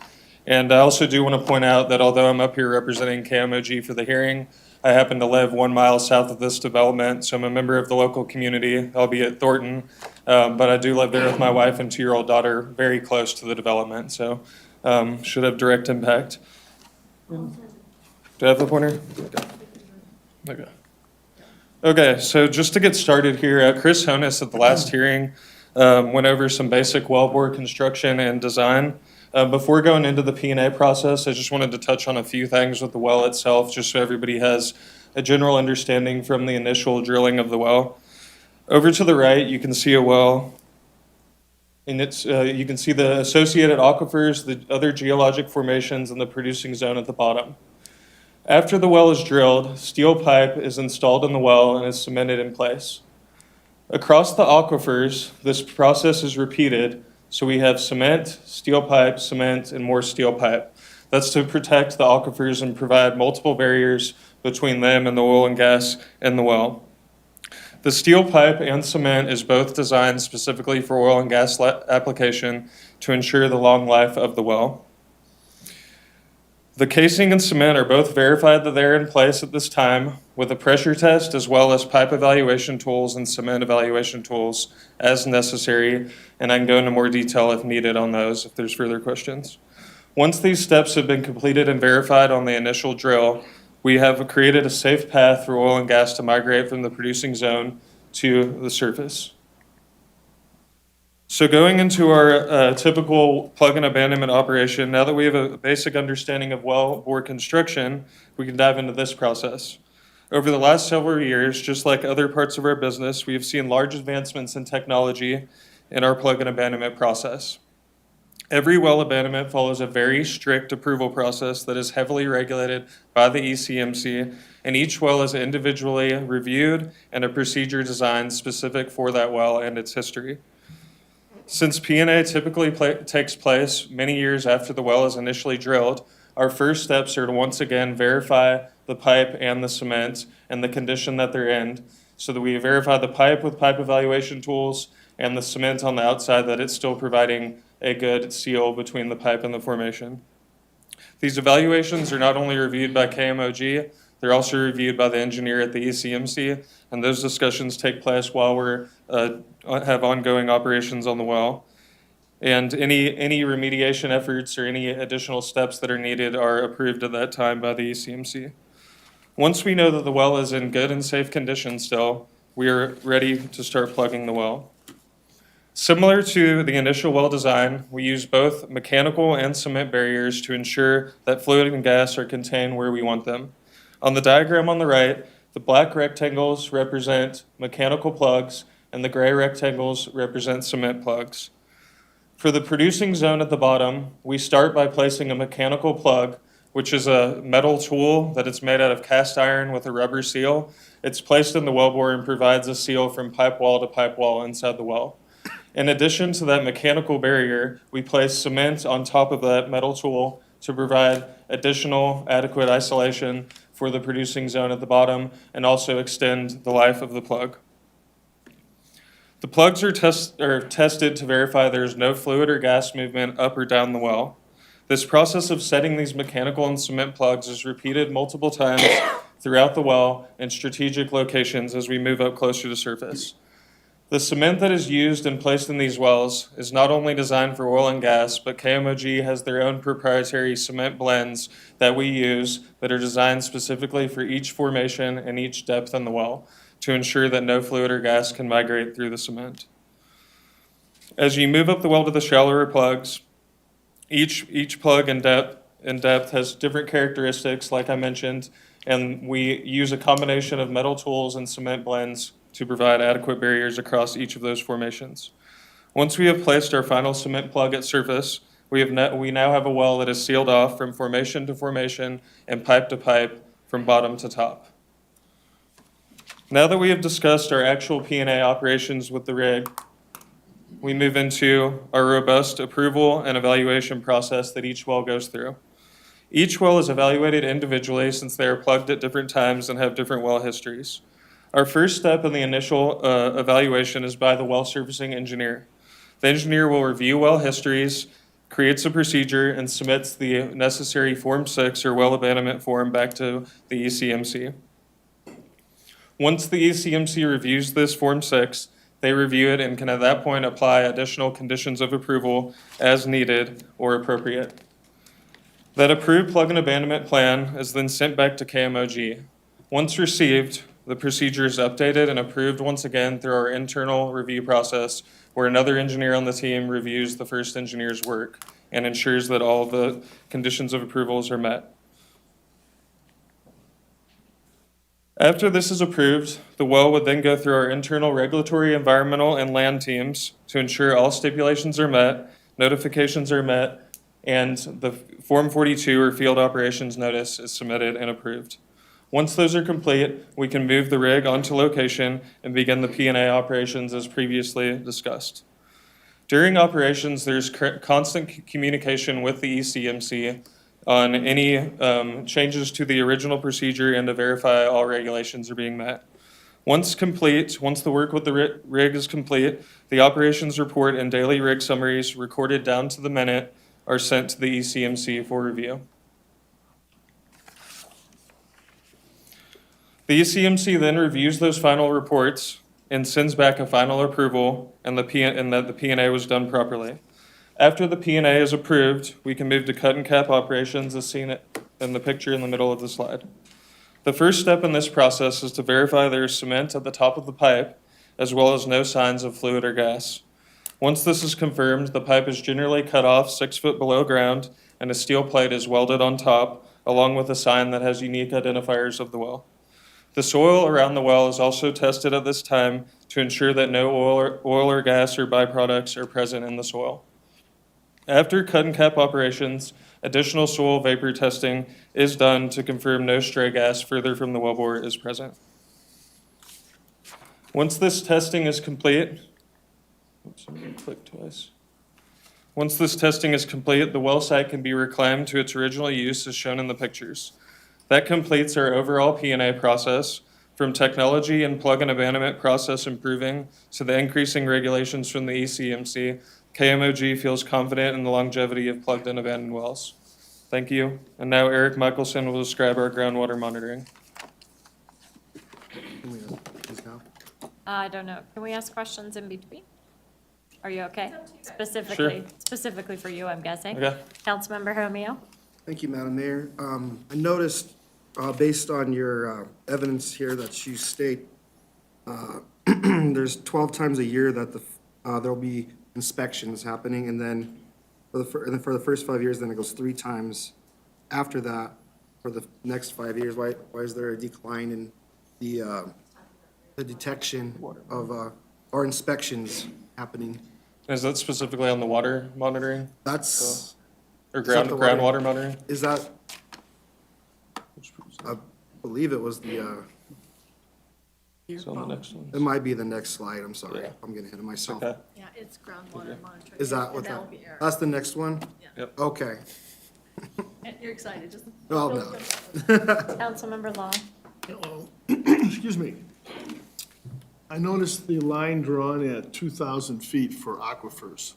And I also do want to point out that although I'm up here representing KMOG for the hearing, I happen to live 1 mile south of this development, so I'm a member of the local community, albeit Thornton, but I do live there with my wife and 2-year-old daughter, very close to the development, so should have direct impact. Do I have the pointer? Okay. Okay, so just to get started here, Chris Honus at the last hearing went over some basic wellbore construction and design. Before going into the P&A process, I just wanted to touch on a few things with the well itself, just so everybody has a general understanding from the initial drilling of the well. Over to the right, you can see a well, and you can see the associated aquifers, the other geologic formations, and the producing zone at the bottom. After the well is drilled, steel pipe is installed in the well and is cemented in place. Across the aquifers, this process is repeated. So we have cement, steel pipe, cement, and more steel pipe. That's to protect the aquifers and provide multiple barriers between them and the oil and gas in the well. The steel pipe and cement is both designed specifically for oil and gas application to ensure the long life of the well. The casing and cement are both verified that they're in place at this time with a pressure test as well as pipe evaluation tools and cement evaluation tools as necessary, and I can go into more detail if needed on those if there's further questions. Once these steps have been completed and verified on the initial drill, we have created a safe path for oil and gas to migrate from the producing zone to the surface. So going into our typical plug and abandonment operation, now that we have a basic understanding of well bore construction, we can dive into this process. Over the last several years, just like other parts of our business, we have seen large advancements in technology in our plug and abandonment process. Every well abandonment follows a very strict approval process that is heavily regulated by the ECMC, and each well is individually reviewed and a procedure designed specific for that well and its history. Since P&A typically takes place many years after the well is initially drilled, our first steps are to once again verify the pipe and the cement and the condition that they're in, so that we verify the pipe with pipe evaluation tools and the cement on the outside that it's still providing a good seal between the pipe and the formation. These evaluations are not only reviewed by KMOG, they're also reviewed by the engineer at the ECMC, and those discussions take place while we're have ongoing operations on the well. And any remediation efforts or any additional steps that are needed are approved at that time by the ECMC. Once we know that the well is in good and safe condition still, we are ready to start plugging the well. Similar to the initial well design, we use both mechanical and cement barriers to ensure that fluid and gas are contained where we want them. On the diagram on the right, the black rectangles represent mechanical plugs and the gray rectangles represent cement plugs. For the producing zone at the bottom, we start by placing a mechanical plug, which is a metal tool that is made out of cast iron with a rubber seal. It's placed in the wellbore and provides a seal from pipe wall to pipe wall inside the well. In addition to that mechanical barrier, we place cement on top of that metal tool to provide additional adequate isolation for the producing zone at the bottom and also extend the life of the plug. The plugs are tested to verify there is no fluid or gas movement up or down the well. This process of setting these mechanical and cement plugs is repeated multiple times throughout the well in strategic locations as we move up closer to surface. The cement that is used and placed in these wells is not only designed for oil and gas, but KMOG has their own proprietary cement blends that we use that are designed specifically for each formation and each depth in the well to ensure that no fluid or gas can migrate through the cement. As you move up the well to the shallower plugs, each plug in depth has different characteristics, like I mentioned, and we use a combination of metal tools and cement blends to provide adequate barriers across each of those formations. Once we have placed our final cement plug at surface, we now have a well that is sealed off from formation to formation and pipe to pipe from bottom to top. Now that we have discussed our actual P&A operations with the rig, we move into our robust approval and evaluation process that each well goes through. Each well is evaluated individually since they are plugged at different times and have different well histories. Our first step in the initial evaluation is by the well servicing engineer. The engineer will review well histories, creates a procedure, and submits the necessary Form 6 or well abandonment form back to the ECMC. Once the ECMC reviews this Form 6, they review it and can at that point apply additional conditions of approval as needed or appropriate. That approved plug and abandonment plan is then sent back to KMOG. Once received, the procedure is updated and approved once again through our internal review process, where another engineer on the team reviews the first engineer's work and ensures that all the conditions of approvals are met. After this is approved, the well would then go through our internal regulatory, environmental, and land teams to ensure all stipulations are met, notifications are met, and the Form 42 or Field Operations Notice is submitted and approved. Once those are complete, we can move the rig onto location and begin the P&A operations as previously discussed. During operations, there's constant communication with the ECMC on any changes to the original procedure and to verify all regulations are being met. Once the work with the rig is complete, the operations report and daily rig summaries recorded down to the minute are sent to the ECMC for review. The ECMC then reviews those final reports and sends back a final approval and that the P&A was done properly. After the P&A is approved, we can move to cut and cap operations as seen in the picture in the middle of the slide. The first step in this process is to verify there is cement at the top of the pipe, as well as no signs of fluid or gas. Once this is confirmed, the pipe is generally cut off 6 foot below ground and a steel plate is welded on top, along with a sign that has unique identifiers of the well. The soil around the well is also tested at this time to ensure that no oil or gas or byproducts are present in the soil. After cut and cap operations, additional soil vapor testing is done to confirm no stray gas further from the wellbore is present. Once this testing is complete, Once this testing is complete, the well site can be reclaimed to its original use as shown in the pictures. That completes our overall P&A process, from technology and plug and abandonment process improving to the increasing regulations from the ECMC. KMOG feels confident in the longevity of plugged and abandoned wells. Thank you. And now Eric Michelson will describe our groundwater monitoring. I don't know. Can we ask questions in between? Are you okay? Sure. Specifically for you, I'm guessing. Okay. Councilmember Homeo? Thank you, Madam Mayor. I noticed, based on your evidence here that you state, there's 12 times a year that there'll be inspections happening, and then for the first 5 years, then it goes 3 times after that for the next 5 years. Why is there a decline in the detection of or inspections happening? Is that specifically on the water monitoring? That's. Or Is that the groundwater monitoring? Is that, I believe it was the, It's on the next one. it might be the next slide, I'm sorry, Yeah. I'm getting ahead of myself. Okay. Yeah, it's groundwater monitoring. Is that what that's the next one? Yep. Okay. You're excited, just. Oh, no. Councilmember Long? Hello. Excuse me. I noticed the line drawn at 2,000 feet for aquifers.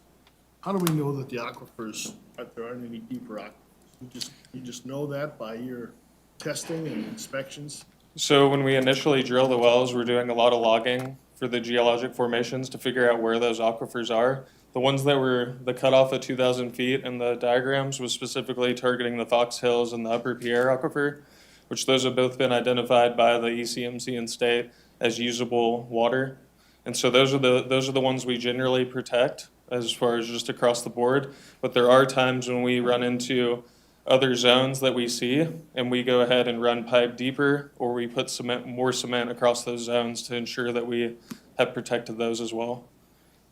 How do we know that the aquifers, that there aren't any deeper aquifers? You just know that by your testing and inspections? So when we initially drill the wells, we're doing a lot of logging for the geologic formations to figure out where those aquifers are. The ones that were the cutoff at 2,000 feet in the diagrams was specifically targeting the Fox Hills and the Upper Pierre Aquifer, which those have both been identified by the ECMC and state as usable water. And so those are the ones we generally protect as far as just across the board. But there are times when we run into other zones that we see and we go ahead and run pipe deeper, or we put more cement across those zones to ensure that we have protected those as well.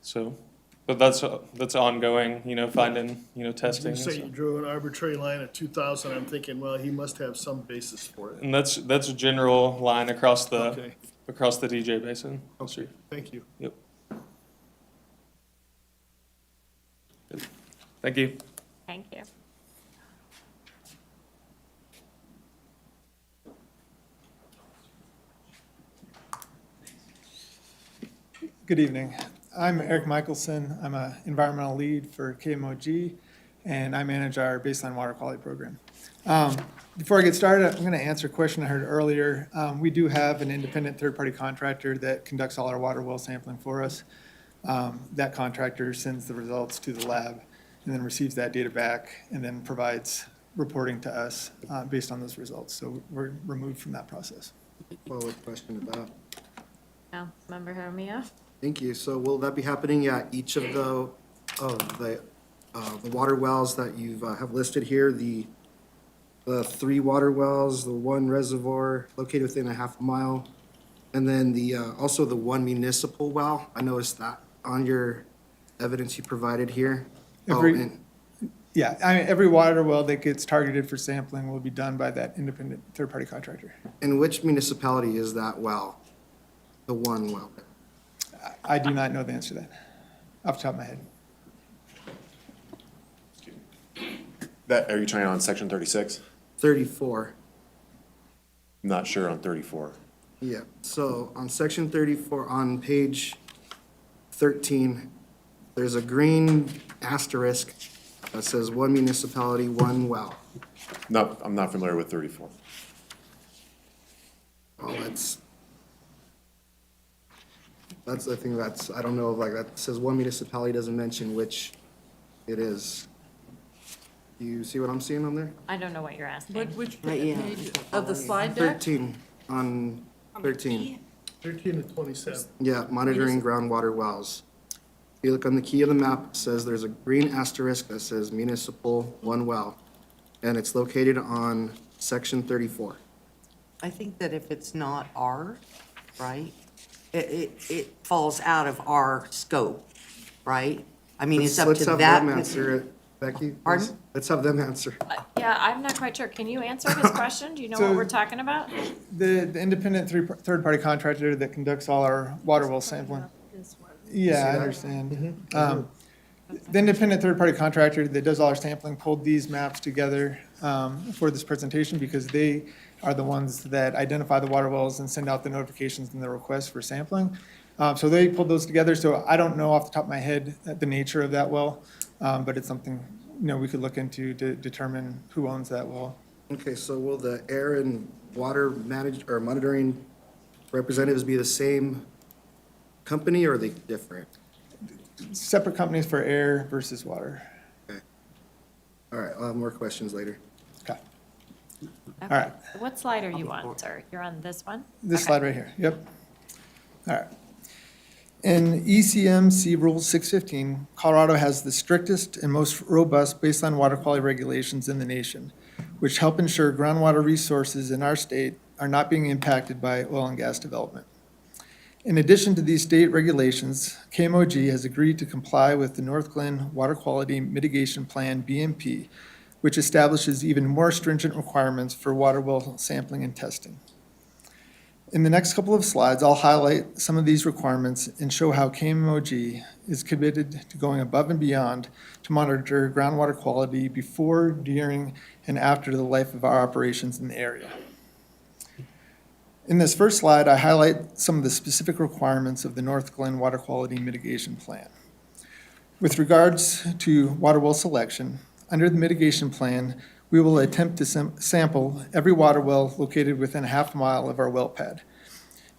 So, but that's ongoing, testing. You and say you stuff. drew an arbitrary line at 2,000, I'm thinking, well, he must have some basis for it. And that's a general line across the Okay. DJ Basin. Okay, thank you. Yep. Good. Thank you. Thank you. Good evening. I'm Eric Michelson. I'm an environmental lead for KMOG, and I manage our baseline water quality program. Before I get started, I'm going to answer a question I heard earlier. We do have an independent third-party contractor that conducts all our water well sampling for us. That contractor sends the results to the lab and then receives that data back and then provides reporting to us based on those results. So we're removed from that process. Follow-up question about. Councilmember Jaramillo? Thank you. So will that be happening at each of the water wells that you have listed here? The 3 water wells, the 1 reservoir located within a half a mile, and then also the 1 municipal well? I noticed that on your evidence you provided here. Yeah, I mean, every water well that gets targeted for sampling will be done by that independent third-party contractor. And which municipality is that well? The 1 well? I do not know the answer to that off the top of my head. Are you trying on section 36? 34. Not sure on 34. Yeah, so on section 34, on page 13, there's a green asterisk that says 1 municipality, 1 well. No, I'm not familiar with 34. Oh, that's the thing I don't know, like, that says 1 municipality, doesn't mention which it is. Do you see what I'm seeing on there? I don't know what you're asking. Which page of the slide deck? 13, on 13. 13 to 27. Yeah, monitoring groundwater wells. If you look on the key of the map, it says there's a green asterisk that says municipal 1 well, and it's located on section 34. I think that if it's not our, right, it falls out of our scope, right? I mean, it's up Let's to have that. them answer it, Becky. please. Pardon? Let's have them answer. Yeah, I'm not quite sure. Can you answer his question? Do you know what So- we're talking about? The independent third-party contractor that conducts all our water well sampling. Yeah, I understand. The independent third-party contractor that does all our sampling pulled these maps together for this presentation because they are the ones that identify the water wells and send out the notifications and the requests for sampling. So they pulled those together. So I don't know off the top of my head the nature of that well, but it's something, we could look into to determine who owns that well. Okay, so will the air and water monitoring representatives be the same company, or are they different? Separate companies for air versus water. Okay. All right, I'll have more questions later. Okay. All right. What slide are you on, sir? You're on this one? This Okay. slide right here, yep. All right. In ECMC Rule 615, Colorado has the strictest and most robust baseline water quality regulations in the nation, which help ensure groundwater resources in our state are not being impacted by oil and gas development. In addition to these state regulations, KMOG has agreed to comply with the North Glen Water Quality Mitigation Plan, BMP, which establishes even more stringent requirements for water well sampling and testing. In the next couple of slides, I'll highlight some of these requirements and show how KMOG is committed to going above and beyond to monitor groundwater quality before, during, and after the life of our operations in the area. In this first slide, I highlight some of the specific requirements of the North Glen Water Quality Mitigation Plan. With regards to water well selection, under the mitigation plan, we will attempt to sample every water well located within a half mile of our well pad.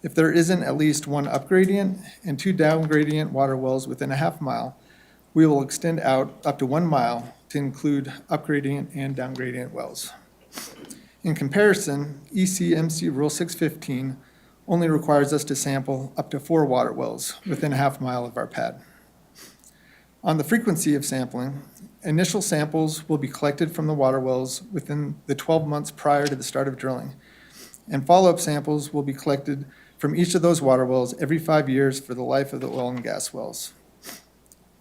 If there isn't at least 1 upgradient and 2 downgradient water wells within a half mile, we will extend out up to 1 mile to include upgradient and downgradient wells. In comparison, ECMC Rule 615 only requires us to sample up to 4 water wells within a half mile of our pad. On the frequency of sampling, initial samples will be collected from the water wells within the 12 months prior to the start of drilling, and follow-up samples will be collected from each of those water wells every 5 years for the life of the oil and gas wells.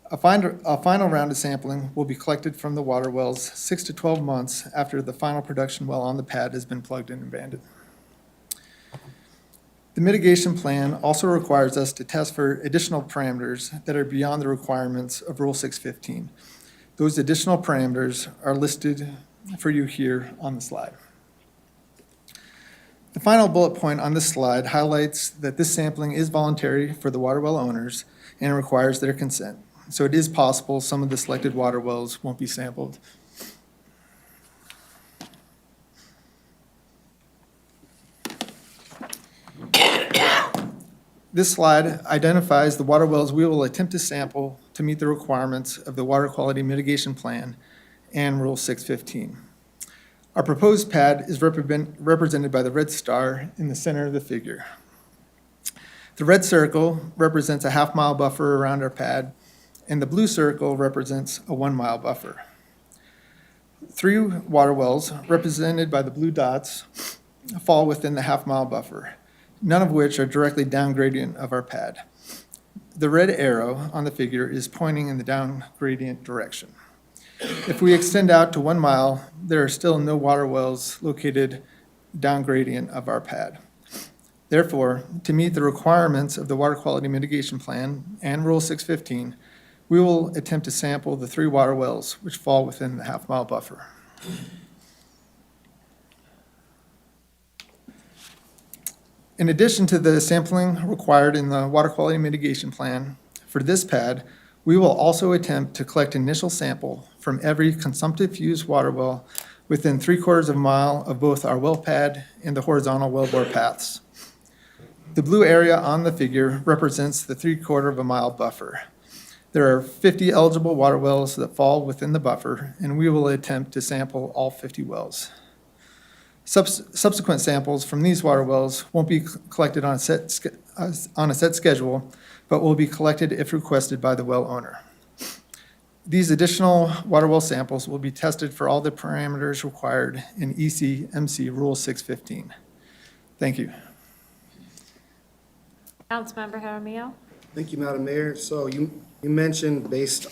A final round of sampling will be collected from the water wells 6 to 12 months after the final production well on the pad has been plugged in and banded. The mitigation plan also requires us to test for additional parameters that are beyond the requirements of Rule 615. Those additional parameters are listed for you here on the slide. The final bullet point on this slide highlights that this sampling is voluntary for the water well owners and requires their consent. So it is possible some of the selected water wells won't be sampled. This slide identifies the water wells we will attempt to sample to meet the requirements of the Water Quality Mitigation Plan and Rule 615. Our proposed pad is represented by the red star in the center of the figure. The red circle represents a half-mile buffer around our pad, and the blue circle represents a 1-mile buffer. 3 water wells, represented by the blue dots, fall within the half-mile buffer, none of which are directly down gradient of our pad. The red arrow on the figure is pointing in the down gradient direction. If we extend out to 1 mile, there are still no water wells located down gradient of our pad. Therefore, to meet the requirements of the Water Quality Mitigation Plan and Rule 615, we will attempt to sample the 3 water wells which fall within the half-mile buffer. In addition to the sampling required in the Water Quality Mitigation Plan, for this pad, we will also attempt to collect initial sample from every consumptive use water well within 3/4 of a mile of both our well pad and the horizontal wellbore paths. The blue area on the figure represents the 3/4 of a mile buffer. There are 50 eligible water wells that fall within the buffer, and we will attempt to sample all 50 wells. Subsequent samples from these water wells won't be collected on a set schedule, but will be collected if requested by the well owner. These additional water well samples will be tested for all the parameters required in ECMC Rule 615. Thank you. Councilmember Jaramillo? Thank you, Madam Mayor. So you mentioned, based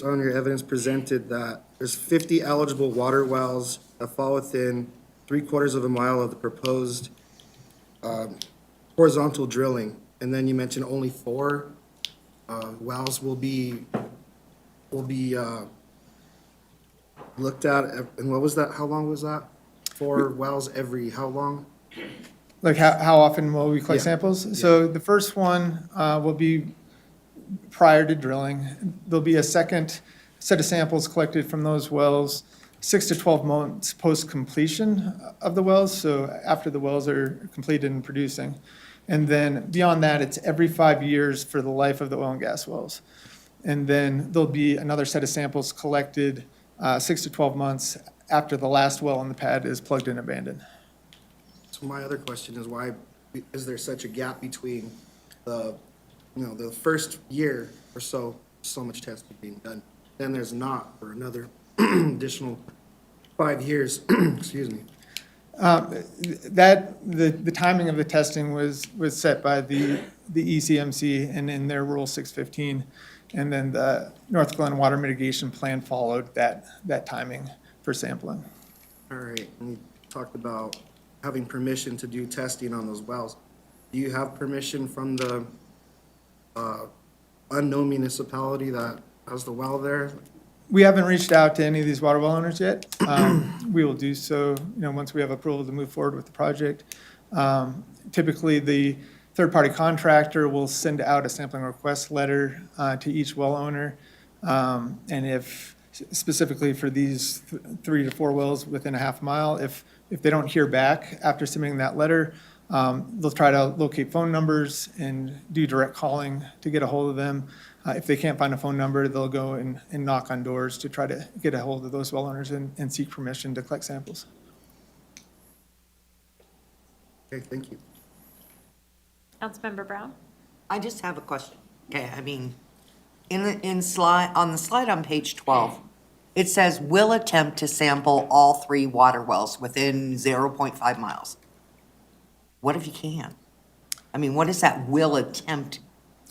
on your evidence presented, that there's 50 eligible water wells that fall within 3/4 of a mile of the proposed horizontal drilling. And then you mentioned only 4 wells will be looked at. And what was that? How long was that? 4 wells every how long? Like how often will we collect Yeah. samples? So the first one will be prior to drilling. There'll be a second set of samples collected from those wells 6 to 12 months post-completion of the wells, so after the wells are completed and producing. And then beyond that, it's every 5 years for the life of the oil and gas wells. And then there'll be another set of samples collected 6 to 12 months after the last well on the pad is plugged and abandoned. So my other question is, why is there such a gap between the first year or so much testing being done, then there's not for another additional 5 years? Excuse me. The timing of the testing was set by the ECMC and in their Rule 615, and then the North Glen Water Mitigation Plan followed that timing for sampling. All right, and you talked about having permission to do testing on those wells. Do you have permission from the unknown municipality that has the well there? We haven't reached out to any of these water well owners yet. We will do so, once we have approval to move forward with the project. Typically, the third-party contractor will send out a sampling request letter to each well owner. And if, specifically for these 3 to 4 wells within a half mile, if they don't hear back after submitting that letter, they'll try to locate phone numbers and do direct calling to get a hold of them. If they can't find a phone number, they'll go and knock on doors to try to get a hold of those well owners and seek permission to collect samples. Okay, thank you. Councilmember Brown? I just have a question. Okay, I mean, on the slide on page 12, it says will attempt to sample all 3 water wells within 0.5 miles. What if you can? I mean, what does that will attempt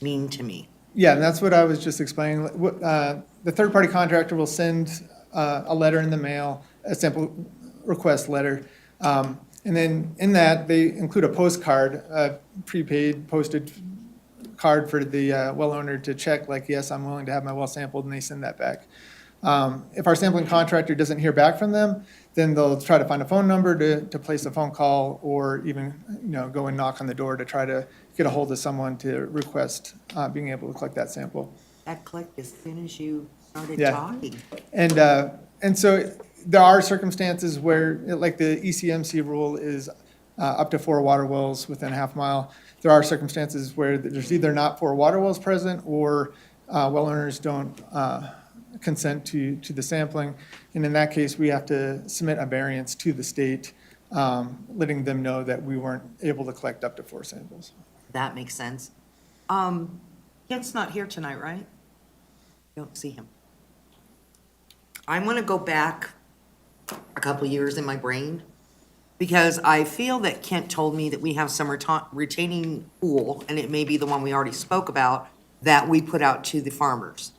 mean to me? Yeah, and that's what I was just explaining. The third-party contractor will send a letter in the mail, a sample request letter. And then in that, they include a postcard, a prepaid posted card for the well owner to check, like, yes, I'm willing to have my well sampled, and they send that back. If our sampling contractor doesn't hear back from them, then they'll try to find a phone number to place a phone call, or even, go and knock on the door to try to get a hold of someone to request being able to collect that sample. That clicked as soon as you started Yeah. talking. And so there are circumstances where, like the ECMC rule is up to 4 water wells within a half mile. There are circumstances where there's either not 4 water wells present, or well owners don't consent to the sampling. And in that case, we have to submit a variance to the state, letting them know that we weren't able to collect up to 4 samples. That makes sense. Kent's not here tonight, right? Don't see him. I'm gonna go back a couple years in my brain, because I feel that Kent told me that we have some retaining pool, and it may be the one we already spoke about, that we put out to the farmers.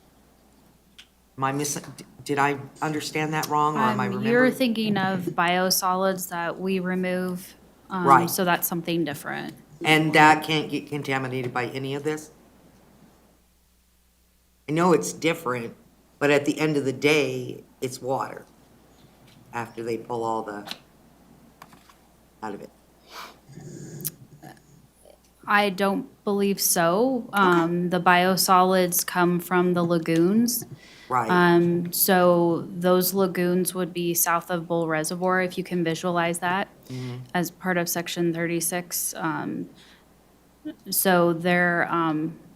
Am I missing, did I understand that wrong, or am I You're remembering? thinking of biosolids that we remove. Right. So that's something different. And that can't get contaminated by any of this? I know it's different, but at the end of the day, it's water, after they pull all the, out of it. I don't believe so. The biosolids come from the lagoons. Right. So those lagoons would be south of Bull Reservoir, if you can visualize that, as part of section 36. So they're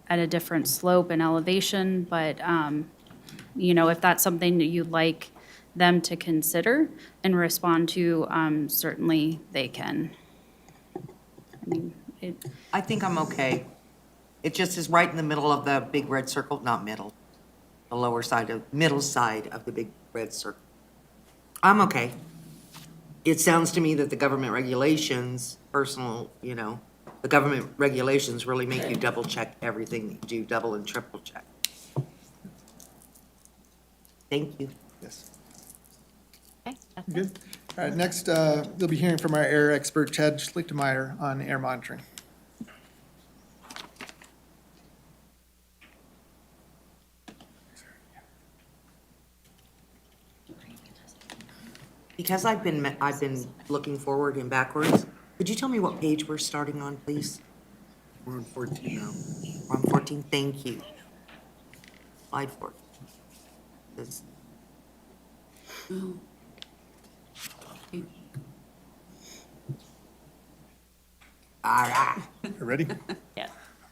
at a different slope and elevation, but, if that's something that you'd like them to consider and respond to, certainly they can. I think I'm okay. It just is right in the middle of the big red circle, not middle, the middle side of the big red circle. I'm okay. It sounds to me that the government regulations, the government regulations really make you double check everything that you do, double and triple check. Thank you. Yes. Okay, that's it. Good. All right, next, you'll be hearing from our air expert, Chad Schlichtemeyer, on air monitoring. Because I've been looking forward and backwards, could you tell me what page we're starting on, please? We're on 14 now. We're on 14, thank you. Slide 14. This- All right. You ready? Yes.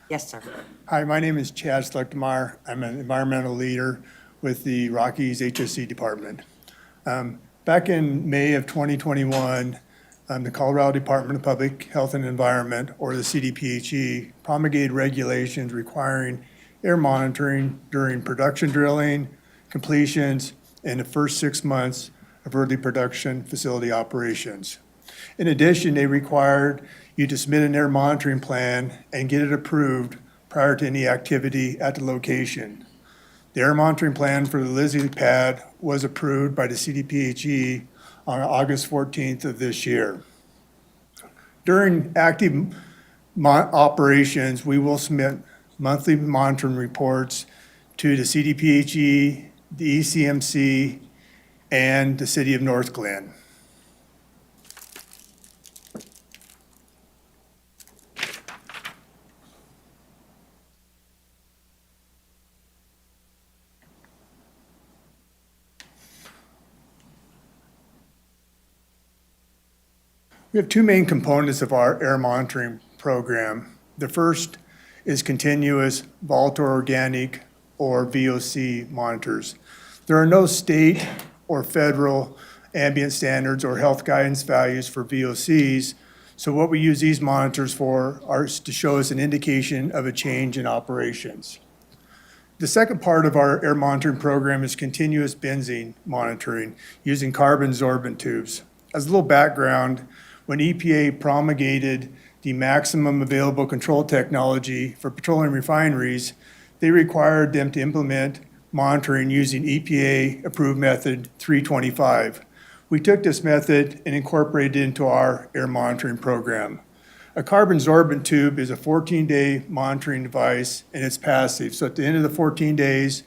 Yes, sir. Hi, my name is Chad Schlechtemeyer. I'm an environmental leader with the Rockies HSC Department. Back in May of 2021, the Colorado Department of Public Health and Environment, or the CDPHE, promulgated regulations requiring air monitoring during production drilling, completions, and the first 6 months of early production facility operations. In addition, they required you to submit an air monitoring plan and get it approved prior to any activity at the location. The air monitoring plan for the Lizzie pad was approved by the CDPHE on August 14th of this year. During active operations, we will submit monthly monitoring reports to the CDPHE, the ECMC, and the City of North Glen. We have two main components of our air monitoring program. The first is continuous volatile organic, or VOC monitors. There are no state or federal ambient standards or health guidance values for VOCs, so what we use these monitors for is to show us an indication of a change in operations. The second part of our air monitoring program is continuous benzene monitoring using carbon sorbent tubes. As a little background, when EPA promulgated the maximum available control technology for petroleum refineries, they required them to implement monitoring using EPA-approved method 325. We took this method and incorporated it into our air monitoring program. A carbon sorbent tube is a 14-day monitoring device, and it's passive. So at the end of the 14 days,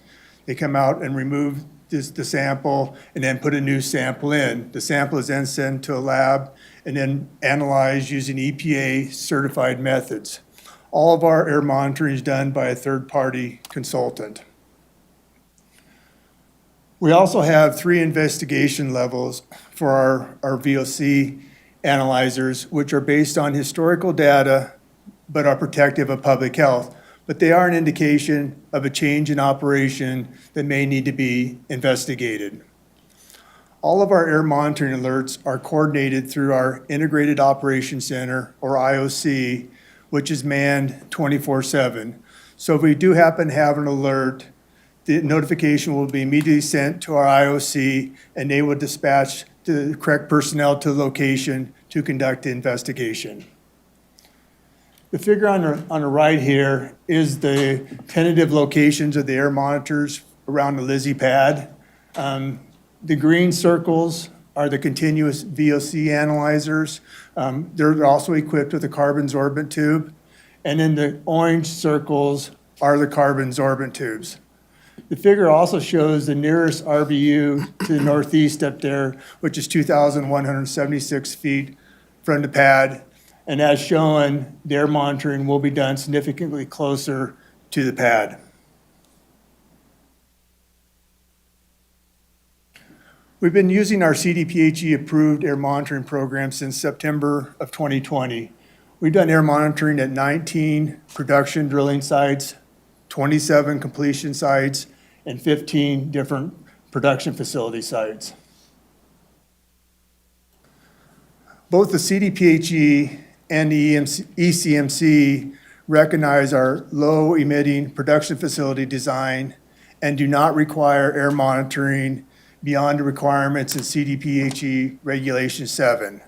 they come out and remove the sample and then put a new sample in. The sample is then sent to a lab and then analyzed using EPA certified methods. All of our air monitoring is done by a third-party consultant. We also have 3 investigation levels for our VOC analyzers, which are based on historical data, but are protective of public health. But they are an indication of a change in operation that may need to be investigated. All of our air monitoring alerts are coordinated through our Integrated Operations Center, or IOC, which is manned 24/7. So if we do happen to have an alert, the notification will be immediately sent to our IOC, and they will dispatch the correct personnel to the location to conduct the investigation. The figure on the right here is the tentative locations of the air monitors around the Lizzie pad. The green circles are the continuous VOC analyzers. They're also equipped with a carbon sorbent tube. And then the orange circles are the carbon sorbent tubes. The figure also shows the nearest RVU to the northeast up there, which is 2,176 feet from the pad. And as shown, the air monitoring will be done significantly closer to the pad. We've been using our CDPHE-approved air monitoring program since September of 2020. We've done air monitoring at 19 production drilling sites, 27 completion sites, and 15 different production facility sites. Both the CDPHE and the ECMC recognize our low-emitting production facility design and do not require air monitoring beyond the requirements in CDPHE Regulation 7.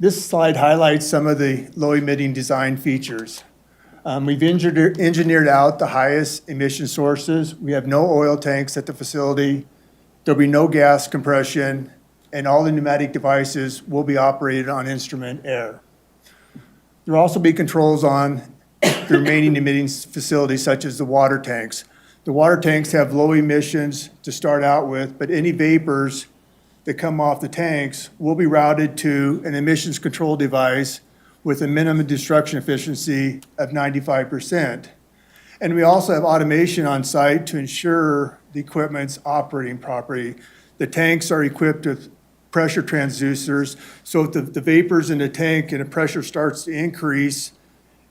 This slide highlights some of the low-emitting design features. We've engineered out the highest emission sources. We have no oil tanks at the facility. There'll be no gas compression, and all the pneumatic devices will be operated on instrument air. There'll also be controls on the remaining emitting facilities, such as the water tanks. The water tanks have low emissions to start out with, but any vapors that come off the tanks will be routed to an emissions control device with a minimum destruction efficiency of 95%. And we also have automation on site to ensure the equipment's operating properly. The tanks are equipped with pressure transducers, so if the vapors in the tank and the pressure starts to increase,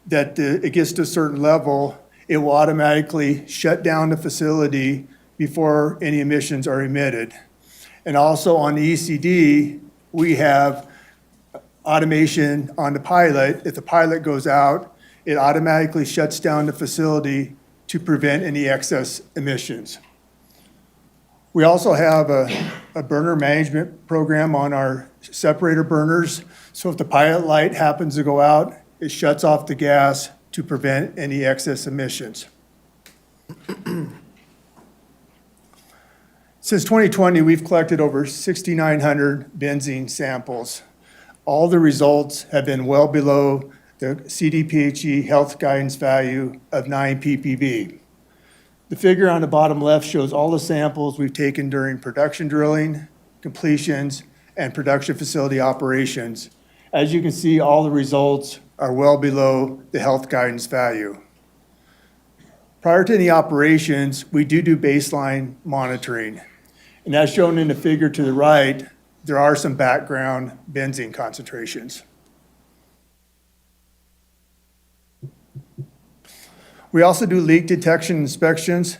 that it gets to a certain level, it will automatically shut down the facility before any emissions are emitted. And also on the ECD, we have automation on the pilot. If the pilot goes out, it automatically shuts down the facility to prevent any excess emissions. We also have a burner management program on our separator burners. So if the pilot light happens to go out, it shuts off the gas to prevent any excess emissions. Since 2020, we've collected over 6,900 benzene samples. All the results have been well below the CDPHE health guidance value of 9 ppb. The figure on the bottom left shows all the samples we've taken during production drilling, completions, and production facility operations. As you can see, all the results are well below the health guidance value. Prior to any operations, we do baseline monitoring. And as shown in the figure to the right, there are some background benzene concentrations. We also do leak detection inspections.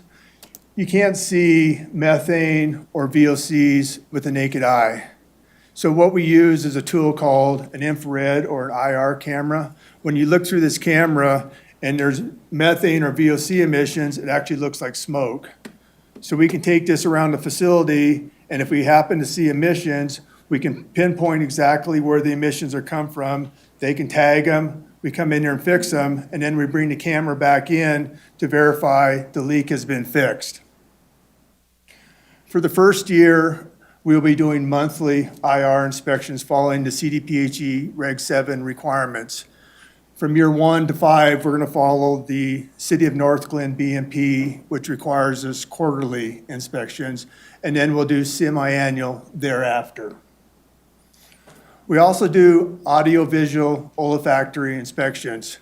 You can't see methane or VOCs with the naked eye. So what we use is a tool called an infrared or an IR camera. When you look through this camera and there's methane or VOC emissions, it actually looks like smoke. So we can take this around the facility, and if we happen to see emissions, we can pinpoint exactly where the emissions are come from. They can tag them, we come in there and fix them, and then we bring the camera back in to verify the leak has been fixed. For the first year, we'll be doing monthly IR inspections following the CDPHE Reg 7 requirements. From year 1 to 5, we're going to follow the City of North Glen BMP, which requires us quarterly inspections, and then we'll do semi-annual thereafter. We also do audio-visual olfactory inspections.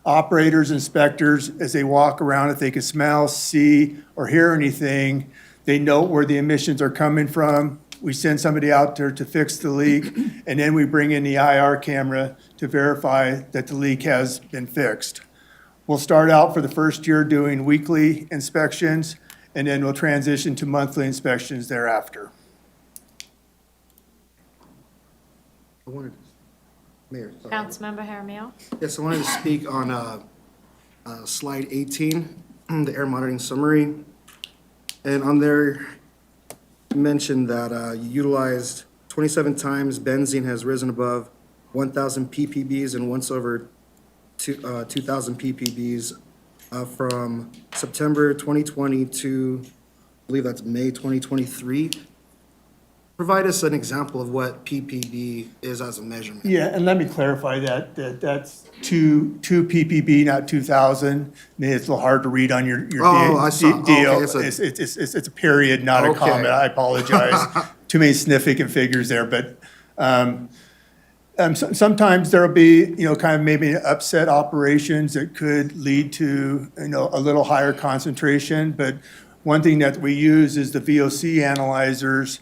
Operators, inspectors, as they walk around, if they can smell, see, or hear anything, they note where the emissions are coming from. We send somebody out there to fix the leak, and then we bring in the IR camera to verify that the leak has been fixed. We'll start out for the first year doing weekly inspections, and then we'll transition to monthly inspections thereafter. I wanted, Mayor, sorry. Councilmember Jaramillo? Yes, I wanted to speak on slide 18, the air monitoring summary. And on there, you mentioned that you utilized 27 times benzene has risen above 1,000 ppbs and once over 2,000 ppbs from September 2020 to, I believe that's May 2023. Provide us an example of what ppb is as a measurement. Yeah, and let me clarify that's 2 ppb, not 2,000. Maybe it's a little hard to read on your I saw. deal. Okay, It's a period, not a Okay. comment. I apologize. Too many significant figures there, but sometimes there'll be, kind of maybe upset operations that could lead to, a little higher concentration. But one thing that we use is the VOC analyzers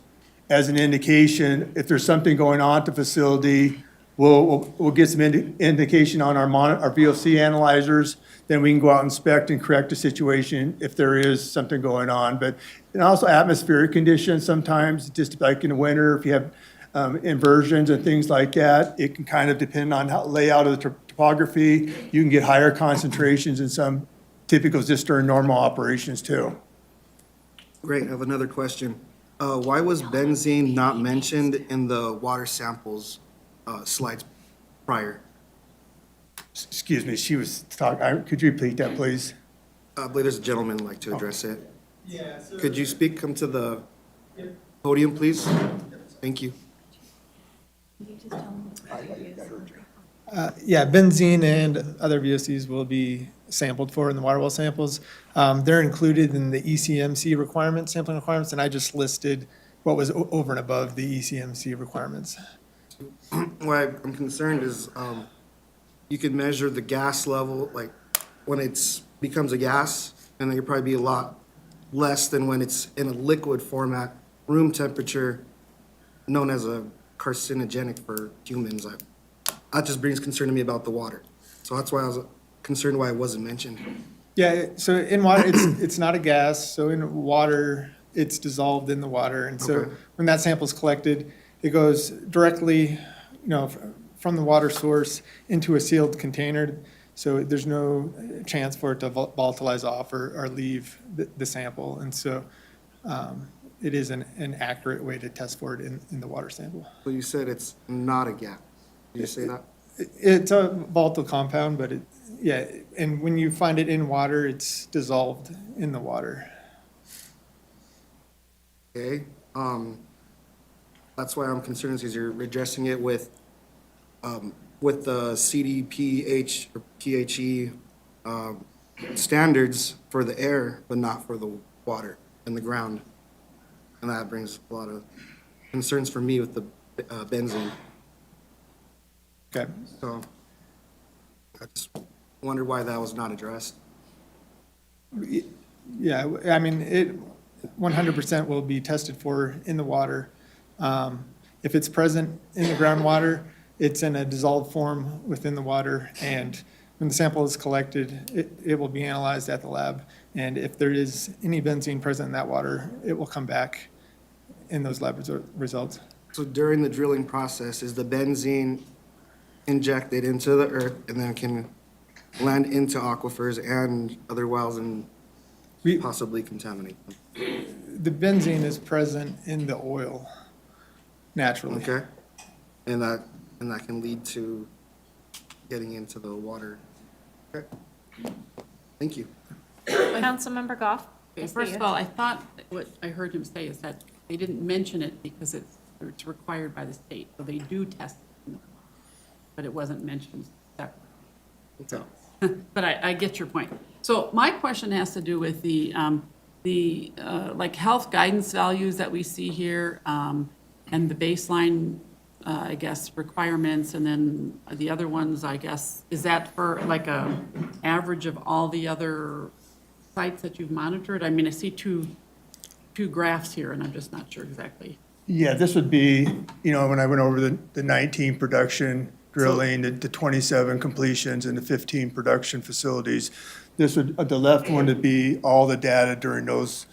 as an indication. If there's something going on at the facility, we'll get some indication on our VOC analyzers. Then we can go out and inspect and correct the situation if there is something going on. But and also atmospheric conditions sometimes, just like in the winter, if you have inversions and things like that, it can kind of depend on how layout of the topography. You can get higher concentrations in some typicals just during normal operations too. Great, I have another question. Why was benzene not mentioned in the water samples slides prior? Excuse me, she was talking, could you repeat that, please? I believe there's a gentleman who'd like to address it. Could you come to the podium, please? Thank you. Yeah, benzene and other VOCs will be sampled for in the water well samples. They're included in the ECMC requirements, sampling requirements, and I just listed what was over and above the ECMC requirements. Why I'm concerned is you could measure the gas level, like when it's becomes a gas, and it could probably be a lot less than when it's in a liquid format, room temperature, known as a carcinogenic for humans. That just brings concern to me about the water. So that's why I was concerned why it wasn't mentioned. Yeah, so in water, it's not a gas, so in water, it's dissolved in the water. And so Okay. when that sample is collected, it goes directly, from the water source into a sealed container. So there's no chance for it to volatilize off or leave the sample. And so it is an accurate way to test for it in the water sample. So you said it's not a gas. Did you say that? It's a volatile compound, but and when you find it in water, it's dissolved in the water. Okay. That's why I'm concerned, is because you're addressing it with the CDPH or PHE standards for the air, but not for the water and the ground. And that brings a lot of concerns for me with the benzene. Okay. So I just wondered why that was not addressed. Yeah, I mean, it 100% will be tested for in the water. If it's present in the groundwater, it's in a dissolved form within the water, and when the sample is collected, it will be analyzed at the lab. And if there is any benzene present in that water, it will come back in those lab results. So during the drilling process, is the benzene injected into the earth and then can land into aquifers and other wells and possibly contaminate them? The benzene is present in the oil naturally. Okay. And that can lead to getting into the water. Okay. Thank you. Councilmember Goff? Okay, first of all, I thought that what I heard him say is that they didn't mention it because it's required by the state. So they do test it, but it wasn't mentioned separately. So, but I get your point. So my question has to do with the like health guidance values that we see here, and the baseline, I guess, requirements, and then the other ones, I guess, is that for like a average of all the other sites that you've monitored? I mean, I see two graphs here, and I'm just not sure exactly. Yeah, this would be, when I went over the 19 production drilling, the 27 completions, and the 15 production facilities. This would, the left one would be all the data during those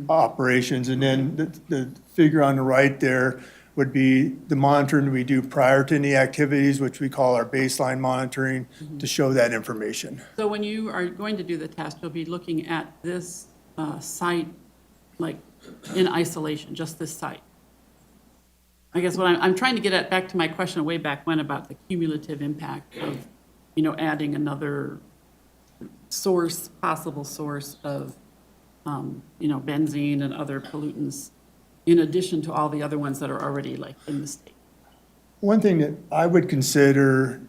operations. And then the figure on the right there would be the monitoring we do prior to any activities, which we call our baseline monitoring, to show that information. So when you are going to do the test, you'll be looking at this site, like in isolation, just this site. I guess what I'm trying to get at, back to my question way back when about the cumulative impact of, adding another source, possible source of, benzene and other pollutants, in addition to all the other ones that are already like in the state. One thing that I would consider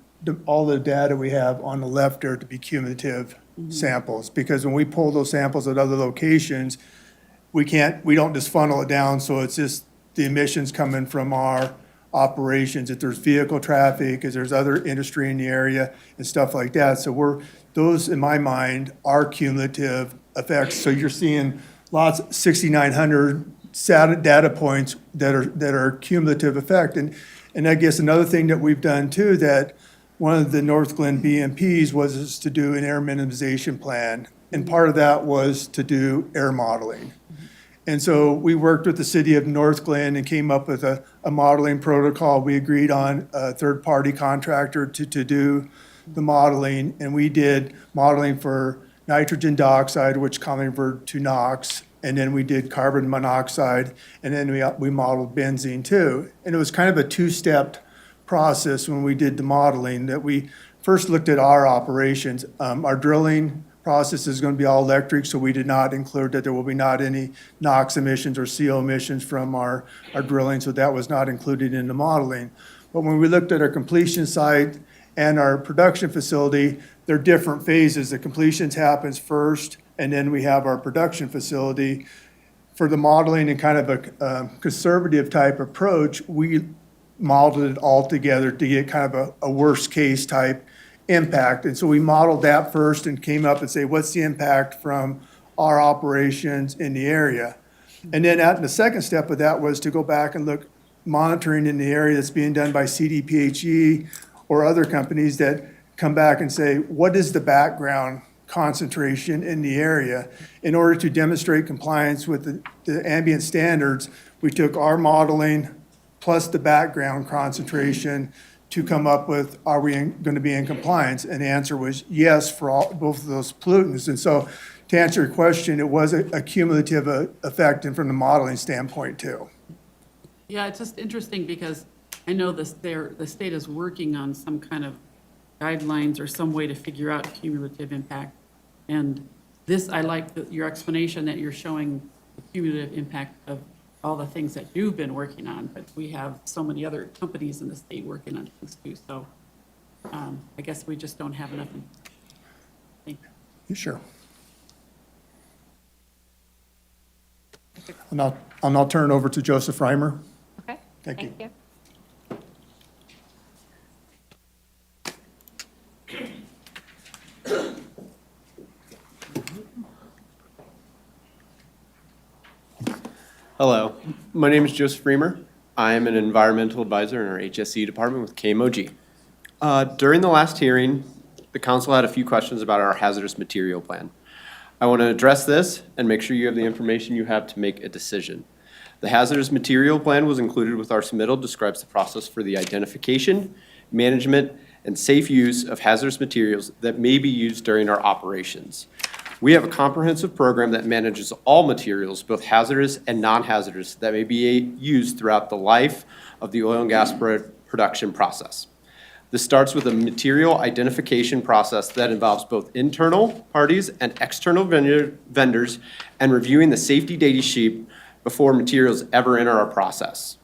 all the data we have on the left there to be cumulative samples, because when we pull those samples at other locations, we don't just funnel it down, so it's just the emissions coming from our operations, if there's vehicle traffic, if there's other industry in the area and stuff like that. So those, in my mind, are cumulative effects. So you're seeing lots, 6,900 data points that are cumulative effect. And I guess another thing that we've done too, that one of the North Glen BMPs was to do an air minimization plan. And part of that was to do air modeling. And so we worked with the city of North Glen and came up with a modeling protocol. We agreed on a third-party contractor to do the modeling, and we did modeling for nitrogen dioxide, which commonly referred to NOx, and then we did carbon monoxide, and then we modeled benzene too. And it was kind of a two-step process when we did the modeling, that we first looked at our operations. Our drilling process is going to be all electric, so we did not include that there will be not any NOx emissions or CO emissions from our drilling, so that was not included in the modeling. But when we looked at our completion site and our production facility, they're different phases. The completions happens first, and then we have our production facility. For the modeling and kind of a conservative type approach, we modeled it all together to get kind of a worst case type impact. And so we modeled that first and came up and say, what's the impact from our operations in the area? And then the second step of that was to go back and look monitoring in the area that's being done by CDPHE or other companies that come back and say, what is the background concentration in the area? In order to demonstrate compliance with the ambient standards, we took our modeling plus the background concentration to come up with, are we going to be in compliance? And the answer was yes for both of those pollutants. And so to answer your question, it was a cumulative effect and from the modeling standpoint too. Yeah, it's just interesting because I know the state is working on some kind of guidelines or some way to figure out cumulative impact. And this, I like your explanation that you're showing the cumulative impact of all the things that you've been working on, but we have so many other companies in the state working on things too. So I guess we just don't have enough. Thank you. Sure. I'll now turn it over to Joseph Reimer. Okay. Thank you. Hello, my name is Joseph Reamer. I am an environmental advisor in our HSE department with KMOG. During the last hearing, the council had a few questions about our hazardous material plan. I want to address this and make sure you have the information you have to make a decision. The hazardous material plan was included with our submittal, describes the process for the identification, management, and safe use of hazardous materials that may be used during our operations. We have a comprehensive program that manages all materials, both hazardous and non-hazardous, that may be used throughout the life of the oil and gas production process. This starts with a material identification process that involves both internal parties and external vendors and reviewing the safety data sheet before materials ever enter our process.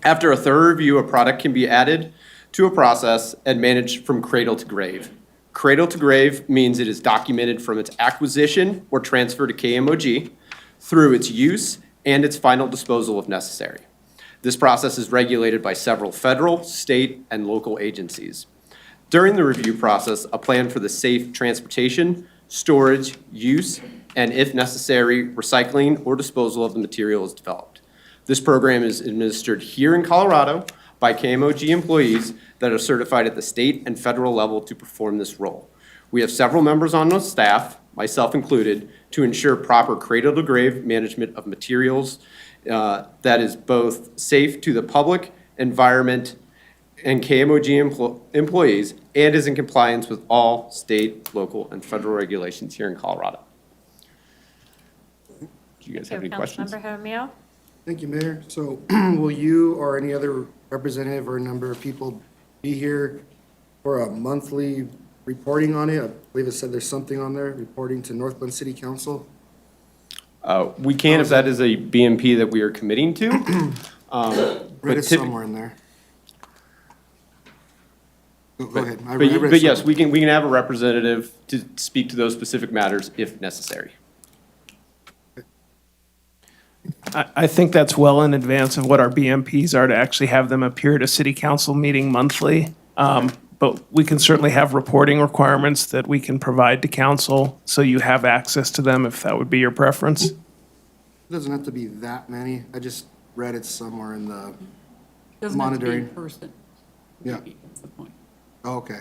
After a thorough review, a product can be added to a process and managed from cradle to grave. Cradle to grave means it is documented from its acquisition or transfer to KMOG through its use and its final disposal if necessary. This process is regulated by several federal, state, and local agencies. During the review process, a plan for the safe transportation, storage, use, and if necessary, recycling or disposal of the material is developed. This program is administered here in Colorado by KMOG employees that are certified at the state and federal level to perform this role. We have several members on the staff, myself included, to ensure proper cradle-to-grave management of materials that is both safe to the public, environment, and KMOG employees, and is in compliance with all state, local, and federal regulations here in Colorado. Do you guys have any questions? Councilmember Jaramillo? Thank you, Mayor. So will you or any other representative or number of people be here for a monthly reporting on it? I believe it said there's something on there, reporting to North Glen City Council. We can if that is a BMP that we are committing to. Read it somewhere in there. Go ahead. I read it But yes, somewhere. we can have a representative to speak to those specific matters if necessary. I think that's well in advance of what our BMPs are, to actually have them appear at a city council meeting monthly. But we can certainly have reporting requirements that we can provide to council, so you have access to them if that would be your preference. It doesn't have to be that many. I just read it somewhere in the Doesn't have to be in monitoring. person. Yeah. Maybe, that's the point. Oh, okay.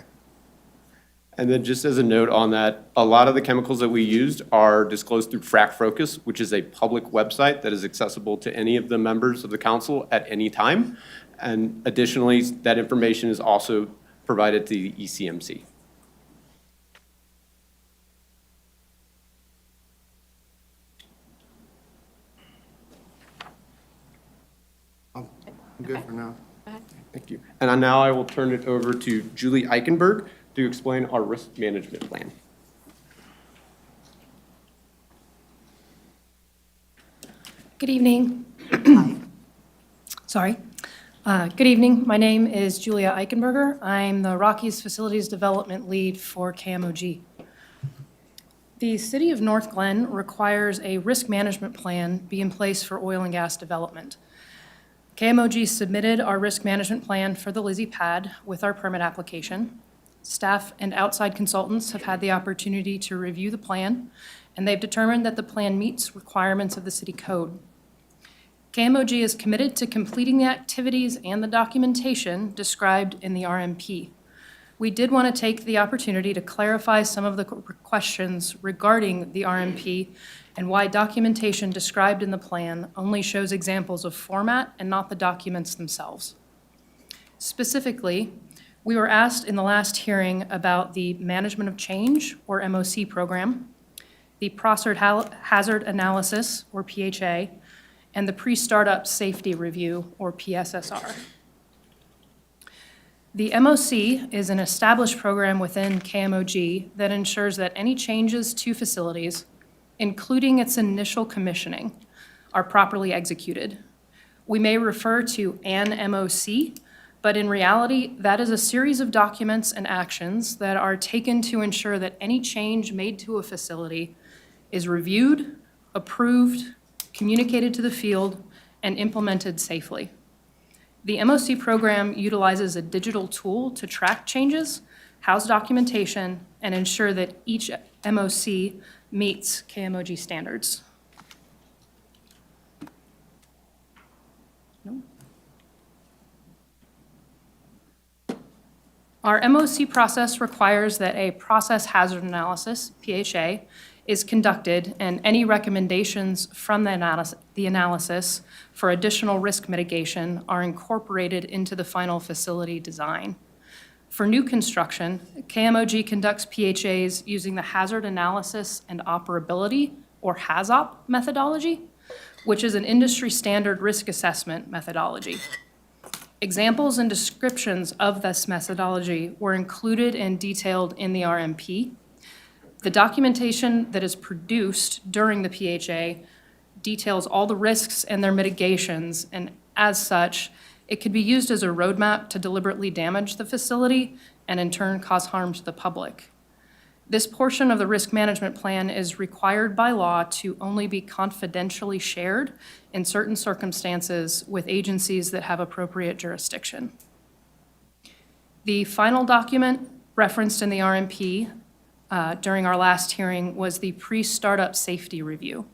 And then just as a note on that, a lot of the chemicals that we used are disclosed through Frac Focus, which is a public website that is accessible to any of the members of the council at any time. And additionally, that information is also provided to the ECMC. I'm good for now. Thank you. And now I will turn it over to Julie Eichenberg to explain our risk management plan. Good evening. Sorry. Good evening. My name is Julia Eichenberger. I'm the Rockies Facilities Development Lead for KMOG. The City of North Glen requires a risk management plan be in place for oil and gas development. KMOG submitted our risk management plan for the Lizzie pad with our permit application. Staff and outside consultants have had the opportunity to review the plan, and they've determined that the plan meets requirements of the city code. KMOG is committed to completing the activities and the documentation described in the RMP. We did want to take the opportunity to clarify some of the questions regarding the RMP and why documentation described in the plan only shows examples of format and not the documents themselves. Specifically, we were asked in the last hearing about the Management of Change, or MOC program, the Process Hazard Analysis, or PHA, and the Pre-Startup Safety Review, or PSSR. The MOC is an established program within KMOG that ensures that any changes to facilities, including its initial commissioning, are properly executed. We may refer to an MOC, but in reality, that is a series of documents and actions that are taken to ensure that any change made to a facility is reviewed, approved, communicated to the field, and implemented safely. The MOC program utilizes a digital tool to track changes, house documentation, and ensure that each MOC meets KMOG standards. Our MOC process requires that a process hazard analysis, PHA, is conducted, and any recommendations from the analysis for additional risk mitigation are incorporated into the final facility design. For new construction, KMOG conducts PHAs using the Hazard Analysis and Operability, or HAZOP methodology, which is an industry-standard risk assessment methodology. Examples and descriptions of this methodology were included and detailed in the RMP. The documentation that is produced during the PHA details all the risks and their mitigations, and as such, it could be used as a roadmap to deliberately damage the facility and in turn cause harm to the public. This portion of the risk management plan is required by law to only be confidentially shared in certain circumstances with agencies that have appropriate jurisdiction. The final document referenced in the RMP during our last hearing was the pre-startup safety review.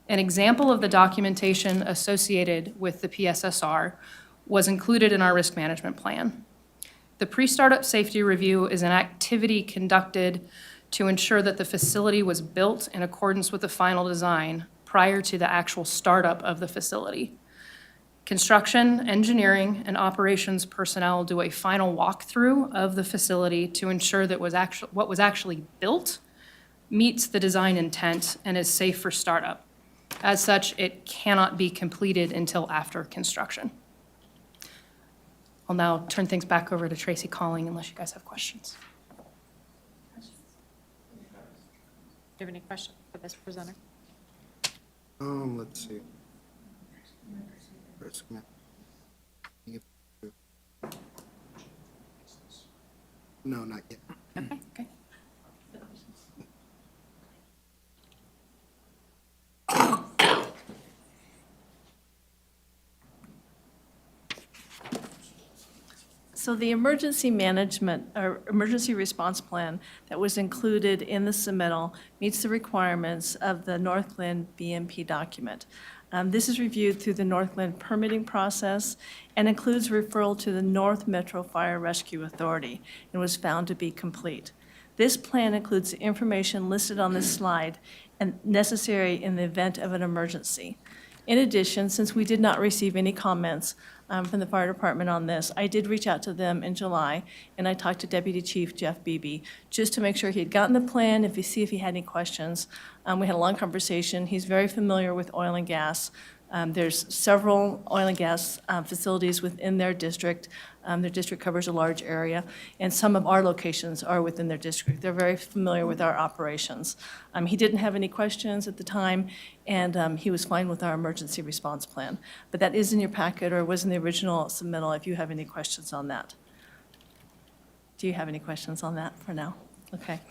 An example of the documentation associated with the PSSR was included in our risk management plan. The pre-startup safety review is an activity conducted to ensure that the facility was built in accordance with the final design prior to the actual startup of the facility. Construction, engineering, and operations personnel do a final walkthrough of the facility to ensure that what was actually built meets the design intent and is safe for startup. As such, it cannot be completed until after construction. I'll now turn things back over to Tracy Calling unless you guys have questions. Do you have any questions for this presenter? Let's see. No, not yet. Okay. So the emergency management, or emergency response plan that was included in the submittal meets the requirements of the Northglenn BMP document. This is reviewed through the Northglenn permitting process and includes referral to the North Metro Fire Rescue Authority and was found to be complete. This plan includes the information listed on this slide and necessary in the event of an emergency. In addition, since we did not receive any comments from the fire department on this, I did reach out to them in July, and I talked to Deputy Chief Jeff Beebe just to make sure he had gotten the plan, see if he had any questions. We had a long conversation. He's very familiar with oil and gas. There's several oil and gas facilities within their district. Their district covers a large area, and some of our locations are within their district. They're very familiar with our operations. He didn't have any questions at the time, and he was fine with our emergency response plan. But that is in your packet, or was in the original submittal, if you have any questions on that. Do you have any questions on that for now? Okay.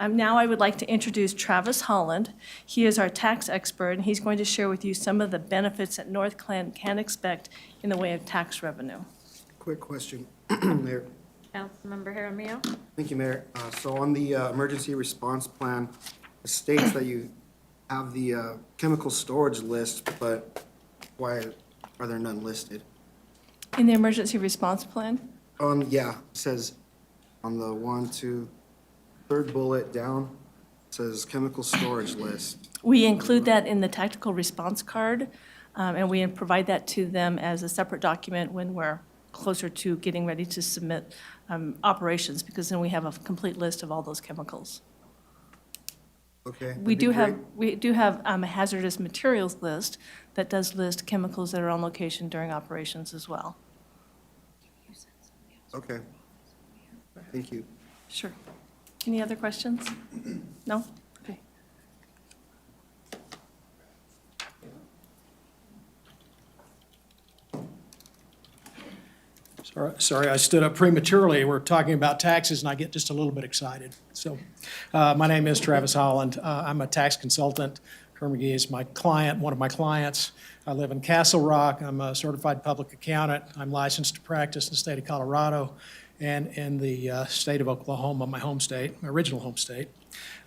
Now I would like to introduce Travis Holland. He is our tax expert, and he's going to share with you some of the benefits that Northglenn can expect in the way of tax revenue. Quick question, Mayor. Councilmember Jaramillo? Thank you, Mayor. So on the emergency response plan, it states that you have the chemical storage list, but why are there none listed? In the emergency response plan? Yeah, it says on the third bullet down, it says chemical storage list. We include that in the tactical response card, and we provide that to them as a separate document when we're closer to getting ready to submit operations, because then we have a complete list of all those chemicals. Okay. We do have a hazardous materials list that does list chemicals that are on location during operations as well. Okay. Thank you. Sure. Any other questions? No? Okay. Sorry, I stood up prematurely. We're talking about taxes, and I get just a little bit excited. So, my name is Travis Holland. I'm a tax consultant. Kerr McGee is my client, one of my clients. I live in Castle Rock. I'm a certified public accountant. I'm licensed to practice in the state of Colorado and in the state of Oklahoma, my home state, my original home state.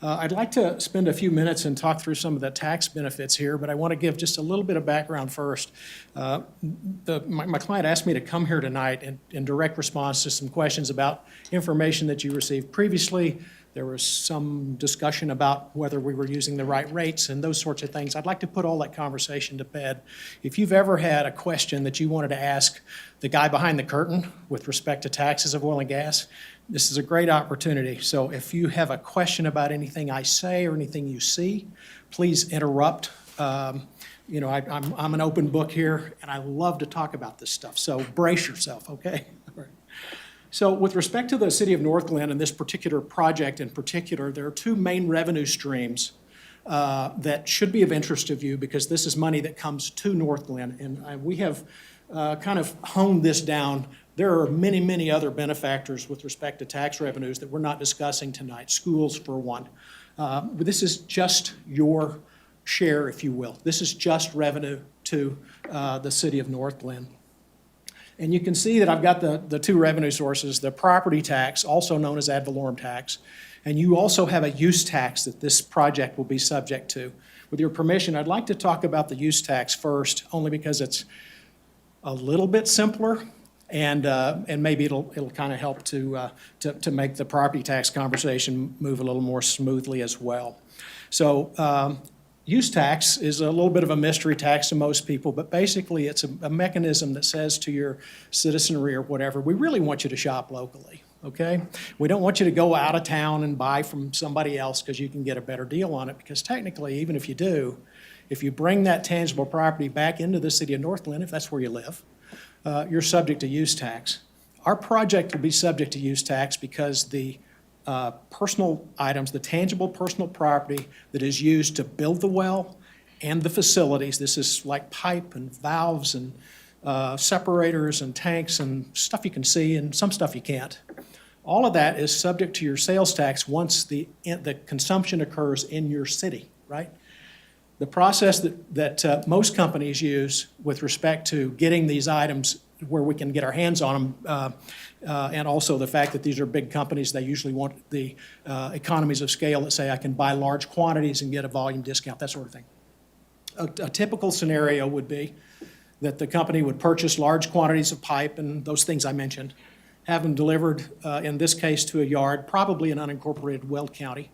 I'd like to spend a few minutes and talk through some of the tax benefits here, but I want to give just a little bit of background first. My client asked me to come here tonight in direct response to some questions about information that you received previously. There was some discussion about whether we were using the right rates and those sorts of things. I'd like to put all that conversation to bed. If you've ever had a question that you wanted to ask the guy behind the curtain with respect to taxes of oil and gas, this is a great opportunity. So if you have a question about anything I say or anything you see, please interrupt. I'm an open book here, and I love to talk about this stuff. So brace yourself, okay? All right. So with respect to the city of Northglenn and this particular project in particular, there are two main revenue streams that should be of interest to you, because this is money that comes to Northglenn. And we have kind of honed this down There are many, many other benefactors with respect to tax revenues that we're not discussing tonight, schools for one. But this is just your share, if you will. This is just revenue to the city of North Glen. And you can see that I've got the two revenue sources, the property tax, also known as ad valorem tax, and you also have a use tax that this project will be subject to. With your permission, I'd like to talk about the use tax first, only because it's a little bit simpler, and maybe it'll kind of help to make the property tax conversation move a little more smoothly as well. So use tax is a little bit of a mystery tax to most people, but basically it's a mechanism that says to your citizenry or whatever, we really want you to shop locally, okay? We don't want you to go out of town and buy from somebody else because you can get a better deal on it, because technically, even if you do, if you bring that tangible property back into the city of North Glen, if that's where you live, you're subject to use tax. Our project will be subject to use tax because the personal items, the tangible personal property that is used to build the well and the facilities, this is like pipe and valves and separators and tanks and stuff you can see and some stuff you can't. All of that is subject to your sales tax once the consumption occurs in your city, right? The process that most companies use with respect to getting these items where we can get our hands on them, and also the fact that these are big companies, they usually want the economies of scale that say I can buy large quantities and get a volume discount, that sort of thing. A typical scenario would be that the company would purchase large quantities of pipe and those things I mentioned, have them delivered, in this case, to a yard, probably in unincorporated Weld County.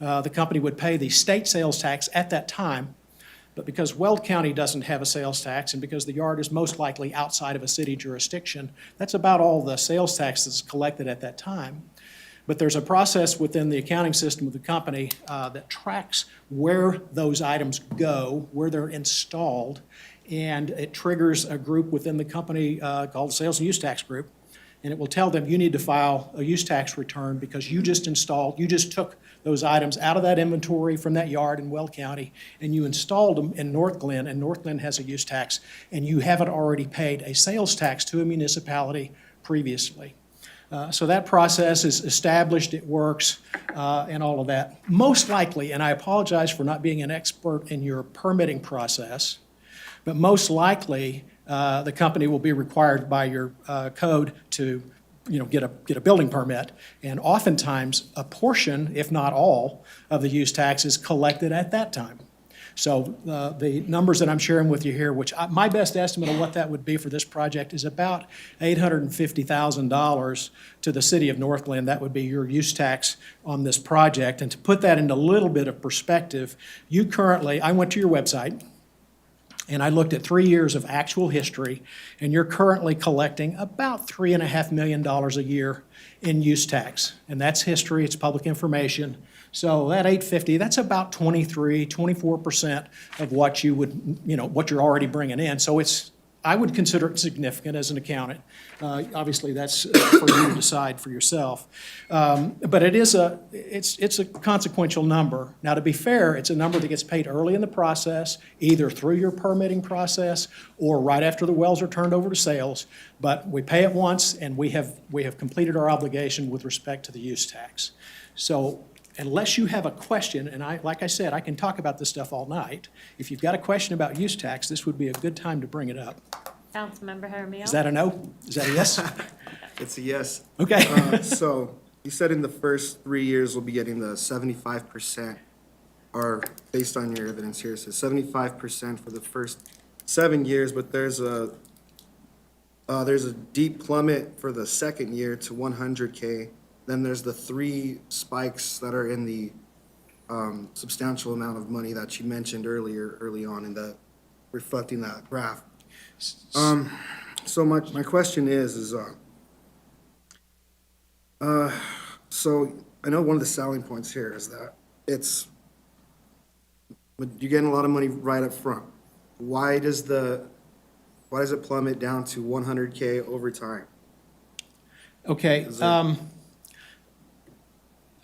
The company would pay the state sales tax at that time, but because Weld County doesn't have a sales tax and because the yard is most likely outside of a city jurisdiction, that's about all the sales tax that's collected at that time. But there's a process within the accounting system of the company that tracks where those items go, where they're installed, and it triggers a group within the company called the Sales and Use Tax Group, and it will tell them you need to file a use tax return because you just took those items out of that inventory from that yard in Weld County, and you installed them in North Glen, and North Glen has a use tax, and you haven't already paid a sales tax to a municipality previously. So that process is established, it works, and all of that. Most likely, and I apologize for not being an expert in your permitting process, but most likely, the company will be required by your code to get a building permit, and oftentimes a portion, if not all, of the use tax is collected at that time. So the numbers that I'm sharing with you here, which my best estimate of what that would be for this project is about $850,000 to the city of North Glen. That would be your use tax on this project. And to put that into a little bit of perspective, I went to your website, and I looked at 3 years of actual history, and you're currently collecting about $3.5 million a year in use tax. And that's history, it's public information. So that $850, that's about 24% of what you would, what you're already bringing in. So I would consider it significant as an accountant. Obviously, that's for you to decide for yourself. But it's a consequential number. Now, to be fair, it's a number that gets paid early in the process, either through your permitting process or right after the wells are turned over to sales. But we pay it once, and we have completed our obligation with respect to the use tax. So unless you have a question, and like I said, I can talk about this stuff all night. If you've got a question about use tax, this would be a good time to bring it up. Councilmember Jaramillo? Is that a no? Is that a yes? It's a yes. Okay. So you said in the first 3 years we'll be getting the 75%, or based on your evidence here, it says 75% for the first 7 years, but there's a deep plummet for the second year to 100K. Then there's the 3 spikes that are in the substantial amount of money that you mentioned early on in the reflecting that graph. So my question is so I know one of the selling points here is that you're getting a lot of money right up front. Why does it plummet down to 100K over time? Okay.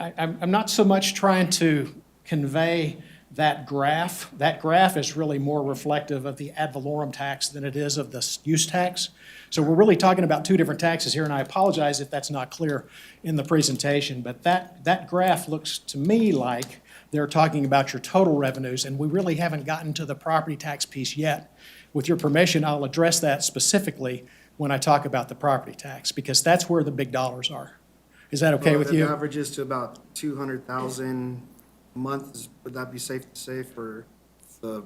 I'm not so much trying to convey that graph is really more reflective of the ad valorem tax than it is of the use tax. So we're really talking about two different taxes here, and I apologize if that's not clear in the presentation, but that graph looks to me like they're talking about your total revenues, and we really haven't gotten to the property tax piece yet. With your permission, I'll address that specifically when I talk about the property tax, because that's where the big dollars are. Is that okay with It you? averages to about 200,000 a month. Would that be safe to say for the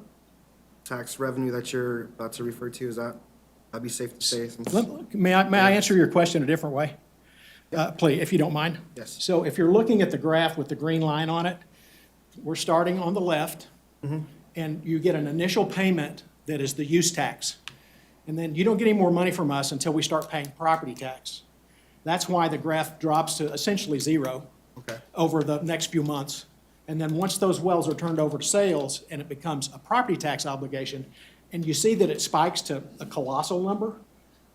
tax revenue that you're about to refer to? That'd be safe to say? May I answer your question a different way? Please, if you don't mind? Yes. So if you're looking at the graph with the green line on it, we're starting on the left, and you get an initial payment that is the use tax. And then you don't get any more money from us until we start paying property tax. That's why the graph drops to essentially zero over the next few months. And then once those wells are turned over to sales and it becomes a property tax obligation, and you see that it spikes to a colossal number,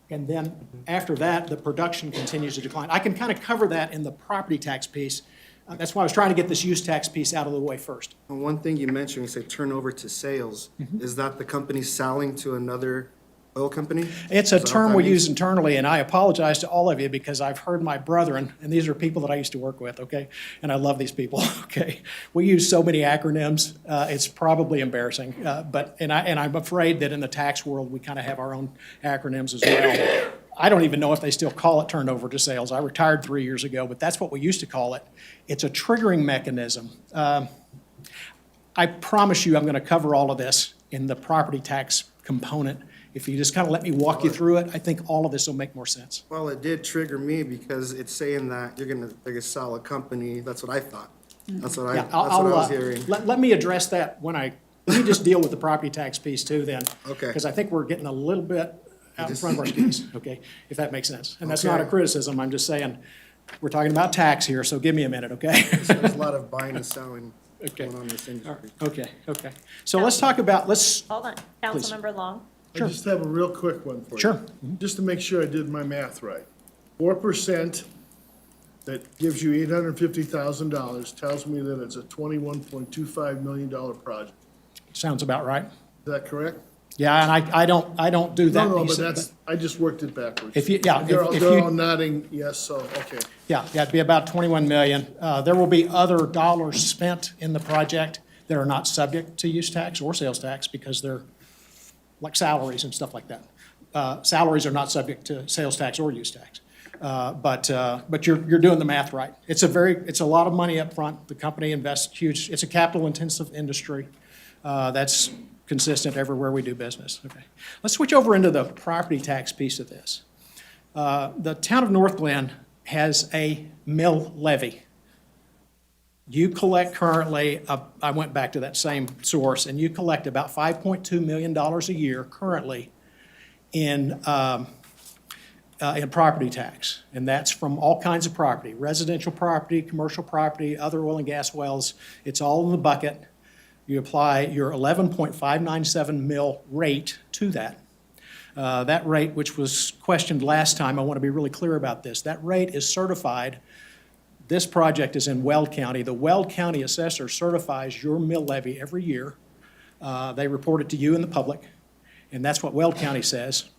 and then after that, the production continues to decline. I can kind of cover that in the property tax piece. That's why I was trying to get this use tax piece out of the way first. And one thing you mentioned, you said turnover to sales. Is that the company selling to another oil company? It's a Is that what term that we means? use internally, and I apologize to all of you because I've heard my brethren, and these are people that I used to work with, okay? And I love these people, okay? We use so many acronyms, it's probably embarrassing. And I'm afraid that in the tax world, we kind of have our own acronyms as well. I don't even know if they still call it turnover to sales. I retired 3 years ago, but that's what we used to call it. It's a triggering mechanism. I promise you I'm going to cover all of this in the property tax component. If you just kind of let me walk you through it, I think all of this will make more sense. Well, it did trigger me because it's saying that they're gonna sell a company. That's what I thought. That's what I was hearing. Let me address that let me just deal with the property tax piece too then. Okay. Because I think we're getting a little bit out in front of our skis, okay, if that makes sense. And that's not a Okay. criticism, I'm just saying, we're talking about tax here, so give me a minute, okay? There's a lot of buying and selling going on in this industry. Okay. So let's talk about, Hold on. Councilmember Long? I just have a real quick one for you. Sure. Just to make sure I did my math right. 4%, that gives you $850,000, tells me that it's a $21.25 million project. Sounds about right. Is that correct? Yeah, and I don't do that No, piece. but that's, I just worked it backwards. If you- yeah, They're if they're you- all nodding yes, so, okay. Yeah, it'd be about 21 million. There will be other dollars spent in the project that are not subject to use tax or sales tax because they're like salaries and stuff like that. Salaries are not subject to sales tax or use tax. But you're doing the math right. It's a lot of money up front. The company invests huge, it's a capital-intensive industry. That's consistent everywhere we do business. Okay. Let's switch over into the property tax piece of this. The town of North Glen has a mill levy. You collect currently, I went back to that same source, and you collect about $5.2 million a year currently in property tax. And that's from all kinds of property, residential property, commercial property, other oil and gas wells. It's all in the bucket. You apply your 11.597 mil rate to that. That rate, which was questioned last time, I want to be really clear about this. That rate is certified. This project is in Weld County. The Weld County assessor certifies your mill levy every year. They report it to you and the public, and that's what Weld County says.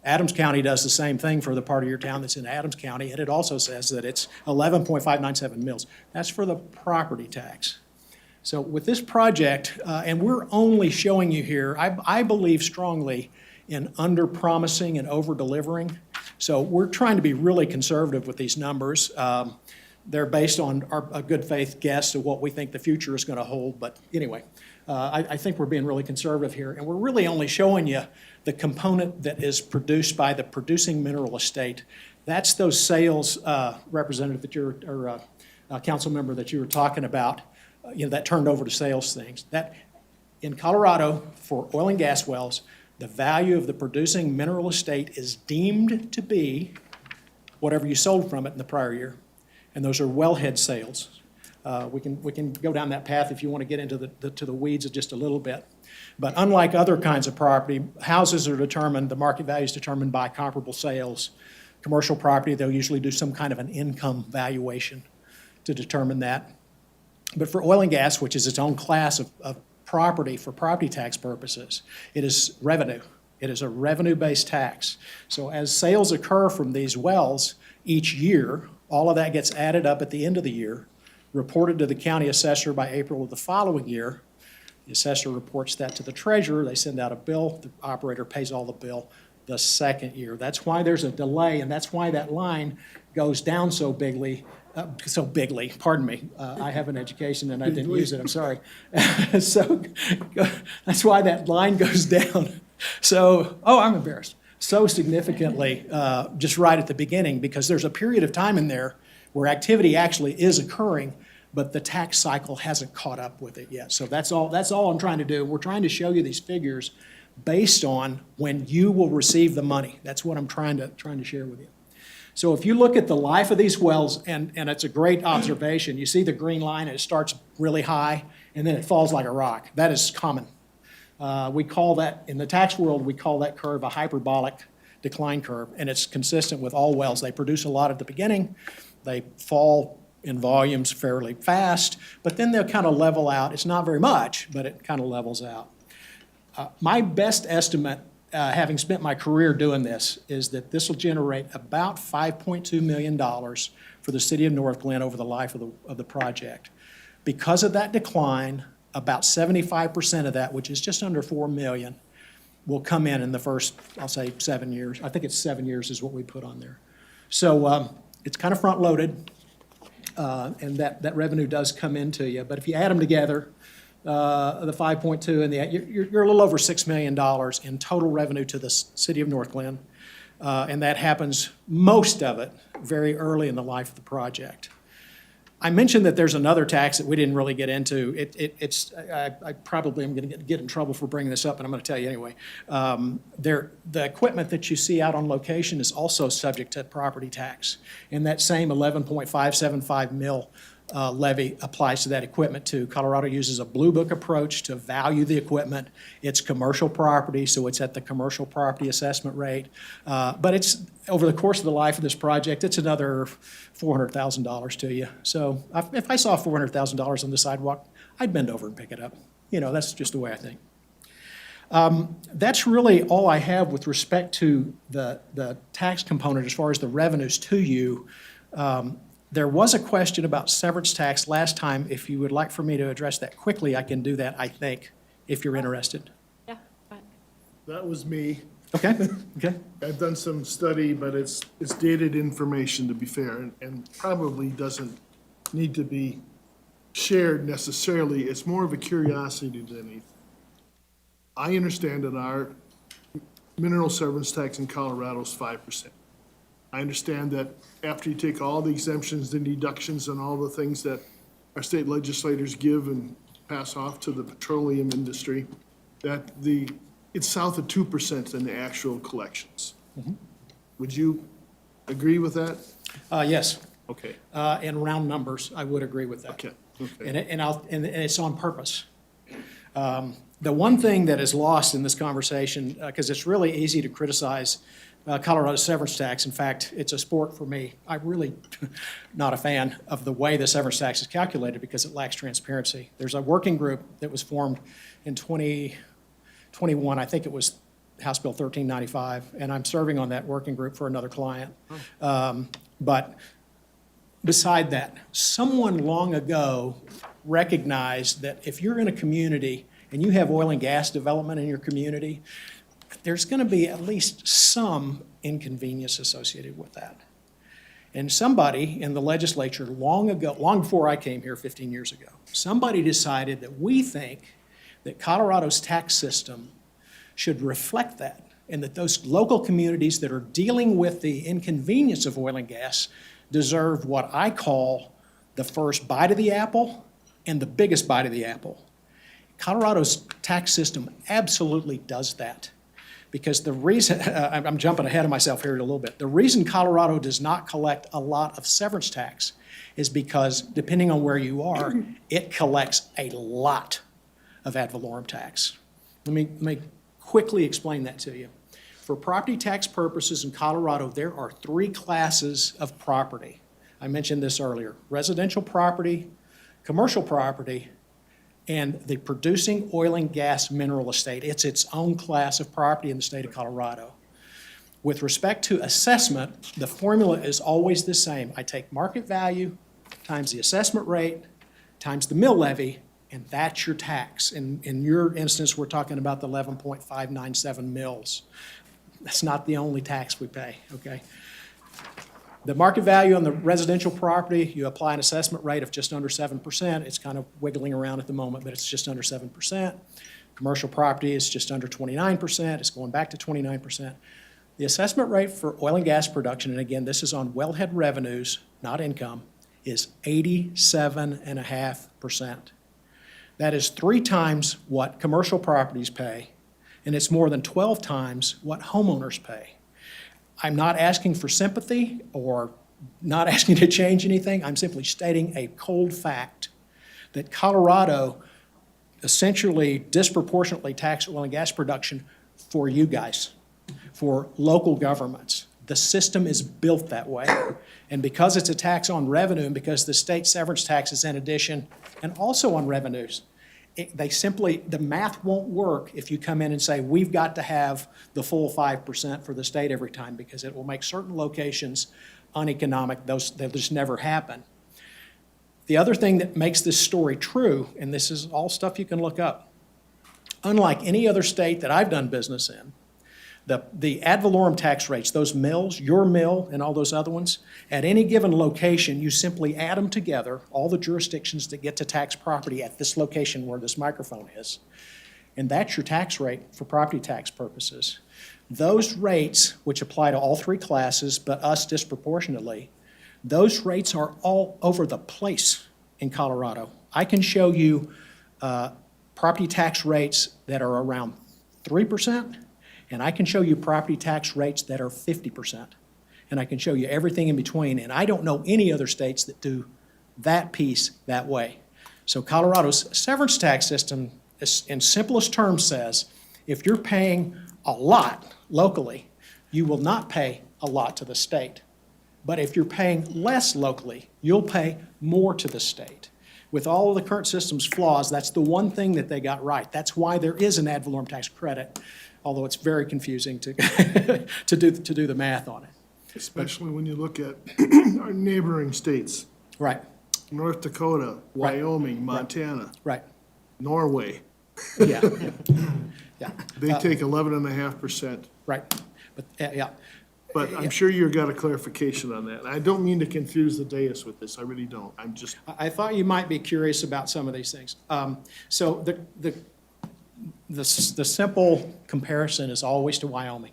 Adams County does the same thing for the part of your town that's in Adams County, and it also says that it's 11.597 mils. That's for the property tax. So with this project, and we're only showing you here, I believe strongly in under-promising and over-delivering. So we're trying to be really conservative with these numbers. They're based on a good faith guess of what we think the future is going to hold. But anyway, I think we're being really conservative here. And we're really only showing you the component that is produced by the producing mineral estate. That's those sales representative that you're, or council member that you were talking about, that turned over to sales things. That in Colorado, for oil and gas wells, the value of the producing mineral estate is deemed to be whatever you sold from it in the prior year. And those are wellhead sales. We can go down that path if you want to get into the weeds just a little bit. But unlike other kinds of property, houses are determined, the market value is determined by comparable sales. Commercial property, they'll usually do some kind of an income valuation to determine that. But for oil and gas, which is its own class of property for property tax purposes, it is revenue. It is a revenue-based tax. So as sales occur from these wells each year, all of that gets added up at the end of the year, reported to the county assessor by April of the following year. The assessor reports that to the treasurer. They send out a bill. The operator pays all the bill the second year. That's why there's a delay, and that's why that line goes down so bigly, pardon me. I have an education and I didn't use it, I'm sorry. So that's why that line goes down. So, I'm embarrassed. So significantly, just right at the beginning, because there's a period of time in there where activity actually is occurring, but the tax cycle hasn't caught up with it yet. So that's all I'm trying to do. We're trying to show you these figures based on when you will receive the money. That's what I'm trying to share with you. So if you look at the life of these wells, and it's a great observation, you see the green line, and it starts really high, and then it falls like a rock. That is common. We call that, in the tax world, we call that curve a hyperbolic decline curve, and it's consistent with all wells. They produce a lot at the beginning, they fall in volumes fairly fast, but then they'll kind of level out. It's not very much, but it kind of levels out. My best estimate, having spent my career doing this, is that this will generate about $5.2 million for the city of North Glen over the life of the project. Because of that decline, about 75% of that, which is just under $4 million, will come in the first, I'll say, 7 years. I think it's 7 years is what we put on there. So it's kind of front-loaded, and that revenue does come into you. But if you add them together, the 5.2 and you're a little over $6 million in total revenue to the city of North Glen. And that happens, most of it, very early in the life of the project. I mentioned that there's another tax that we didn't really get into. I probably am going to get in trouble for bringing this up, but I'm going to tell you anyway. The equipment that you see out on location is also subject to property tax. And that same 11.575 mil levy applies to that equipment too. Colorado uses a Blue Book approach to value the equipment. It's commercial property, so it's at the commercial property assessment rate. But it's, over the course of the life of this project, it's another $400,000 to you. So if I saw $400,000 on the sidewalk, I'd bend over and pick it up. That's just the way I think. That's really all I have with respect to the tax component as far as the revenues to you. There was a question about severance tax last time. If you would like for me to address that quickly, I can do that, I think, if you're interested. Yeah, go ahead. That was me. Okay, okay. I've done some study, but it's dated information, to be fair, and probably doesn't need to be shared necessarily. It's more of a curiosity than anything. I understand that our mineral severance tax in Colorado is 5%. I understand that after you take all the exemptions and deductions and all the things that our state legislators give and pass off to the petroleum industry, that it's south of 2% in the actual collections. Mm-hmm. Would you agree with that? Yes. Okay. In round numbers, I would agree with that. Okay. Okay. And it's on purpose. The one thing that is lost in this conversation, because it's really easy to criticize Colorado's severance tax. In fact, it's a sport for me. I'm really not a fan of the way the severance tax is calculated because it lacks transparency. There's a working group that was formed in 2021. I think it was House Bill 1395, and I'm serving on that working group for another client. But beside that, someone long ago recognized that if you're in a community and you have oil and gas development in your community, there's going to be at least some inconvenience associated with that. And somebody in the legislature long ago, long before I came here 15 years ago, somebody decided that we think that Colorado's tax system should reflect that, and that those local communities that are dealing with the inconvenience of oil and gas deserve what I call the first bite of the apple and the biggest bite of the apple. Colorado's tax system absolutely does that. Because the reason, I'm jumping ahead of myself here a little bit, the reason Colorado does not collect a lot of severance tax is because, depending on where you are, it collects a lot of ad valorem tax. Let me quickly explain that to you. For property tax purposes in Colorado, there are 3 classes of property. I mentioned this earlier: residential property, commercial property and the producing oil and gas mineral estate. It's its own class of property in the state of Colorado. With respect to assessment, the formula is always the same. I take market value times the assessment rate times the mill levy, and that's your tax. In your instance, we're talking about the 11.597 mills. That's not the only tax we pay, okay? The market value on the residential property, you apply an assessment rate of just under 7%. It's kind of wiggling around at the moment, but it's just under 7%. Commercial property is just under 29%. It's going back to 29%. The assessment rate for oil and gas production, and again, this is on wellhead revenues, not income, is 87.5%. That is 3 times what commercial properties pay, and it's more than 12 times what homeowners pay. I'm not asking for sympathy or not asking to change anything. I'm simply stating a cold fact that Colorado essentially disproportionately taxes oil and gas production for you guys, for local governments. The system is built that way. And because it's a tax on revenue and because the state severance tax is in addition and also on revenues, the math won't work if you come in and say, we've got to have the full 5% for the state every time, because it will make certain locations uneconomic. They'll just never happen. The other thing that makes this story true, and this is all stuff you can look up, unlike any other state that I've done business in, the ad valorem tax rates, those mills, your mill and all those other ones, at any given location, you simply add them together, all the jurisdictions that get to tax property at this location where this microphone is, and that's your tax rate for property tax purposes. Those rates, which apply to all 3 classes, but us disproportionately, those rates are all over the place in Colorado. I can show you property tax rates that are around 3%, and I can show you property tax rates that are 50%. And I can show you everything in between, and I don't know any other states that do that piece that way. So Colorado's severance tax system, in simplest terms, says if you're paying a lot locally, you will not pay a lot to the state. But if you're paying less locally, you'll pay more to the state. With all of the current system's flaws, that's the one thing that they got right. That's why there is an ad valorem tax credit, although it's very confusing to to do the math on it. Especially when you look at our neighboring states. Right. North Dakota, Right. Wyoming, Montana. Right. Norway. Yeah. Yeah. They take 11.5%. Right. But, yeah. But I'm sure you got a clarification on that. I don't mean to confuse the dais with this, I really don't. I'm just, I thought you might be curious about some of these things. So the simple comparison is always to Wyoming.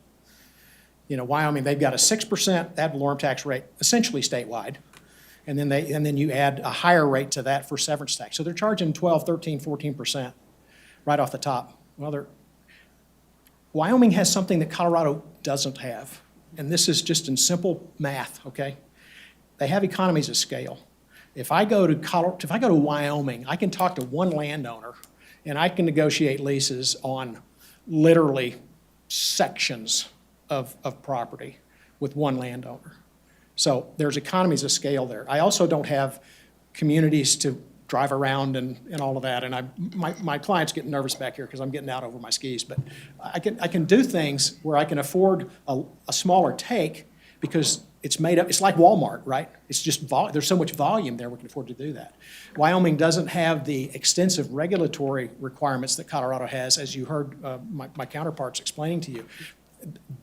You know, Wyoming, they've got a 6% ad valorem tax rate, essentially statewide. And then you add a higher rate to that for severance tax. So they're charging 12, 13, 14% right off the top. Well, Wyoming has something that Colorado doesn't have. And this is just in simple math, okay? They have economies of scale. If I go to Wyoming, I can talk to one landowner and I can negotiate leases on literally sections of property with one landowner. So there's economies of scale there. I also don't have communities to drive around and all of that. And my client's getting nervous back here because I'm getting out over my skis. But I can do things where I can afford a smaller take because it's made up, it's like Walmart, right? It's just, there's so much volume there, we can afford to do that. Wyoming doesn't have the extensive regulatory requirements that Colorado has, as you heard my counterparts explaining to you.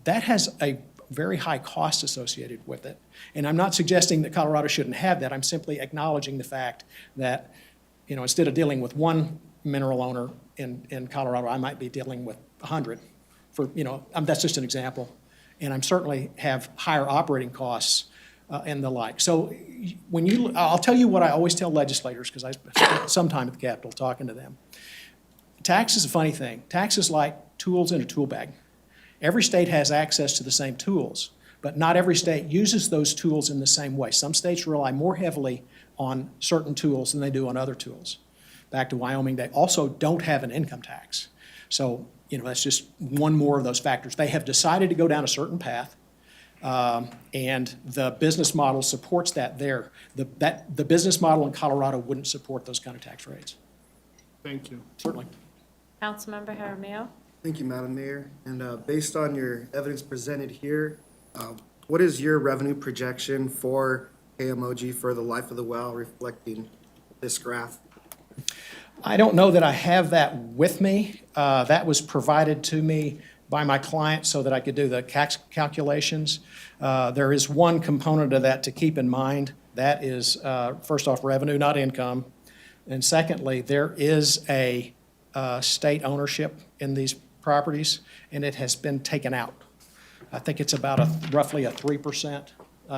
That has a very high cost associated with it. And I'm not suggesting that Colorado shouldn't have that. I'm simply acknowledging the fact that, you know, instead of dealing with one mineral owner in Colorado, I might be dealing with 100 for, you know, that's just an example. And I'm certainly have higher operating costs and the like. So I'll tell you what I always tell legislators, because I spent some time at the Capitol talking to them. Tax is a funny thing. Tax is like tools in a tool bag. Every state has access to the same tools, but not every state uses those tools in the same way. Some states rely more heavily on certain tools than they do on other tools. Back to Wyoming, they also don't have an income tax. So, you know, that's just one more of those factors. They have decided to go down a certain path. And the business model supports that there. The business model in Colorado wouldn't support those kind of tax rates. Thank you. Certainly. Councilmember Jaramillo? Thank you, Madam Mayor. And based on your evidence presented here, what is your revenue projection for KMOG for the life of the well reflecting this graph? I don't know that I have that with me. That was provided to me by my client so that I could do the calculations. There is one component of that to keep in mind. That is, first off, revenue, not income. And secondly, there is a state ownership in these properties, and it has been taken out. I think it's about roughly a 3%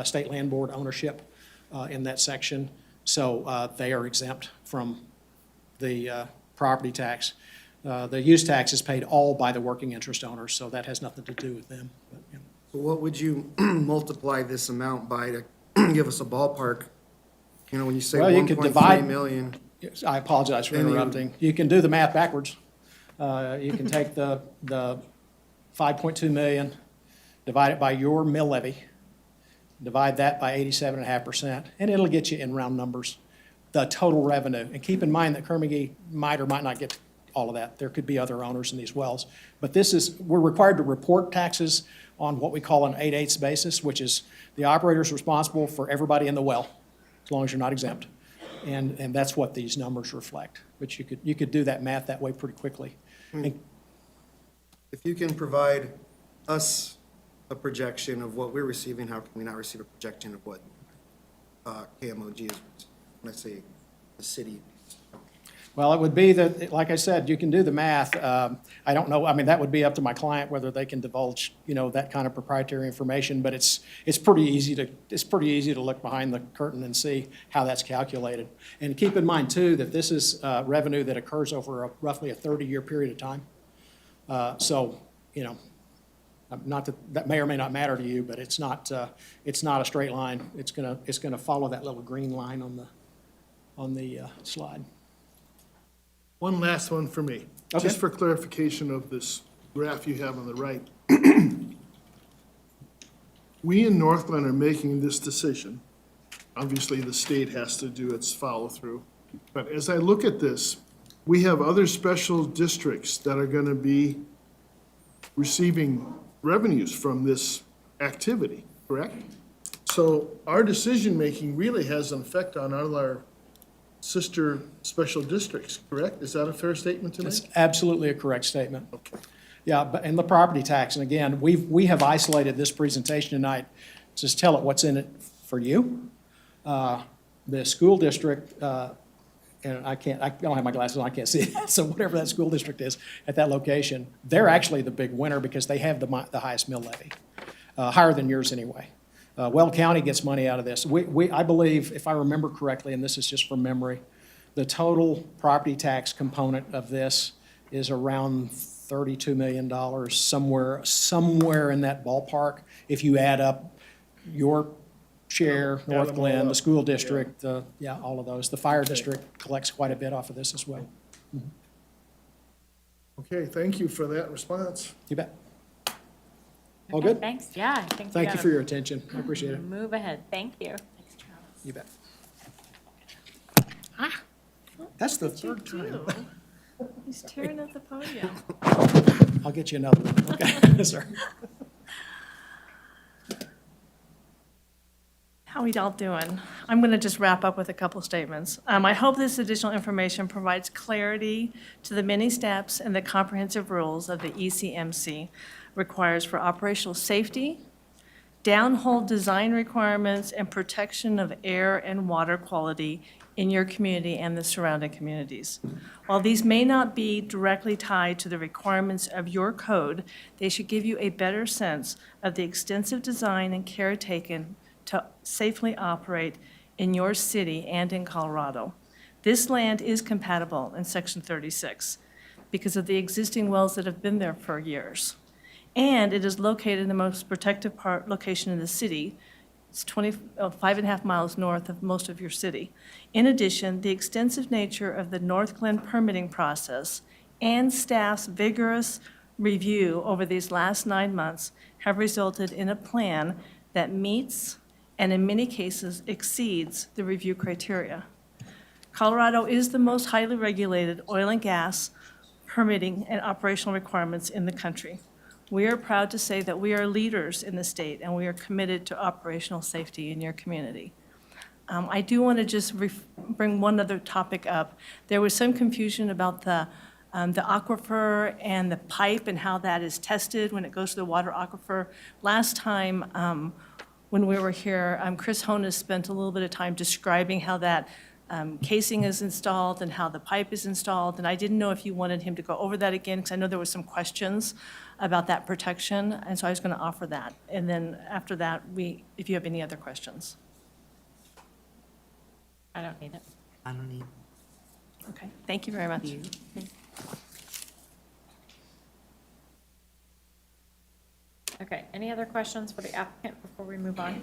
state land board ownership in that section. So they are exempt from the property tax. The use tax is paid all by the working interest owners, so that has nothing to do with them. But, you know. So what would you multiply this amount by to give us a ballpark? You know, when you say Well, you could 1.3 divide- million. Yes, I apologize for Then you- interrupting. You can do the math backwards. You can take the 5.2 million, divide it by your mill levy, divide that by 87.5%, and it'll get you in round numbers, the total revenue. And keep in mind that Kerr-McGee might or might not get all of that. There could be other owners in these wells. But we're required to report taxes on what we call an 8/8 basis, which is the operator's responsible for everybody in the well, as long as you're not exempt. And that's what these numbers reflect. But you could do that math that way pretty quickly. And If you can provide us a projection of what we're receiving, how can we not receive a projection of what KMOG is, when I say the city? Well, it would be that, like I said, you can do the math. I don't know, I mean, that would be up to my client whether they can divulge, that kind of proprietary information, but it's pretty easy to look behind the curtain and see how that's calculated. And keep in mind, too, that this is revenue that occurs over roughly a 30-year period of time. So, not that may or may not matter to you, but it's not a straight line. It's gonna follow that little green line on the slide. One last one for me. Okay. Just for clarification of this graph you have on the right. We in Northglenn are making this decision. Obviously, the state has to do its follow-through. But as I look at this, we have other special districts that are gonna be receiving revenues from this activity, correct? So our decision-making really has an effect on all our sister special districts, correct? Is that a fair statement to That's make? absolutely a correct statement. Okay. Yeah, but, and the property tax, and again, we have isolated this presentation tonight, just tell it what's in it for you. The school district, and I don't have my glasses on, I can't see it, so whatever that school district is at that location, they're actually the big winner because they have the highest mill levy, higher than yours anyway. Weld County gets money out of this. I believe, if I remember correctly, and this is just from memory, the total property tax component of this is around $32 million, somewhere in that ballpark. If you add up your share, them all North Glen, the up. school district, all of those. The fire district collects quite a bit off of this as well. Okay, thank you for that response. You bet. All good? Thanks, yeah, I think we Thank you gotta for your attention. I appreciate it. move ahead. Thank you. Thanks, Travis. You bet. That's the third time. He's tearing up the podium. I'll get you another one. Okay, sir. How we all doing? I'm going to just wrap up with a couple statements. I hope this additional information provides clarity to the many steps and the comprehensive rules of the ECMC requires for operational safety, downhole design requirements, and protection of air and water quality in your community and the surrounding communities. While these may not be directly tied to the requirements of your code, they should give you a better sense of the extensive design and care taken to safely operate in your city and in Colorado. This land is compatible in Section 36 because of the existing wells that have been there for years. And it is located in the most protected location in the city. It's 5.5 miles north of most of your city. In addition, the extensive nature of the North Glen permitting process and staff's vigorous review over these last 9 months have resulted in a plan that meets and in many cases exceeds the review criteria. Colorado is the most highly regulated oil and gas permitting and operational requirements in the country. We are proud to say that we are leaders in the state, and we are committed to operational safety in your community. I do want to just bring one other topic up. There was some confusion about the aquifer and the pipe and how that is tested when it goes to the water aquifer. Last time when we were here, Chris Honas spent a little bit of time describing how that casing is installed and how the pipe is installed, and I didn't know if you wanted him to go over that again, because I know there were some questions about that protection, and so I was going to offer that. And then after that, if you have any other questions. I don't need it. I don't need it. Okay, thank you very much. Okay, any other questions for the applicant before we move on?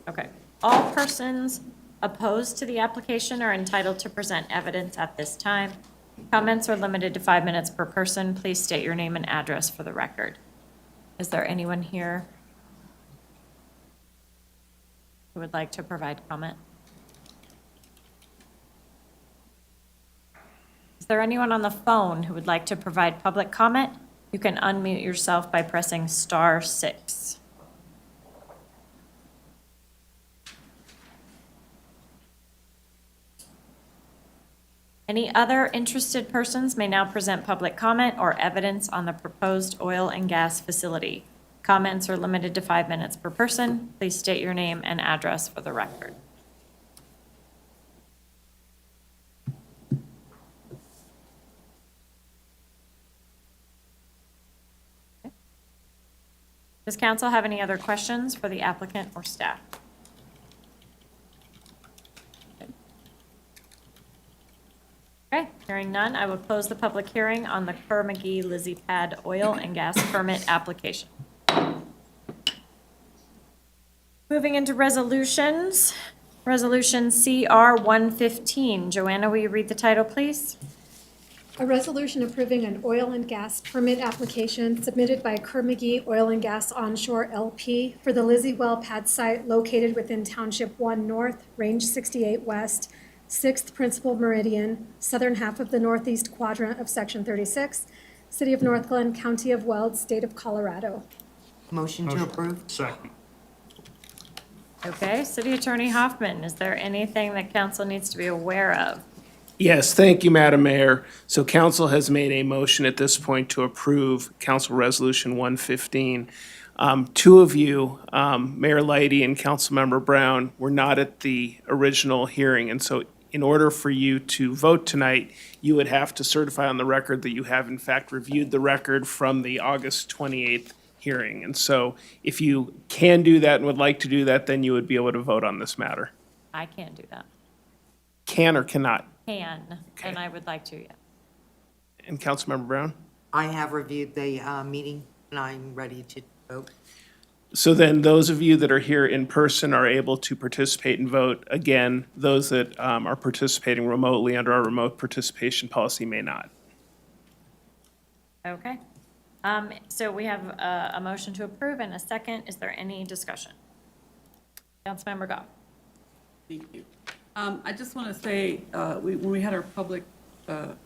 Okay, all persons opposed to the application are entitled to present evidence at this time. Comments are limited to 5 minutes per person. Please state your name and address for the record. Is there anyone here who would like to provide comment? Is there anyone on the phone who would like to provide public comment? You can unmute yourself by pressing *6. Any other interested persons may now present public comment or evidence on the proposed oil and gas facility. Comments are limited to 5 minutes per person. Please state your name and address for the record. Does council have any other questions for the applicant or staff? Okay, hearing none, I will close the public hearing on the Kerr-McGee Lizzie Pad Oil and Gas Permit application. Moving into resolutions. Resolution CR 115. Joanna, will you read the title, please? A resolution approving an oil and gas permit application submitted by Kerr-McGee Oil and Gas Onshore LP for the Lizzie Well pad site located within Township 1 North, Range 68 West, 6th Principal Meridian, southern half of the northeast quadrant of Section 36, City of North Glen, County of Weld, State of Colorado. Motion to approve? Second. Okay, City Attorney Hoffman, is there anything that council needs to be aware of? Yes, thank you, Madam Mayor. So council has made a motion at this point to approve Council Resolution 115. Two of you, Mayor Lighty and Councilmember Brown, were not at the original hearing, and so in order for you to vote tonight, you would have to certify on the record that you have in fact reviewed the record from the August 28th hearing. And so if you can do that and would like to do that, then you would be able to vote on this matter. I can't do that. Can or cannot? Can, and I would like to, yeah. And Councilmember Brown? I have reviewed the meeting, and I'm ready to vote. So then those of you that are here in person are able to participate and vote. Again, those that are participating remotely under our remote participation policy may not. Okay. So we have a motion to approve and a second. Is there any discussion? Councilmember Goff. Thank you. I just want to say, when we had our public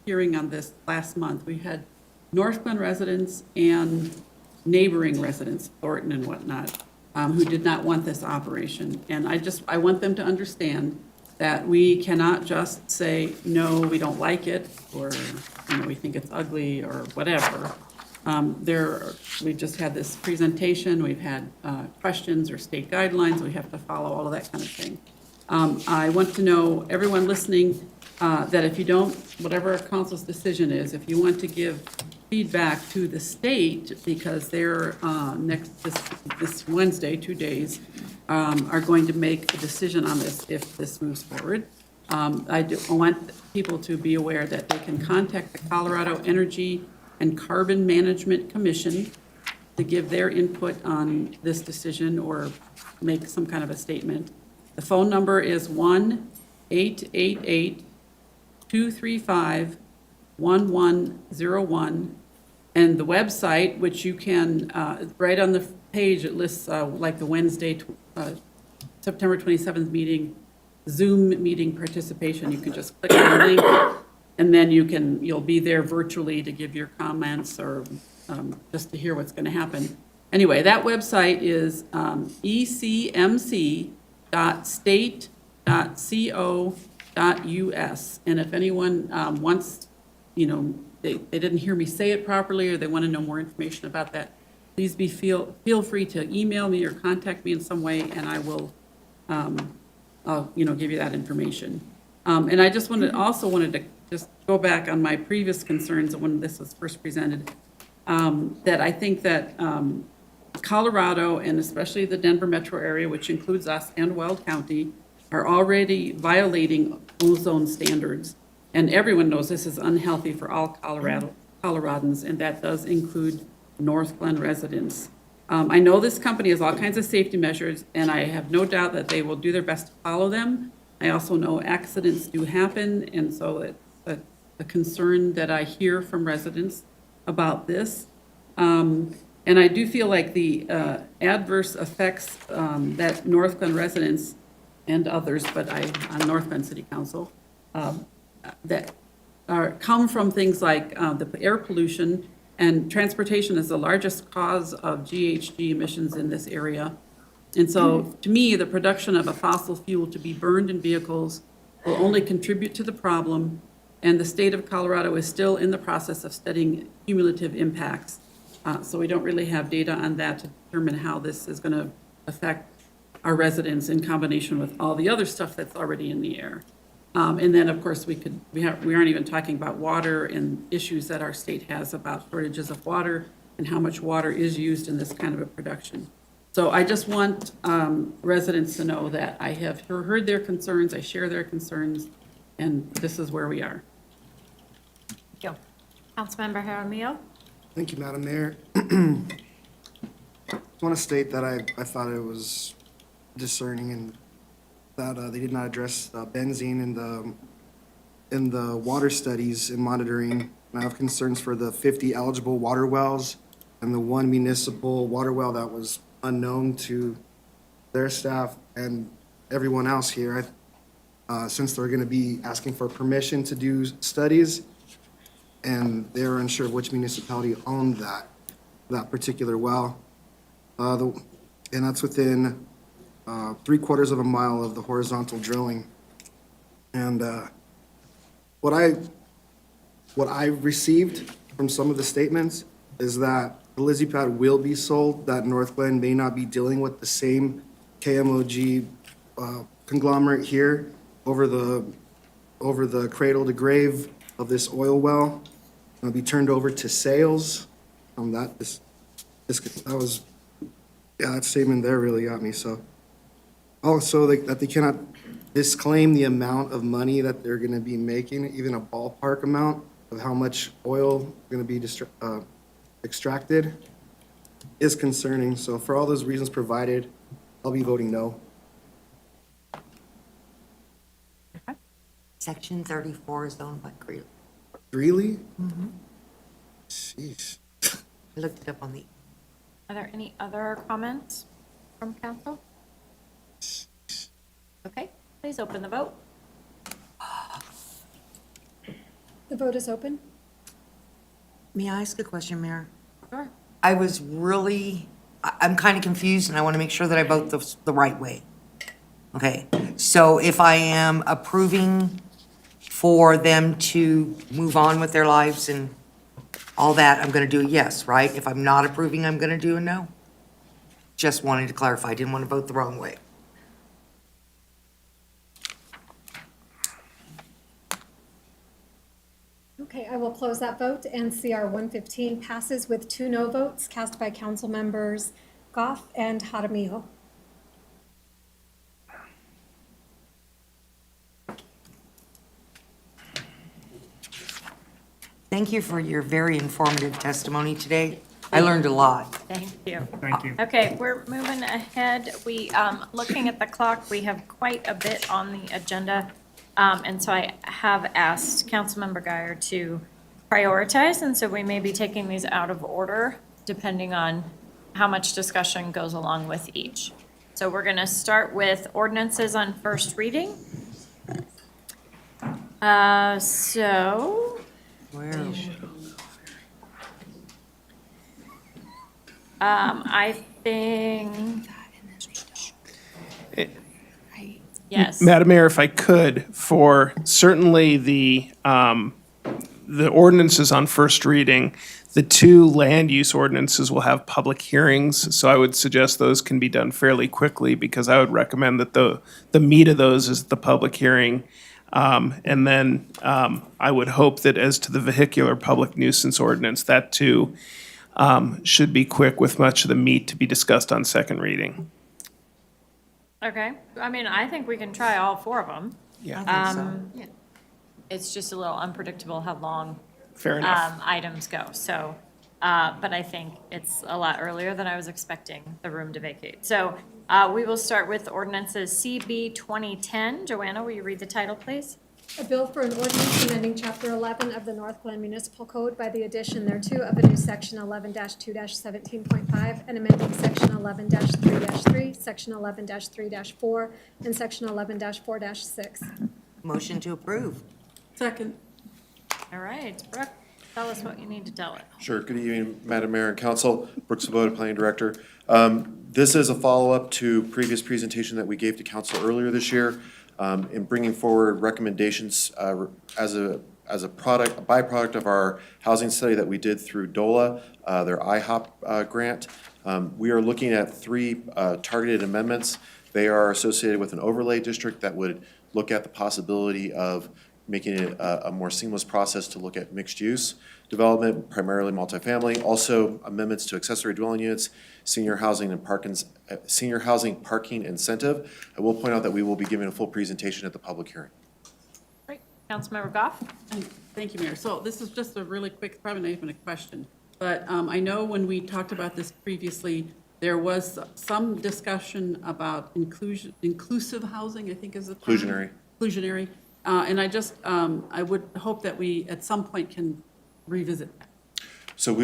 hearing on this last month, we had North Glen residents and neighboring residents, Thornton and whatnot, who did not want this operation. And I want them to understand that we cannot just say, no, we don't like it, or, we think it's ugly, or whatever. We just had this presentation, we've had questions or state guidelines, we have to follow all of that kind of thing. I want to know, everyone listening, that if you don't, whatever council's decision is, if you want to give feedback to the state, because they're this Wednesday, 2 days, are going to make a decision on this if this moves forward. I want people to be aware that they can contact the Colorado Energy and Carbon Management Commission to give their input on this decision or make some kind of a statement. The phone number is 1-888-235-1101. And the website, which you can, right on the page, it lists like the Wednesday, September 27th meeting, Zoom meeting participation. You can just click on the link, and then you'll be there virtually to give your comments or just to hear what's going to happen. Anyway, that website is ecmc.state.co.us. And if anyone wants, they didn't hear me say it properly or they want to know more information about that, please feel free to email me or contact me in some way, and I will I'll give you that information. And I just wanted to just go back on my previous concerns when this was first presented, that I think that Colorado, and especially the Denver metro area, which includes us and Weld County, are already violating ozone standards. And everyone knows this is unhealthy for all Coloradans, and that does include North Glen residents. I know this company has all kinds of safety measures, and I have no doubt that they will do their best to follow them. I also know accidents do happen, and so it's a concern that I hear from residents about this. And I do feel like the adverse effects that North Glen residents and others, but on North Bend City Council, that come from things like the air pollution, and transportation is the largest cause of GHG emissions in this area. And so, to me, the production of a fossil fuel to be burned in vehicles will only contribute to the problem, and the state of Colorado is still in the process of studying cumulative impacts. So we don't really have data on that to determine how this is going to affect our residents in combination with all the other stuff that's already in the air. And then, of course, we aren't even talking about water and issues that our state has about shortages of water and how much water is used in this kind of a production. So I just want residents to know that I have heard their concerns, I share their concerns, and this is where we are. Thank you. Councilmember Jaramillo? Thank you, Madam Mayor. I want to state that I thought it was discerning and that they did not address benzene in the water studies and monitoring. And I have concerns for the 50 eligible water wells and the one municipal water well that was unknown to their staff and everyone else here. Since they're going to be asking for permission to do studies, and they were unsure which municipality owned that particular well. And that's within 3/4 of a mile of the horizontal drilling. And what I received from some of the statements is that the Lizzie pad will be sold, that North Glen may not be dealing with the same KMOG conglomerate here over the cradle to grave of this oil well. It'll be turned over to sales. That statement there really got me. So also that they cannot disclaim the amount of money that they're going to be making, even a ballpark amount of how much oil going to be extracted, is concerning. So for all those reasons provided, I'll be voting no. Section 34 is owned by Greeley. Greeley? Mm-hmm. Jeez. I looked it up on the. Are there any other comments from council? Okay, please open the vote. The vote is open. May I ask a question, Mayor? Sure. I'm kind of confused, and I want to make sure that I vote the right way. Okay, so if I am approving for them to move on with their lives and all that, I'm going to do a yes, right? If I'm not approving, I'm going to do a no? Just wanted to clarify, I didn't want to vote the wrong way. Okay, I will close that vote, and CR 115 passes with 2 no votes cast by council members Goff and Jaramillo. Thank you for your very informative testimony today. I learned a lot. Thank you. Thank you. Okay, we're moving ahead. Looking at the clock, we have quite a bit on the agenda. And so I have asked Councilmember Guyer to prioritize, and so we may be taking these out of order depending on how much discussion goes along with each. So we're going to start with ordinances on first reading. I think, yes. Madam Mayor, if I could, for certainly the ordinances on first reading, the two land use ordinances will have public hearings, so I would suggest those can be done fairly quickly, because I would recommend that the meat of those is the public hearing. And then I would hope that as to the vehicular public nuisance ordinance, that too should be quick, with much of the meat to be discussed on second reading. Okay, I mean, I think we can try all four of them. Yeah. It's just a little unpredictable how long Fair enough. items go, so, but I think it's a lot earlier than I was expecting the room to vacate. So we will start with ordinances CB 2010. Joanna, will you read the title, please? A bill for an ordinance amending Chapter 11 of the North Glen Municipal Code by the addition thereto of a new Section 11-2-17.5 and amending Section 11-3-3, Section 11-3-4, and Section 11-4-6. Motion to approve. Second. All right, Brooke, tell us what you need to tell it. Sure. Good evening, Madam Mayor and Council. Brooks Svoboda, Planning Director. This is a follow-up to previous presentation that we gave to Council earlier this year in bringing forward recommendations as a byproduct of our housing study that we did through DOLA, their IHOP grant. We are looking at three targeted amendments. They are associated with an overlay district that would look at the possibility of making it a more seamless process to look at mixed-use development, primarily multifamily. Also, amendments to accessory dwelling units, senior housing parking incentive. I will point out that we will be giving a full presentation at the public hearing. Great. Councilmember Goff? Thank you, Mayor. So this is just a really quick, probably not even a question, but I know when we talked about this previously, there was some discussion about inclusive housing, I think is the term. Inclusionary. Inclusionary. And I just, I would hope that we, at some point, can revisit that. So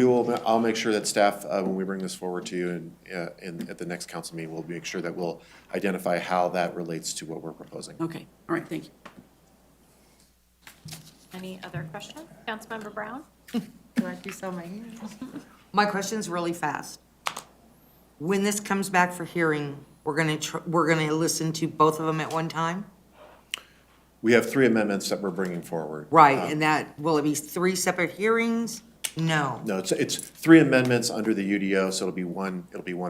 I'll make sure that staff, when we bring this forward to you at the next council meeting, we'll make sure that we'll identify how that relates to what we're proposing. Okay, all right, thank you. Any other questions? Councilmember Brown? Do I do so many? My question's really fast. When this comes back for hearing, we're gonna listen to both of them at one time? We have three amendments that we're bringing forward. Right, and that, will it be three separate hearings? No. No, it's three amendments under the UDO, so it'll be one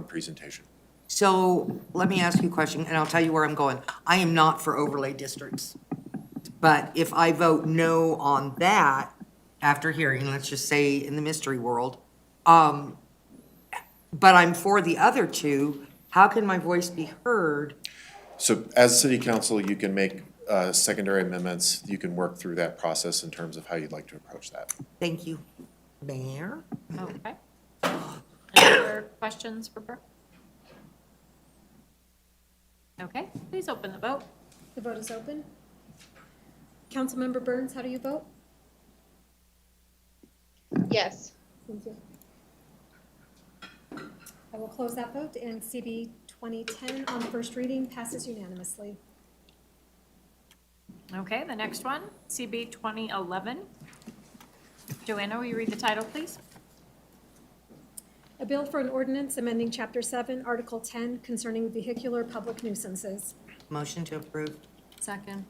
presentation. So let me ask you a question, and I'll tell you where I'm going. I am not for overlay districts. But if I vote no on that after hearing, let's just say in the mystery world, but I'm for the other two, how can my voice be heard? So as city council, you can make secondary amendments. You can work through that process in terms of how you'd like to approach that. Thank you, Mayor. Okay. Any other questions for Brooke? Okay, please open the vote. The vote is open. Councilmember Burns, how do you vote? Yes. Thank you. I will close that vote, and CB 2010 on first reading passes unanimously. Okay, the next one, CB 2011. Joanna, will you read the title, please? A bill for an ordinance amending Chapter 7, Article 10 concerning vehicular public nuisances. Motion to approve. Second.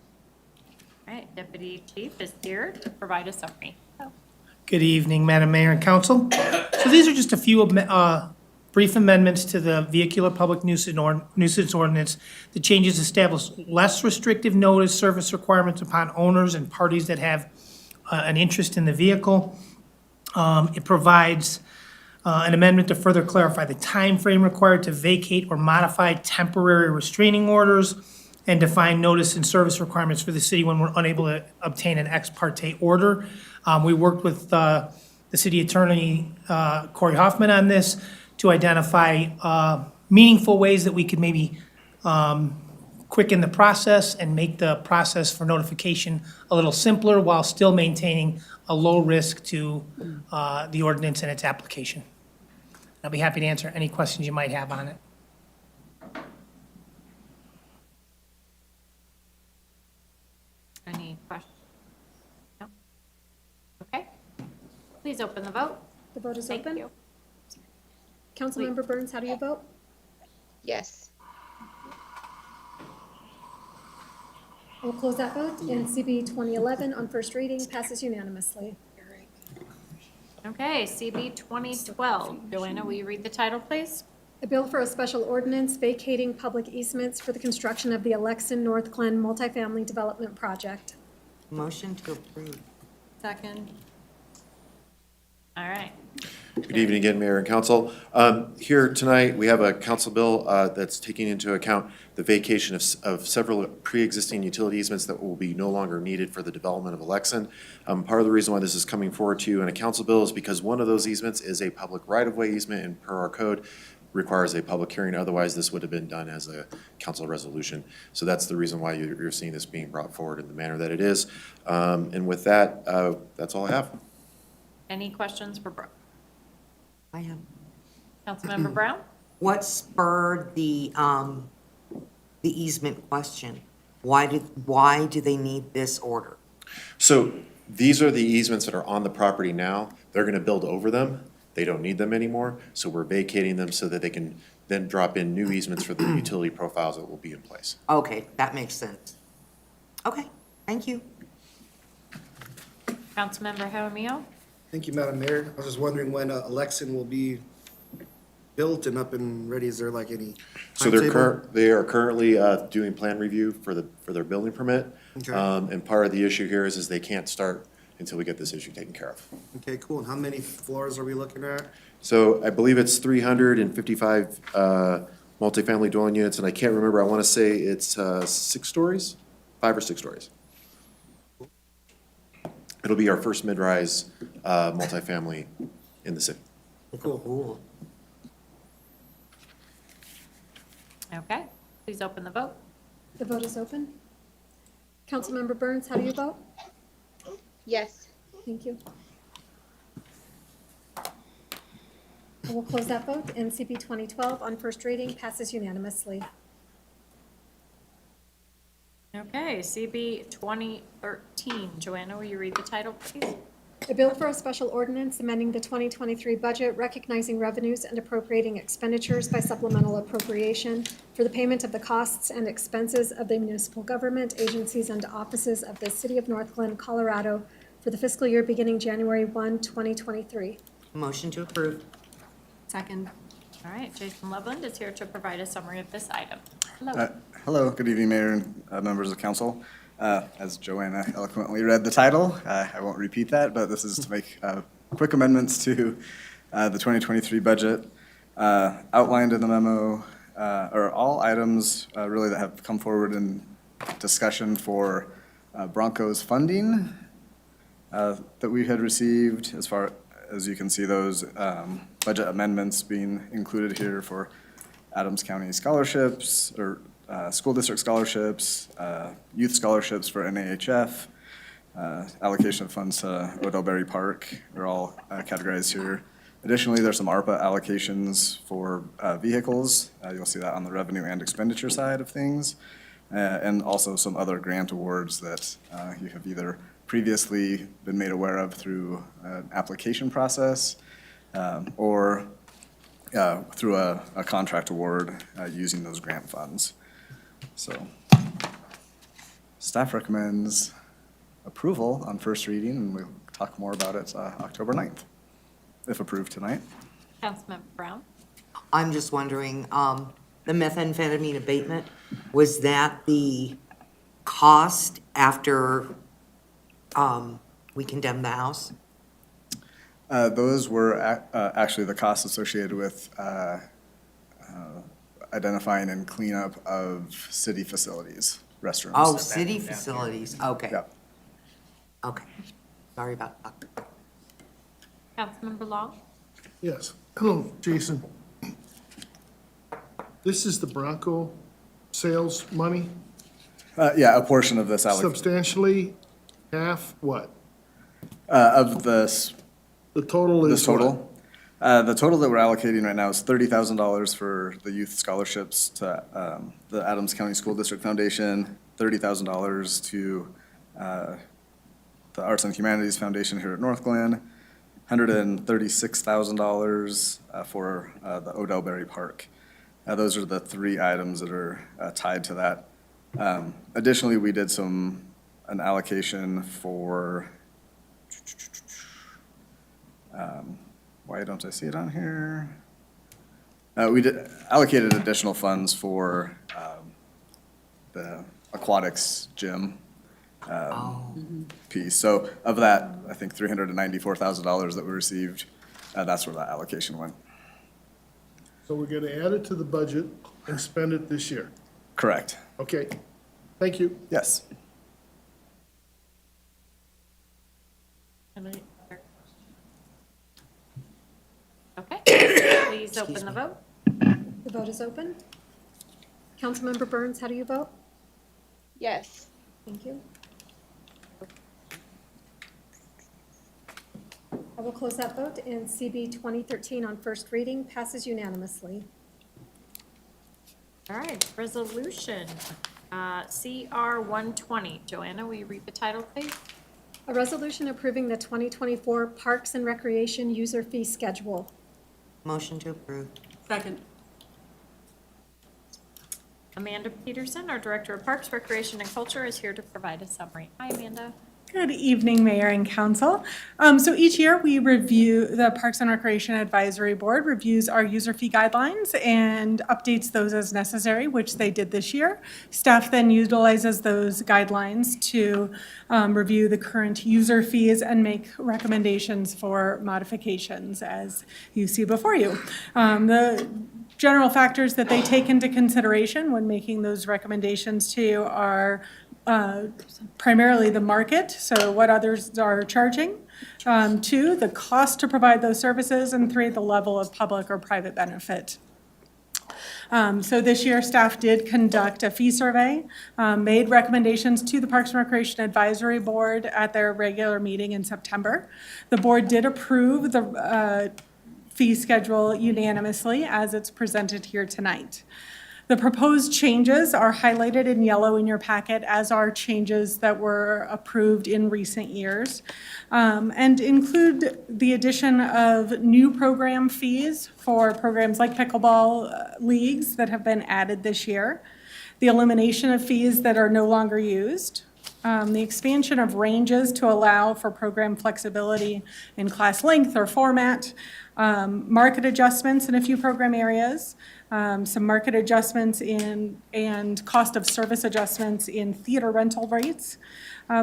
All right, Deputy Chief is here to provide a summary. Good evening, Madam Mayor and Council. So these are just a few brief amendments to the vehicular public nuisance ordinance. The changes establish less restrictive notice service requirements upon owners and parties that have an interest in the vehicle. It provides an amendment to further clarify the time frame required to vacate or modify temporary restraining orders and define notice and service requirements for the city when we're unable to obtain an ex parte order. We worked with the city attorney, Corey Hoffman, on this to identify meaningful ways that we could maybe quicken the process and make the process for notification a little simpler while still maintaining a low risk to the ordinance and its application. I'll be happy to answer any questions you might have on it. Any questions? No? Okay. Please open the vote. The vote is Thank open. you. Councilmember Burns, how do you vote? Yes. I will close that vote, and CB 2011 on first reading passes unanimously. Okay, CB 2012. Joanna, will you read the title, please? A bill for a special ordinance vacating public easements for the construction of the Alexan North Glen multifamily development project. Motion to approve. Second. All right. Good evening again, Mayor and Council. Here tonight, we have a council bill that's taking into account the vacation of several pre-existing utility easements that will be no longer needed for the development of Alexan. Part of the reason why this is coming forward to you in a council bill is because one of those easements is a public right-of-way easement, and per our code, requires a public hearing. Otherwise, this would have been done as a council resolution. So that's the reason why you're seeing this being brought forward in the manner that it is. And with that, that's all I have. Any questions for Brooke? I have. Councilmember Brown? What spurred the easement question? Why do they need this order? So these are the easements that are on the property now. They're gonna build over them. They don't need them anymore, so we're vacating them so that they can then drop in new easements for the utility profiles that will be in place. Okay, that makes sense. Okay, thank you. Councilmember Jaramillo? Thank you, Madam Mayor. I was just wondering when Alexan will be built and up and ready. Is there like any So they are currently doing plan review for their building permit. Okay. And part of the issue here is they can't start until we get this issue taken care of. Okay, cool. And how many floors are we looking at? So I believe it's 355 multifamily dwelling units, and I can't remember, I want to say it's 6 stories, 5 or 6 stories. It'll be our first mid-rise multifamily in the city. Cool. Okay, please open the vote. The vote is open. Councilmember Burns, how do you vote? Yes. Thank you. I will close that vote, and CB 2012 on first reading passes unanimously. Okay, CB 2013. Joanna, will you read the title, please? A bill for a special ordinance amending the 2023 budget, recognizing revenues and appropriating expenditures by supplemental appropriation for the payment of the costs and expenses of the municipal government, agencies, and offices of the City of North Glen, Colorado for the fiscal year beginning January 1, 2023. Motion to approve. Second. All right, Jason Loveland is here to provide a summary of this item. Hello. Hello, good evening, Mayor and members of council. As Joanna eloquently read the title, I won't repeat that, but this is to make quick amendments to the 2023 budget. Outlined in the memo are all items really that have come forward in discussion for Broncos funding that we had received. As far as you can see, those budget amendments being included here for Adams County scholarships or school district scholarships, youth scholarships for NAHF, allocation of funds to Odell Berry Park are all categorized here. Additionally, there's some ARPA allocations for vehicles. You'll see that on the revenue and expenditure side of things. And also some other grant awards that you have either previously been made aware of through an application process or through a contract award using those grant funds. So staff recommends approval on first reading, and we'll talk more about it October 9th, if approved tonight. Councilmember Brown? I'm just wondering, the methamphetamine abatement, was that the cost after we condemned the house? Those were actually the costs associated with identifying and cleanup of city facilities, restrooms. Oh, city facilities, okay. Yep. Okay, sorry about that. Councilmember Long? Yes. Hello, Jason. This is the Bronco sales money? Yeah, a portion of this allocation, Substantially, half, what? of this, The total this is what? total. The total that we're allocating right now is $30,000 for the youth scholarships to the Adams County School District Foundation, $30,000 to the Arts and Humanities Foundation here at North Glen, $136,000 for the Odell Berry Park. Those are the three items that are tied to that. Additionally, we did an allocation for, why don't I see it on here? We allocated additional funds for the aquatics gym piece. So of that, I think $394,000 that we received, that's where that allocation went. So we're gonna add it to the budget and spend it this year? Correct. Okay, thank you. Yes. Okay, please open the vote. The vote is open. Councilmember Burns, how do you vote? Yes. Thank you. I will close that vote, and CB 2013 on first reading passes unanimously. All right, resolution, CR 120. Joanna, will you read the title, please? A resolution approving the 2024 Parks and Recreation User Fee Schedule. Motion to approve. Second. Amanda Peterson, our Director of Parks, Recreation, and Culture, is here to provide a summary. Hi, Amanda. Good evening, Mayor and Council. So each year we review, the Parks and Recreation Advisory Board reviews our user fee guidelines and updates those as necessary, which they did this year. Staff then utilizes those guidelines to review the current user fees and make recommendations for modifications as you see before you. The general factors that they take into consideration when making those recommendations to you are primarily the market, so what others are charging. 2, the cost to provide those services, and 3, the level of public or private benefit. So this year, staff did conduct a fee survey, made recommendations to the Parks and Recreation Advisory Board at their regular meeting in September. The board did approve the fee schedule unanimously as it's presented here tonight. The proposed changes are highlighted in yellow in your packet, as are changes that were approved in recent years, and include the addition of new program fees for programs like pickleball leagues that have been added this year, the elimination of fees that are no longer used, the expansion of ranges to allow for program flexibility in class length or format, market adjustments in a few program areas, some market adjustments and cost of service adjustments in theater rental rates.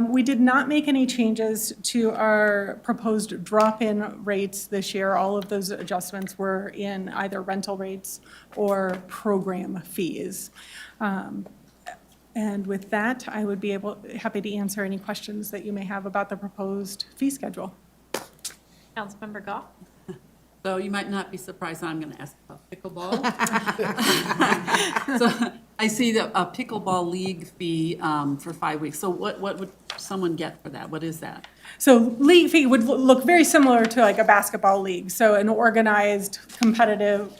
We did not make any changes to our proposed drop-in rates this year. All of those adjustments were in either rental rates or program fees. And with that, I would be happy to answer any questions that you may have about the proposed fee schedule. Councilmember Goff? So you might not be surprised I'm going to ask about pickleball. So I see a pickleball league fee for 5 weeks. So what would someone get for that? What is that? So league fee would look very similar to like a basketball league. So an organized competitive,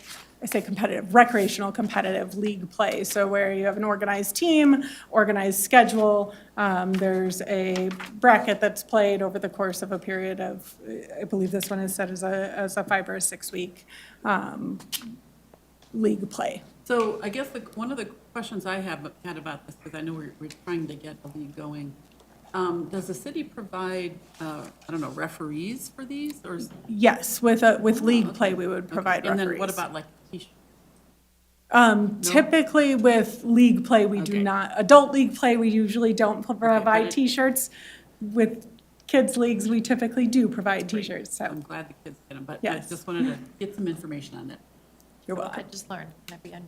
recreational competitive league play. So where you have an organized team, organized schedule, there's a bracket that's played over the course of a period of, I believe this one is set as a 5 or a 6 week league play. So I guess one of the questions I had about this, because I know we're trying to get the league going, does the city provide, referees for these, or? Yes, with league play, we would provide referees. And then what about like t-shirts? Typically with league play, we do not. Adult league play, we usually don't provide T-shirts. With kids' leagues, we typically do provide T-shirts, so. I'm glad the kids get them, but I Yes. just wanted to get some information on that. You're welcome. I just learned. Can I be on?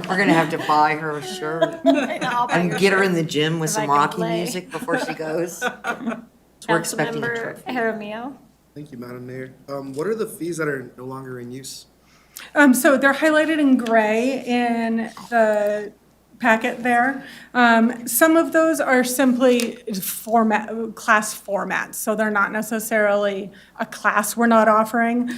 We're gonna have to buy her a shirt and get her in the gym with some Rocky music before she goes. We're expecting a Councilmember trophy. Jaramillo? Thank you, Madam Mayor. What are the fees that are no longer in use? So they're highlighted in gray in the packet there. Some of those are simply class formats, so they're not necessarily a class we're not offering.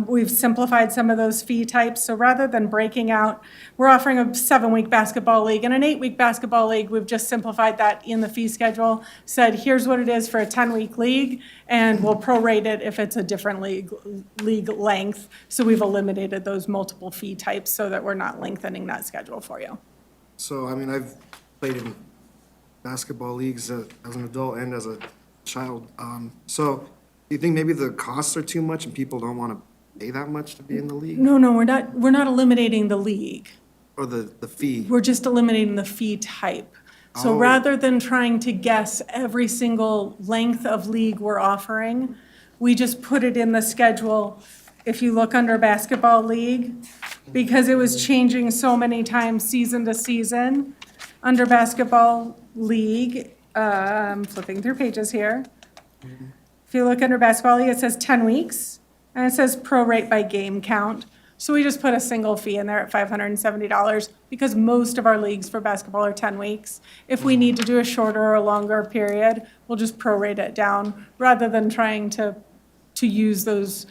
We've simplified some of those fee types, so rather than breaking out, we're offering a 7-week basketball league and an 8-week basketball league. We've just simplified that in the fee schedule, said here's what it is for a 10-week league, and we'll prorate it if it's a different league length. So we've eliminated those multiple fee types so that we're not lengthening that schedule for you. So, I mean, I've played in basketball leagues as an adult and as a child. So, do you think maybe the costs are too much and people don't want to pay that much to be in the league? No, we're not eliminating the league. Or the fee? We're just eliminating the fee type. So Oh. rather than trying to guess every single length of league we're offering, we just put it in the schedule. If you look under basketball league, because it was changing so many times season to season, under basketball league, flipping through pages here. If you look under basketball league, it says 10 weeks, and it says prorate by game count. So we just put a single fee in there at $570 because most of our leagues for basketball are 10 weeks. If we need to do a shorter or a longer period, we'll just prorate it down rather than trying to use those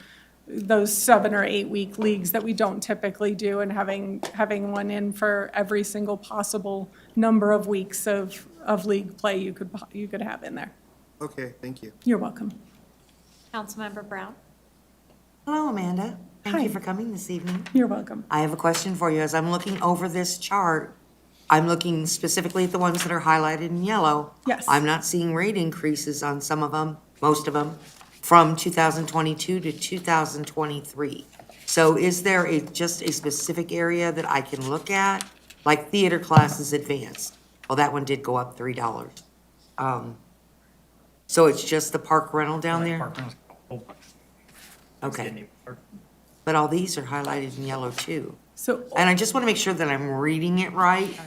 7 or 8 week leagues that we don't typically do and having one in for every single possible number of weeks of league play you could have in there. Okay, thank you. You're welcome. Councilmember Brown? Hello, Amanda. Thank Hi. you for coming this evening. You're welcome. I have a question for you. As I'm looking over this chart, I'm looking specifically at the ones that are highlighted in yellow. Yes. I'm not seeing rate increases on some of them, most of them, from 2022 to 2023. So is there just a specific area that I can look at? Like theater classes advanced. Well, that one did go up $3. So it's just the park rental down there? Okay. But all these are highlighted in yellow too. So, And I just want to make sure that I'm reading it right.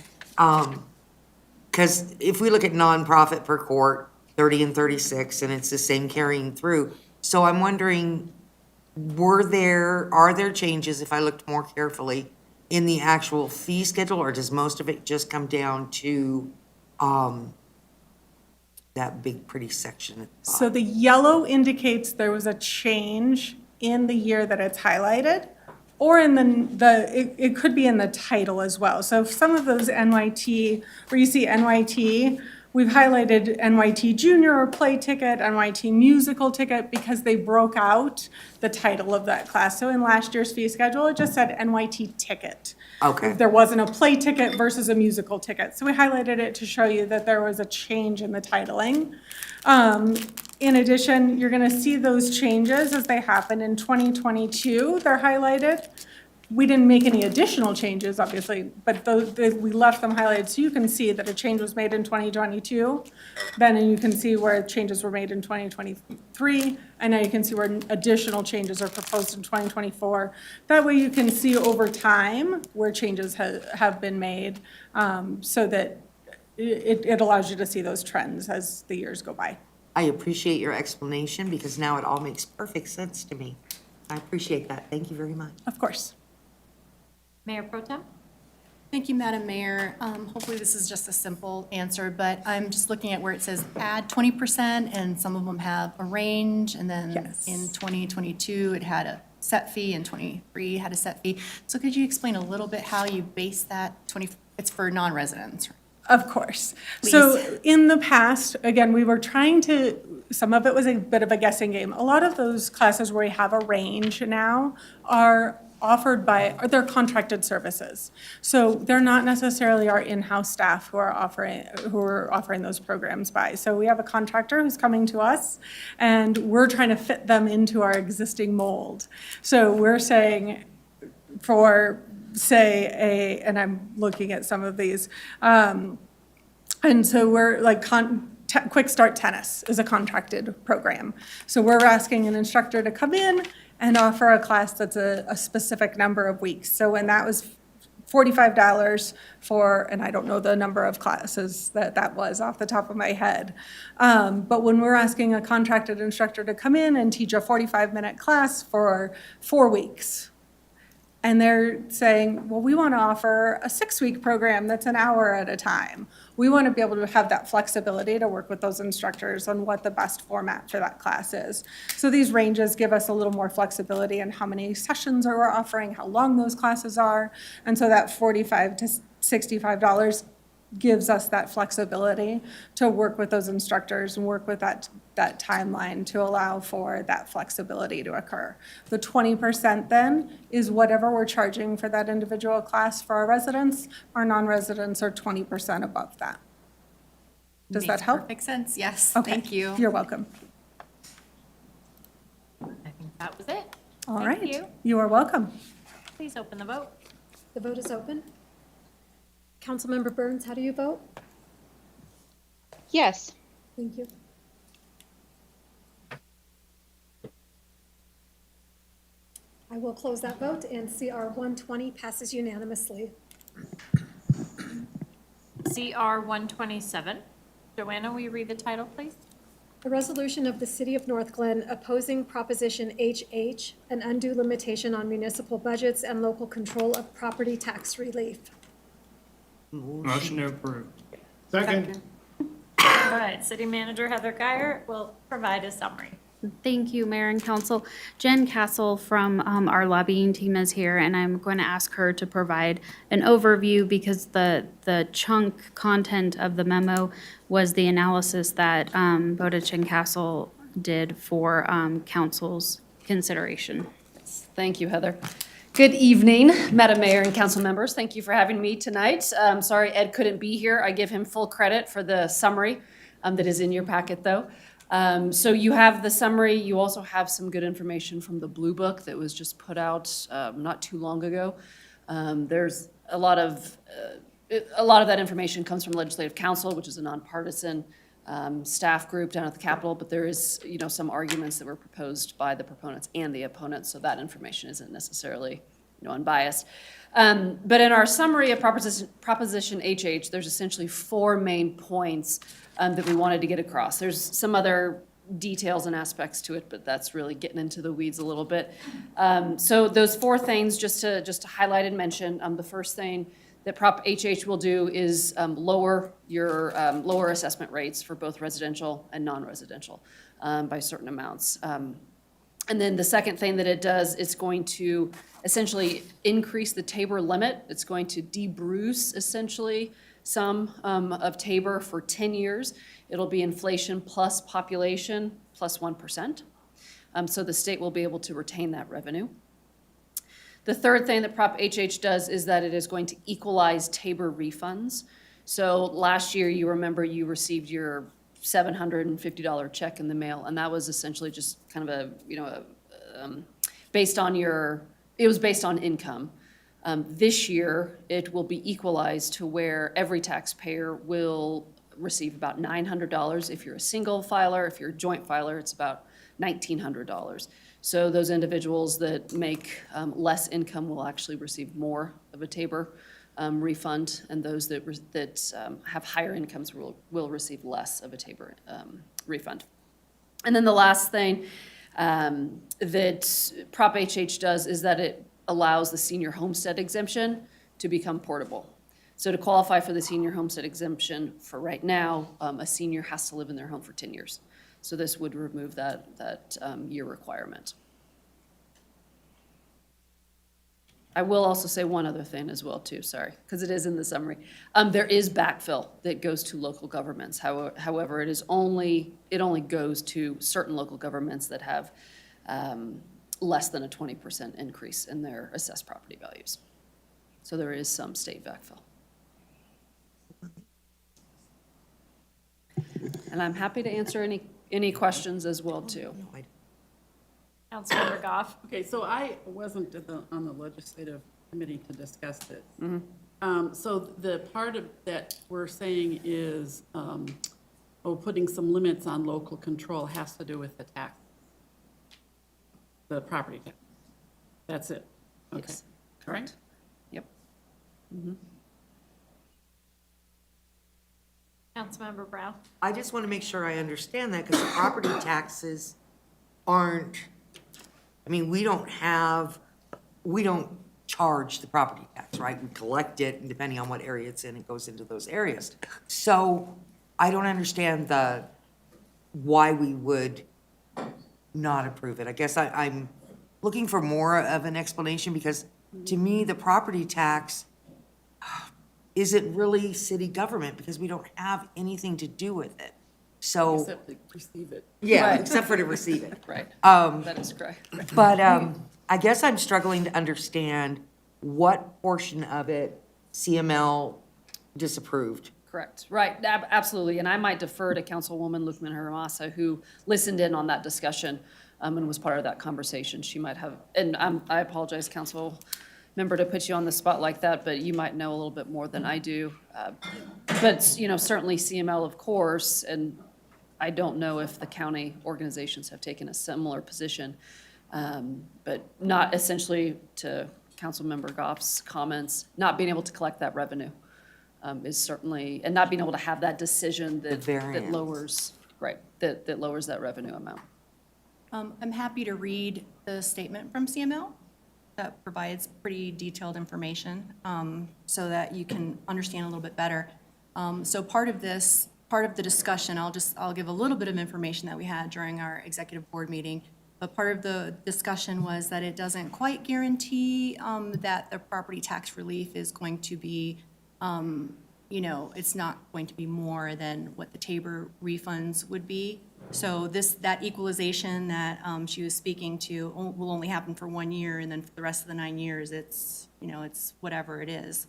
Because if we look at nonprofit per court, 30 and 36, and it's the same carrying through. So I'm wondering, are there changes, if I looked more carefully, in the actual fee schedule, or does most of it just come down to that big pretty section at the So bottom? the yellow indicates there was a change in the year that it's highlighted, or in it could be in the title as well. So if some of those NYT, where you see NYT, we've highlighted NYT Junior or Play Ticket, NYT Musical Ticket, because they broke out the title of that class. So in last year's fee schedule, it just said NYT Ticket. Okay. There wasn't a play ticket versus a musical ticket. So we highlighted it to show you that there was a change in the titling. In addition, you're going to see those changes as they happen in 2022. They're highlighted. We didn't make any additional changes, obviously, but we left them highlighted so you can see that a change was made in 2022. Then you can see where changes were made in 2023, and now you can see where additional changes are proposed in 2024. That way you can see over time where changes have been made, so that it allows you to see those trends as the years go by. I appreciate your explanation because now it all makes perfect sense to me. I appreciate that. Thank you very much. Of course. Mayor Pro Tem? Thank you, Madam Mayor. Hopefully this is just a simple answer, but I'm just looking at where it says add 20%, and some of them have a range, and then Yes. in 2022, it had a set fee, and 23 had a set fee. So could you explain a little bit how you base that it's for non-residents? Of course. So in the past, again, we were trying to, some of it was a bit of a guessing game. A lot of those classes where we have a range now are offered by, they're contracted services. So they're not necessarily our in-house staff who are offering those programs by. So we have a contractor who's coming to us, and we're trying to fit them into our existing mold. So we're saying for, say, and I'm looking at some of these, and so we're like, Quick Start Tennis is a contracted program. So we're asking an instructor to come in and offer a class that's a specific number of weeks. So when that was $45 for, and I don't know the number of classes that was off the top of my head. But when we're asking a contracted instructor to come in and teach a 45-minute class for 4 weeks, And they're saying, well, we want to offer a 6-week program that's an hour at a time. We want to be able to have that flexibility to work with those instructors on what the best format for that class is. So these ranges give us a little more flexibility in how many sessions we're offering, how long those classes are. And so that $45 to $65 gives us that flexibility to work with those instructors and work with that timeline to allow for that flexibility to occur. The 20% then is whatever we're charging for that individual class for our residents. Our non-residents are 20% above that. Does that help? Makes perfect sense, yes, Okay. thank you. You're welcome. I think that was it. All Thank right. you. You are welcome. Please open the vote. The vote is open. Councilmember Burns, how do you vote? Yes. Thank you. I will close that vote, and CR 120 passes unanimously. CR 127. Joanna, will you read the title, please? A resolution of the City of North Glen opposing Proposition HH, an undue limitation on municipal budgets and local control of property tax relief. Motion to approve. Second. All right, City Manager Heather Geyer will provide a summary. Thank you, Mayor and Council. Jen Castle from our lobbying team is here, and I'm going to ask her to provide an overview because the chunk content of the memo was the analysis that Bowditch and Castle did for council's consideration. Thank you, Heather. Good evening, Madam Mayor and council members. Thank you for having me tonight. Sorry Ed couldn't be here. I give him full credit for the summary that is in your packet, though. So you have the summary. You also have some good information from the Blue Book that was just put out not too long ago. There's a lot of that information comes from Legislative Council, which is a nonpartisan staff group down at the Capitol, but there is, some arguments that were proposed by the proponents and the opponents, so that information isn't necessarily, unbiased. But in our summary of Proposition HH, there's essentially 4 main points that we wanted to get across. There's some other details and aspects to it, but that's really getting into the weeds a little bit. So those 4 things, just to highlight and mention, the first thing that Prop HH will do is lower your lower assessment rates for both residential and non-residential by certain amounts. And then the second thing that it does, it's going to essentially increase the Tabor limit. It's going to debruce essentially some of Tabor for 10 years. It'll be inflation plus population plus 1%. So the state will be able to retain that revenue. The third thing that Prop HH does is that it is going to equalize Tabor refunds. So last year, you remember you received your $750 check in the mail, and that was essentially just kind of based on it was based on income. This year, it will be equalized to where every taxpayer will receive about $900. If you're a single filer, if you're a joint filer, it's about $1,900. So those individuals that make less income will actually receive more of a Tabor refund, and those that have higher incomes will receive less of a Tabor refund. And then the last thing that Prop HH does is that it allows the senior homestead exemption to become portable. So to qualify for the senior homestead exemption for right now, a senior has to live in their home for 10 years. So this would remove that year requirement. I will also say one other thing as well too, sorry, because it is in the summary. There is backfill that goes to local governments. However, it only goes to certain local governments that have less than a 20% increase in their assessed property values. So there is some state backfill. And I'm happy to answer any questions as well too. Councilmember Goff. Okay, so I wasn't on the legislative committee to discuss it. So the part of that we're saying is, putting some limits on local control has to do with the tax, the property tax. That's it? Okay. Yes, Correct? Yep. Councilmember Brown. I just want to make sure I understand that, because the property taxes aren't, we don't charge the property tax, right? We collect it, and depending on what area it's in, it goes into those areas. So I don't understand why we would not approve it. I guess I'm looking for more of an explanation, because to me, the property tax isn't really city government, because we don't have anything to do with it. So, Except to receive it. yeah, Right. except for to receive it. Right. Um, That is correct. But I guess I'm struggling to understand what portion of it CML disapproved. Correct, right, absolutely, and I might defer to Councilwoman Lukman Haramasa, who listened in on that discussion and was part of that conversation. She might have, and I apologize, Council Member, to put you on the spot like that, but you might know a little bit more than I do. But, you know, certainly CML, of course, and I don't know if the county organizations have taken a similar position, but not essentially, to Councilmember Goff's comments, not being able to collect that revenue. Is certainly, and not being able to have that decision that variance. lowers, right, that lowers that revenue amount. I'm happy to read the statement from CML that provides pretty detailed information, so that you can understand a little bit better. So part of the discussion, I'll give a little bit of information that we had during our executive board meeting. But part of the discussion was that it doesn't quite guarantee that the property tax relief is going to be, you know, it's not going to be more than what the Tabor refunds would be. So that equalization that she was speaking to will only happen for 1 year, and then for the rest of the 9 years, it's, you know, it's whatever it is.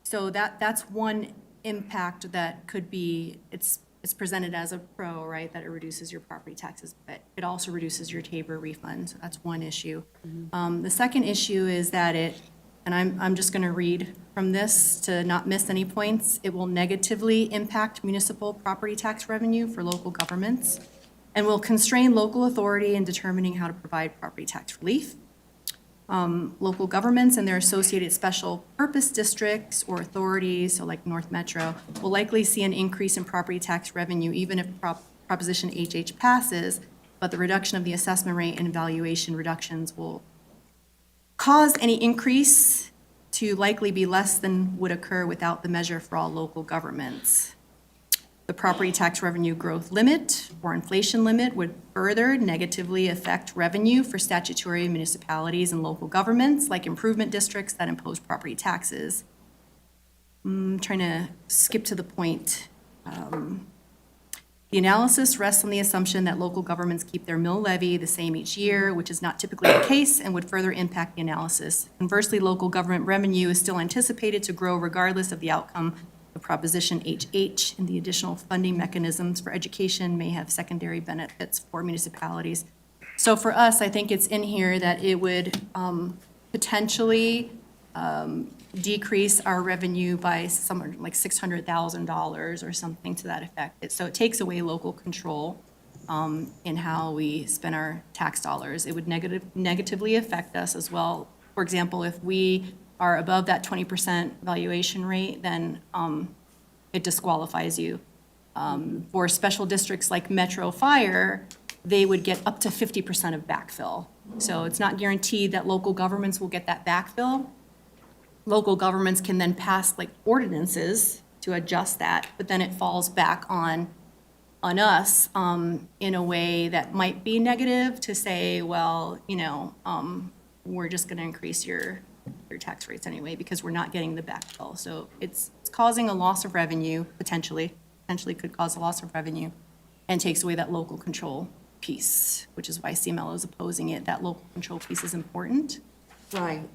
So that's one impact that could be, it's presented as a pro, right, that it reduces your property taxes, but it also reduces your Tabor refund. So that's one issue. The second issue is that and I'm just going to read from this to not miss any points. It will negatively impact municipal property tax revenue for local governments and will constrain local authority in determining how to provide property tax relief. Local governments and their associated special purpose districts or authorities, so like North Metro, will likely see an increase in property tax revenue even if Proposition HH passes, but the reduction of the assessment rate and valuation reductions will cause any increase to likely be less than would occur without the measure for all local governments. The property tax revenue growth limit or inflation limit would further negatively affect revenue for statutory municipalities and local governments, like improvement districts that impose property taxes. I'm trying to skip to the point. The analysis rests on the assumption that local governments keep their mill levy the same each year, which is not typically the case and would further impact the analysis. Conversely, local government revenue is still anticipated to grow regardless of the outcome of Proposition HH, and the additional funding mechanisms for education may have secondary benefits for municipalities. So for us, I think it's in here that it would potentially decrease our revenue by somewhere like $600,000 or something to that effect. So it takes away local control in how we spend our tax dollars. It would negatively affect us as well. For example, if we are above that 20% valuation rate, then it disqualifies you. For special districts like Metro Fire, they would get up to 50% of backfill. So it's not guaranteed that local governments will get that backfill. Local governments can then pass like ordinances to adjust that, but then it falls back on us in a way that might be negative to say, well, you know, we're just going to increase your tax rates anyway because we're not getting the backfill. So it's causing a loss of revenue, potentially could cause a loss of revenue, and takes away that local control piece, which is why CML is opposing it. That local control piece is important. Right.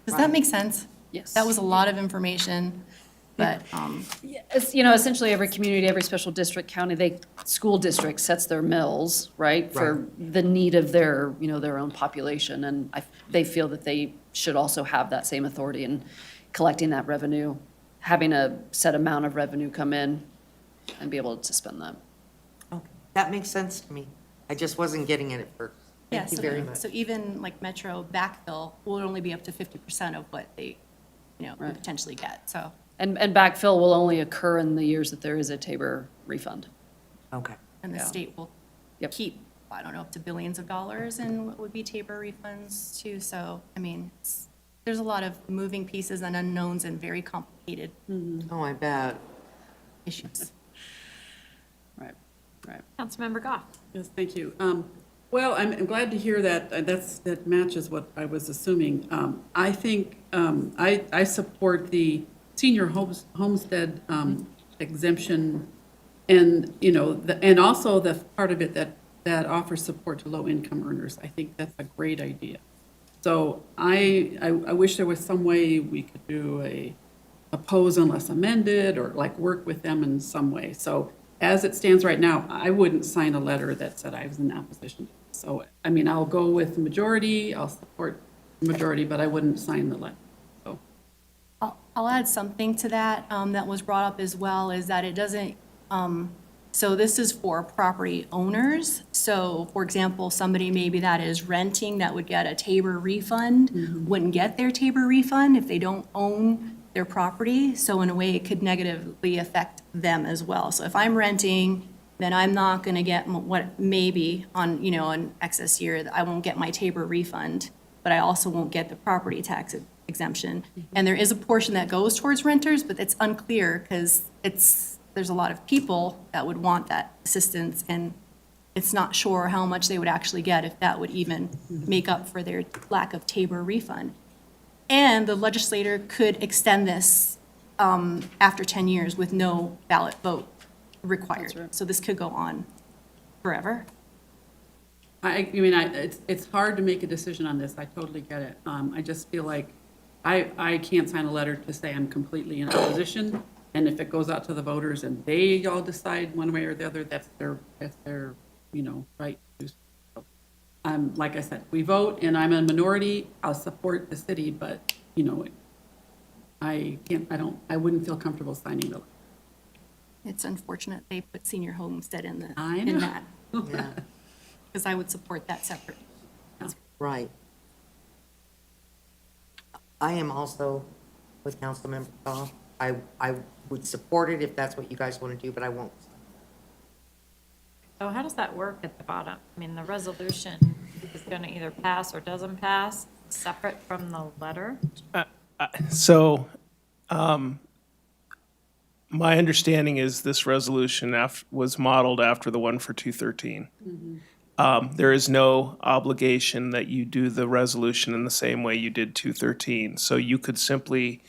Does that make sense? Yes. That was a lot of information, but, You know, essentially every community, every special district, county, school district sets their mills, right? For the need of their, you know, their own population. And they feel that they should also have that same authority in collecting that revenue, having a set amount of revenue come in and be able to spend that. Okay, that makes sense to me. I just wasn't getting it at first. Thank you very much. So even like Metro backfill will only be up to 50% of what they, you know, could potentially get, so. And backfill will only occur in the years that there is a Tabor refund. Okay. And the Yeah. state will keep I don't know, up to billions of dollars in what would be Tabor refunds too. So, I mean, there's a lot of moving pieces and unknowns and very complicated Oh, I bet. issues. Right, right. Councilmember Goff. Yes, thank you. Well, I'm glad to hear that, that matches what I was assuming. I think, I support the senior homestead exemption, and, you know, and also the part of it that offers support to low-income earners. I think that's a great idea. So I wish there was some way we could do a oppose unless amended, or like work with them in some way. So as it stands right now, I wouldn't sign a letter that said I was in opposition. So, I mean, I'll go with the majority, I'll support the majority, but I wouldn't sign the letter. So, I'll add something to that that was brought up as well, is that it doesn't, so this is for property owners. So, for example, somebody maybe that is renting that would get a Tabor refund, wouldn't get their Tabor refund if they don't own their property. So in a way, it could negatively affect them as well. So if I'm renting, then I'm not going to get what maybe on, you know, an excess year, I won't get my Tabor refund, but I also won't get the property tax exemption. And there is a portion that goes towards renters, but it's unclear because there's a lot of people that would want that assistance, and it's not sure how much they would actually get, if that would even make up for their lack of Tabor refund. And the legislator could extend this after 10 years with no ballot vote required. So this could go on forever. I mean, it's hard to make a decision on this, I totally get it. I just feel like I can't sign a letter to say I'm completely in opposition, and if it goes out to the voters and they all decide one way or the other, that's their, you know, right to do so. Like I said, we vote, and I'm a minority, I'll support the city, but, you know, I wouldn't feel comfortable signing the letter. It's unfortunate they put senior homestead in I know. in that, Yeah, because I would support that separate. right. I am also with Councilmember Goff. I would support it if that's what you guys want to do, but I won't. So how does that work at the bottom? I mean, the resolution is going to either pass or doesn't pass, separate from the letter? So, my understanding is this resolution was modeled after the one for 213. There is no obligation that you do the resolution in the same way you did 213. So you could simply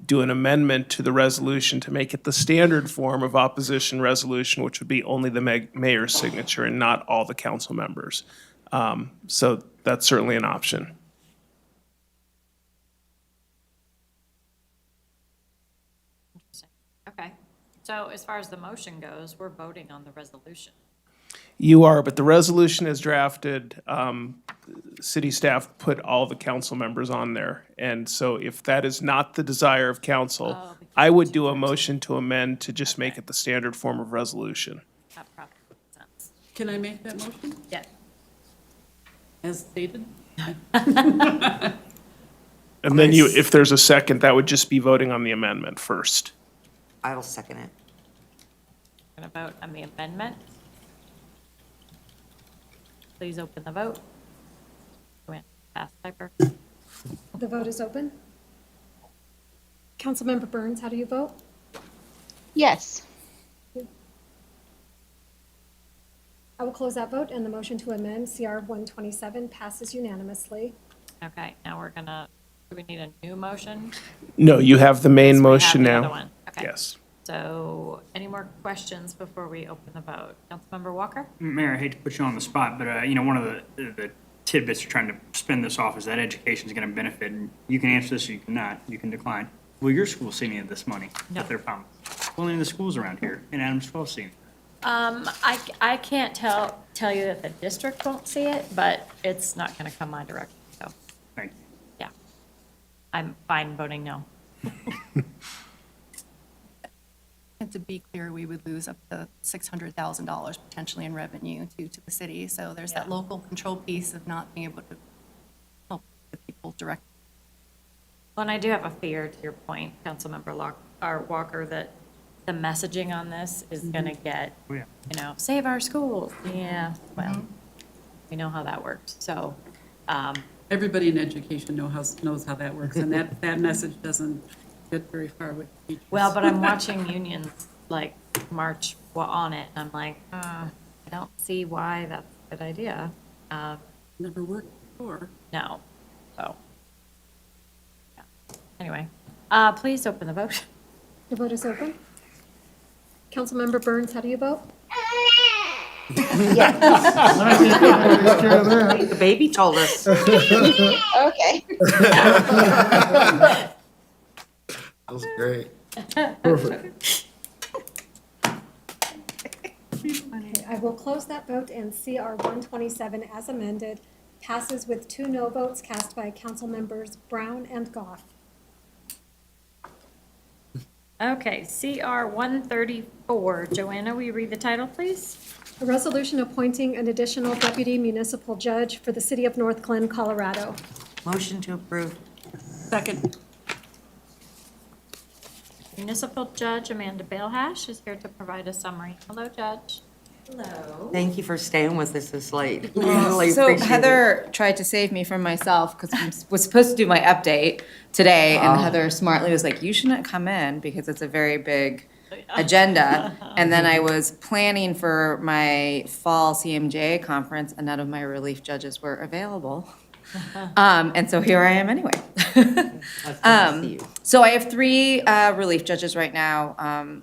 do an amendment to the resolution to make it the standard form of opposition resolution, which would be only the mayor's signature and not all the council members. So that's certainly an option. Okay. So as far as the motion goes, we're voting on the resolution. You are, but the resolution is drafted, city staff put all the council members on there. And so if that is not the desire of council, I would do a motion to amend to just make it the standard form of resolution. That probably makes sense. Can I make that motion? Yeah. As stated? And then you, if there's a second, that would just be voting on the amendment first. I will second it. Going to vote on the amendment. Please open the vote. Joanne, pass Piper. The vote is open. Councilmember Burns, how do you vote? Yes. I will close that vote, and the motion to amend CR 127 passes unanimously. Okay, now we're gonna, do we need a new motion? No, you have the main Yes, we have motion the now. other one. Okay. Yes. So, any more questions before we open the vote? Councilmember Walker? Mayor, I hate to put you on the spot, but, you know, one of the tidbits you're trying to spin this off is that education is going to benefit, and you can answer this or you cannot, you can decline. Will your school see any of this money No. that they're promising? Will any of the schools around here in Adams 12 see it? I can't tell you that the district won't see it, but it's not gonna come my direction, so, Thank you. yeah. I'm fine voting no. And to be clear, we would lose up to $600,000 potentially in revenue to the city. So there's that local control piece of not being able to help the people directly. Well, and I do have a fear, to your point, Councilmember Walker, that the messaging on this is gonna get, Oh, yeah. you know, save our schools. Yeah, well, We know how that works. So, Everybody in education knows how that works, and that message doesn't get very far with teachers. well, but I'm watching unions like march on it, and I'm like, I don't see why that's a good idea. Never worked before. No, so. Yeah. Anyway, please open the vote. The vote is open. Councilmember Burns, how do you vote? The baby told us. Okay. That was great. Perfect. Okay, I will close that vote, and CR 127 as amended passes with 2 no votes cast by council members Brown and Goff. Okay, CR 134. Joanna, will you read the title, please? A resolution appointing an additional deputy municipal judge for the city of North Glen, Colorado. Motion to approve. Second. Municipal Judge Amanda Balehash is here to provide a summary. Hello, Judge. Hello. Thank you for staying with us this late. We So really appreciate it. Heather tried to save me from myself because I was supposed to do my update today, and Heather smartly was like, "You shouldn't come in because it's a very big agenda." And then I was planning for my fall CMJ conference, and none of my relief judges were available. And so here I am anyway. So I have 3 relief judges right now,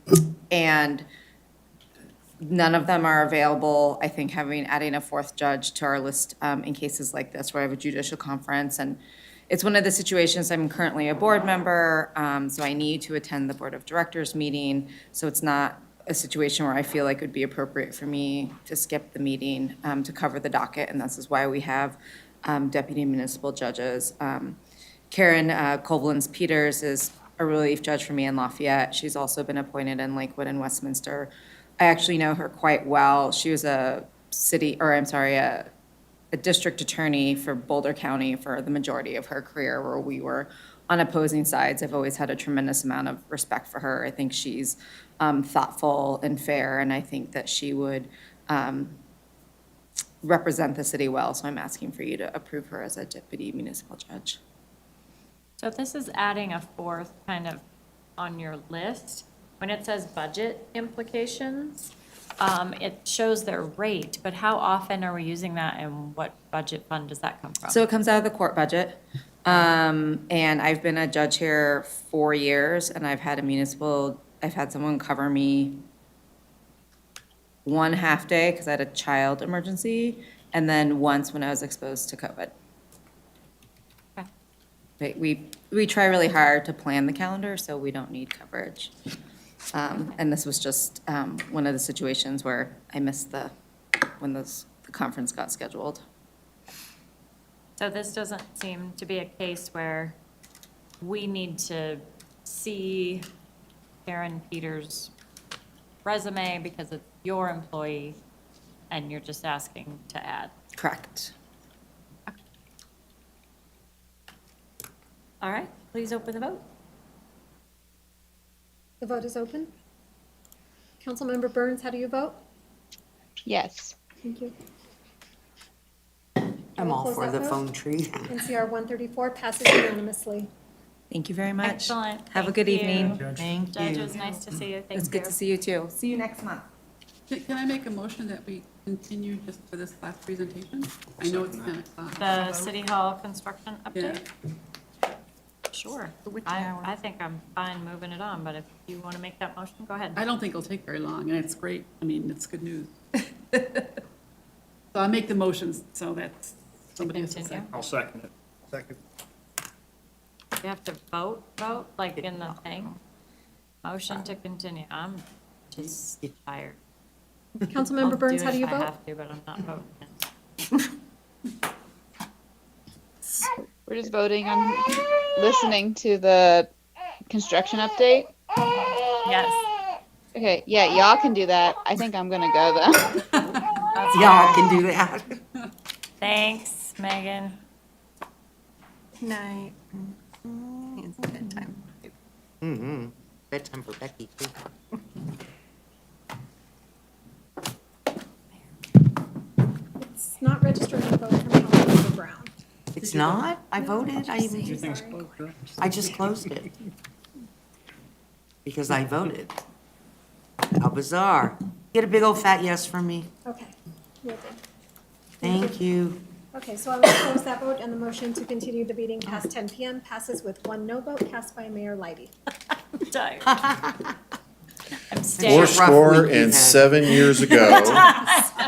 and none of them are available. I think adding a 4th judge to our list in cases like this where I have a judicial conference. And it's one of the situations, I'm currently a board member, so I need to attend the board of directors meeting. So it's not a situation where I feel like it would be appropriate for me to skip the meeting to cover the docket. And this is why we have deputy municipal judges. Karen Koblenz-Peters is a relief judge for me in Lafayette. She's also been appointed in Lakewood and Westminster. I actually know her quite well. She was a district attorney for Boulder County for the majority of her career, where we were on opposing sides. I've always had a tremendous amount of respect for her. I think she's thoughtful and fair, and I think that she would represent the city well. So I'm asking for you to approve her as a deputy municipal judge. So this is adding a 4th kind of on your list. When it says budget implications, it shows their rate, but how often are we using that, and what budget fund does that come from? So it comes out of the court budget. And I've been a judge here 4 years, and I've had someone cover me 1 half day because I had a child emergency, and then once when I was exposed to COVID. Okay. But we try really hard to plan the calendar, so we don't need coverage. And this was just one of the situations where I missed when the conference got scheduled. So this doesn't seem to be a case where we need to see Karen Peters' resume because it's your employee, and you're just asking to add. Correct. All right, please open the vote. The vote is open. Councilmember Burns, how do you vote? Yes. Thank you. I'm will all close for that the vote. phone tree. NCR 134 passes unanimously. Thank you very much. Excellent. Have a Thank good you. evening. Thank Judge, you. it was nice to see you. Thank you. It's good to see you too. See you next month. Can I make a motion that we continue just for this last presentation? I know it's 10 o'clock. The City Hall construction Yeah. update? Sure. I think I'm fine moving it on, but if you want to make that motion, go ahead. I don't think it'll take very long, and it's great. I mean, it's good news. So I make the motions so that somebody has to Continue. second. I'll second it. Second. You have to vote, like in the thing? Motion to continue. I'm just tired. I'll Councilmember Burns, do how it do you if I vote? have to, but I'm not voting. We're just voting on listening to the construction update. Yes. Okay, yeah, y'all can do that. I think I'm gonna go though. Y'all can do that. Thanks, Megan. Night. It's bedtime. Mm-hmm. Bedtime for Becky, too. It's not registered It's not? I voted. Your thing's closed, right? I just closed it. Because I voted. How bizarre. Get a big old fat yes from me. Okay, will do. Thank you. Okay, so I will close that vote, and the motion to continue the meeting past 10 PM passes with one no vote cast by Mayor Leidy. I'm tired. I'm staying. Four score and 7 years ago,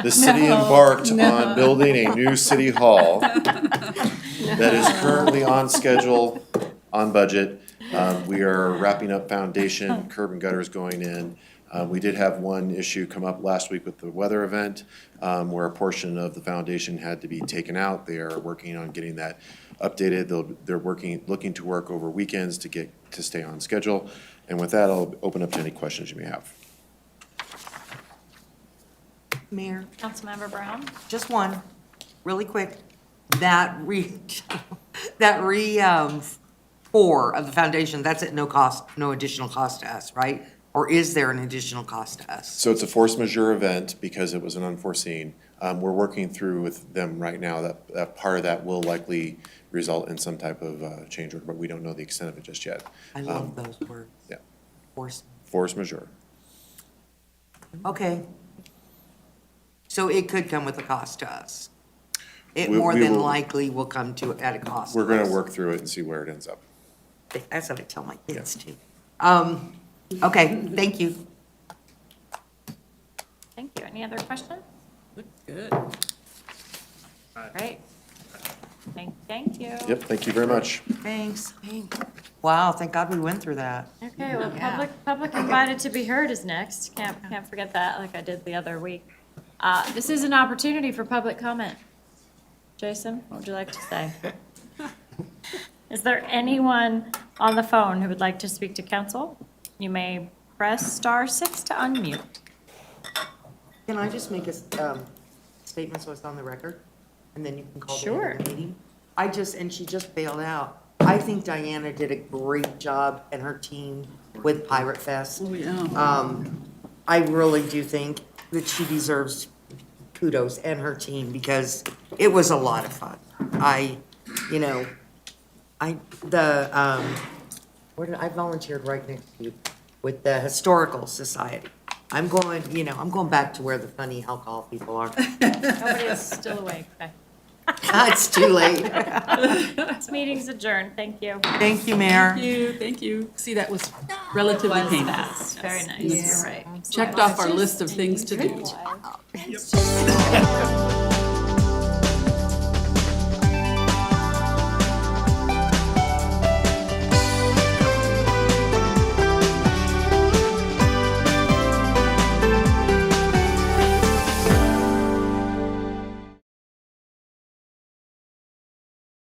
the city embarked on building a new city hall that is currently on schedule, on budget. We are wrapping up foundation, curb and gutters going in. We did have one issue come up last week with the weather event, where a portion of the foundation had to be taken out. They are working on getting that updated. They're looking to work over weekends to stay on schedule. And with that, I'll open up to any questions you may have. Mayor, Councilmember Brown? just one, really quick. That four of the foundation, that's at no cost, no additional cost to us, right? Or is there an additional cost to us? So it's a force majeure event because it was an unforeseen. We're working through with them right now that part of that will likely result in some type of change order, but we don't know the extent of it just yet. I love those words. Yeah, Force majeure. Okay. So it could come with a cost to us. It We- more we than will- likely will come at a cost. We're to gonna us. work through it and see where it ends up. That's what I tell my kids too. Okay, thank you. Thank you. Any other questions? Looks good. Great. Thank you. Yep, thank you very much. Thanks. Wow, thank God we went through that. Okay, well, public invited to be heard is next. Can't forget that, like I did the other week. This is an opportunity for public comment. Jason, what would you like to say? Is there anyone on the phone who would like to speak to council? You may press *6 to unmute. Can I just make a statement so it's on the record? And then you can call the end Sure. of the meeting? And she just bailed out. I think Diana did a great job and her team with Pirate Fest. Oh, yeah. I really do think that she deserves kudos and her team because it was a lot of fun. I volunteered right next to you with the Historical Society. I'm going back to where the funny alcohol people are. Nobody is still awake. Okay. It's too late. This meeting's adjourned. Thank you. Thank you, Mayor. Thank you. See, that was relatively Was painless. fast. Very nice. You're right. Checked off our list of things to do. It's just-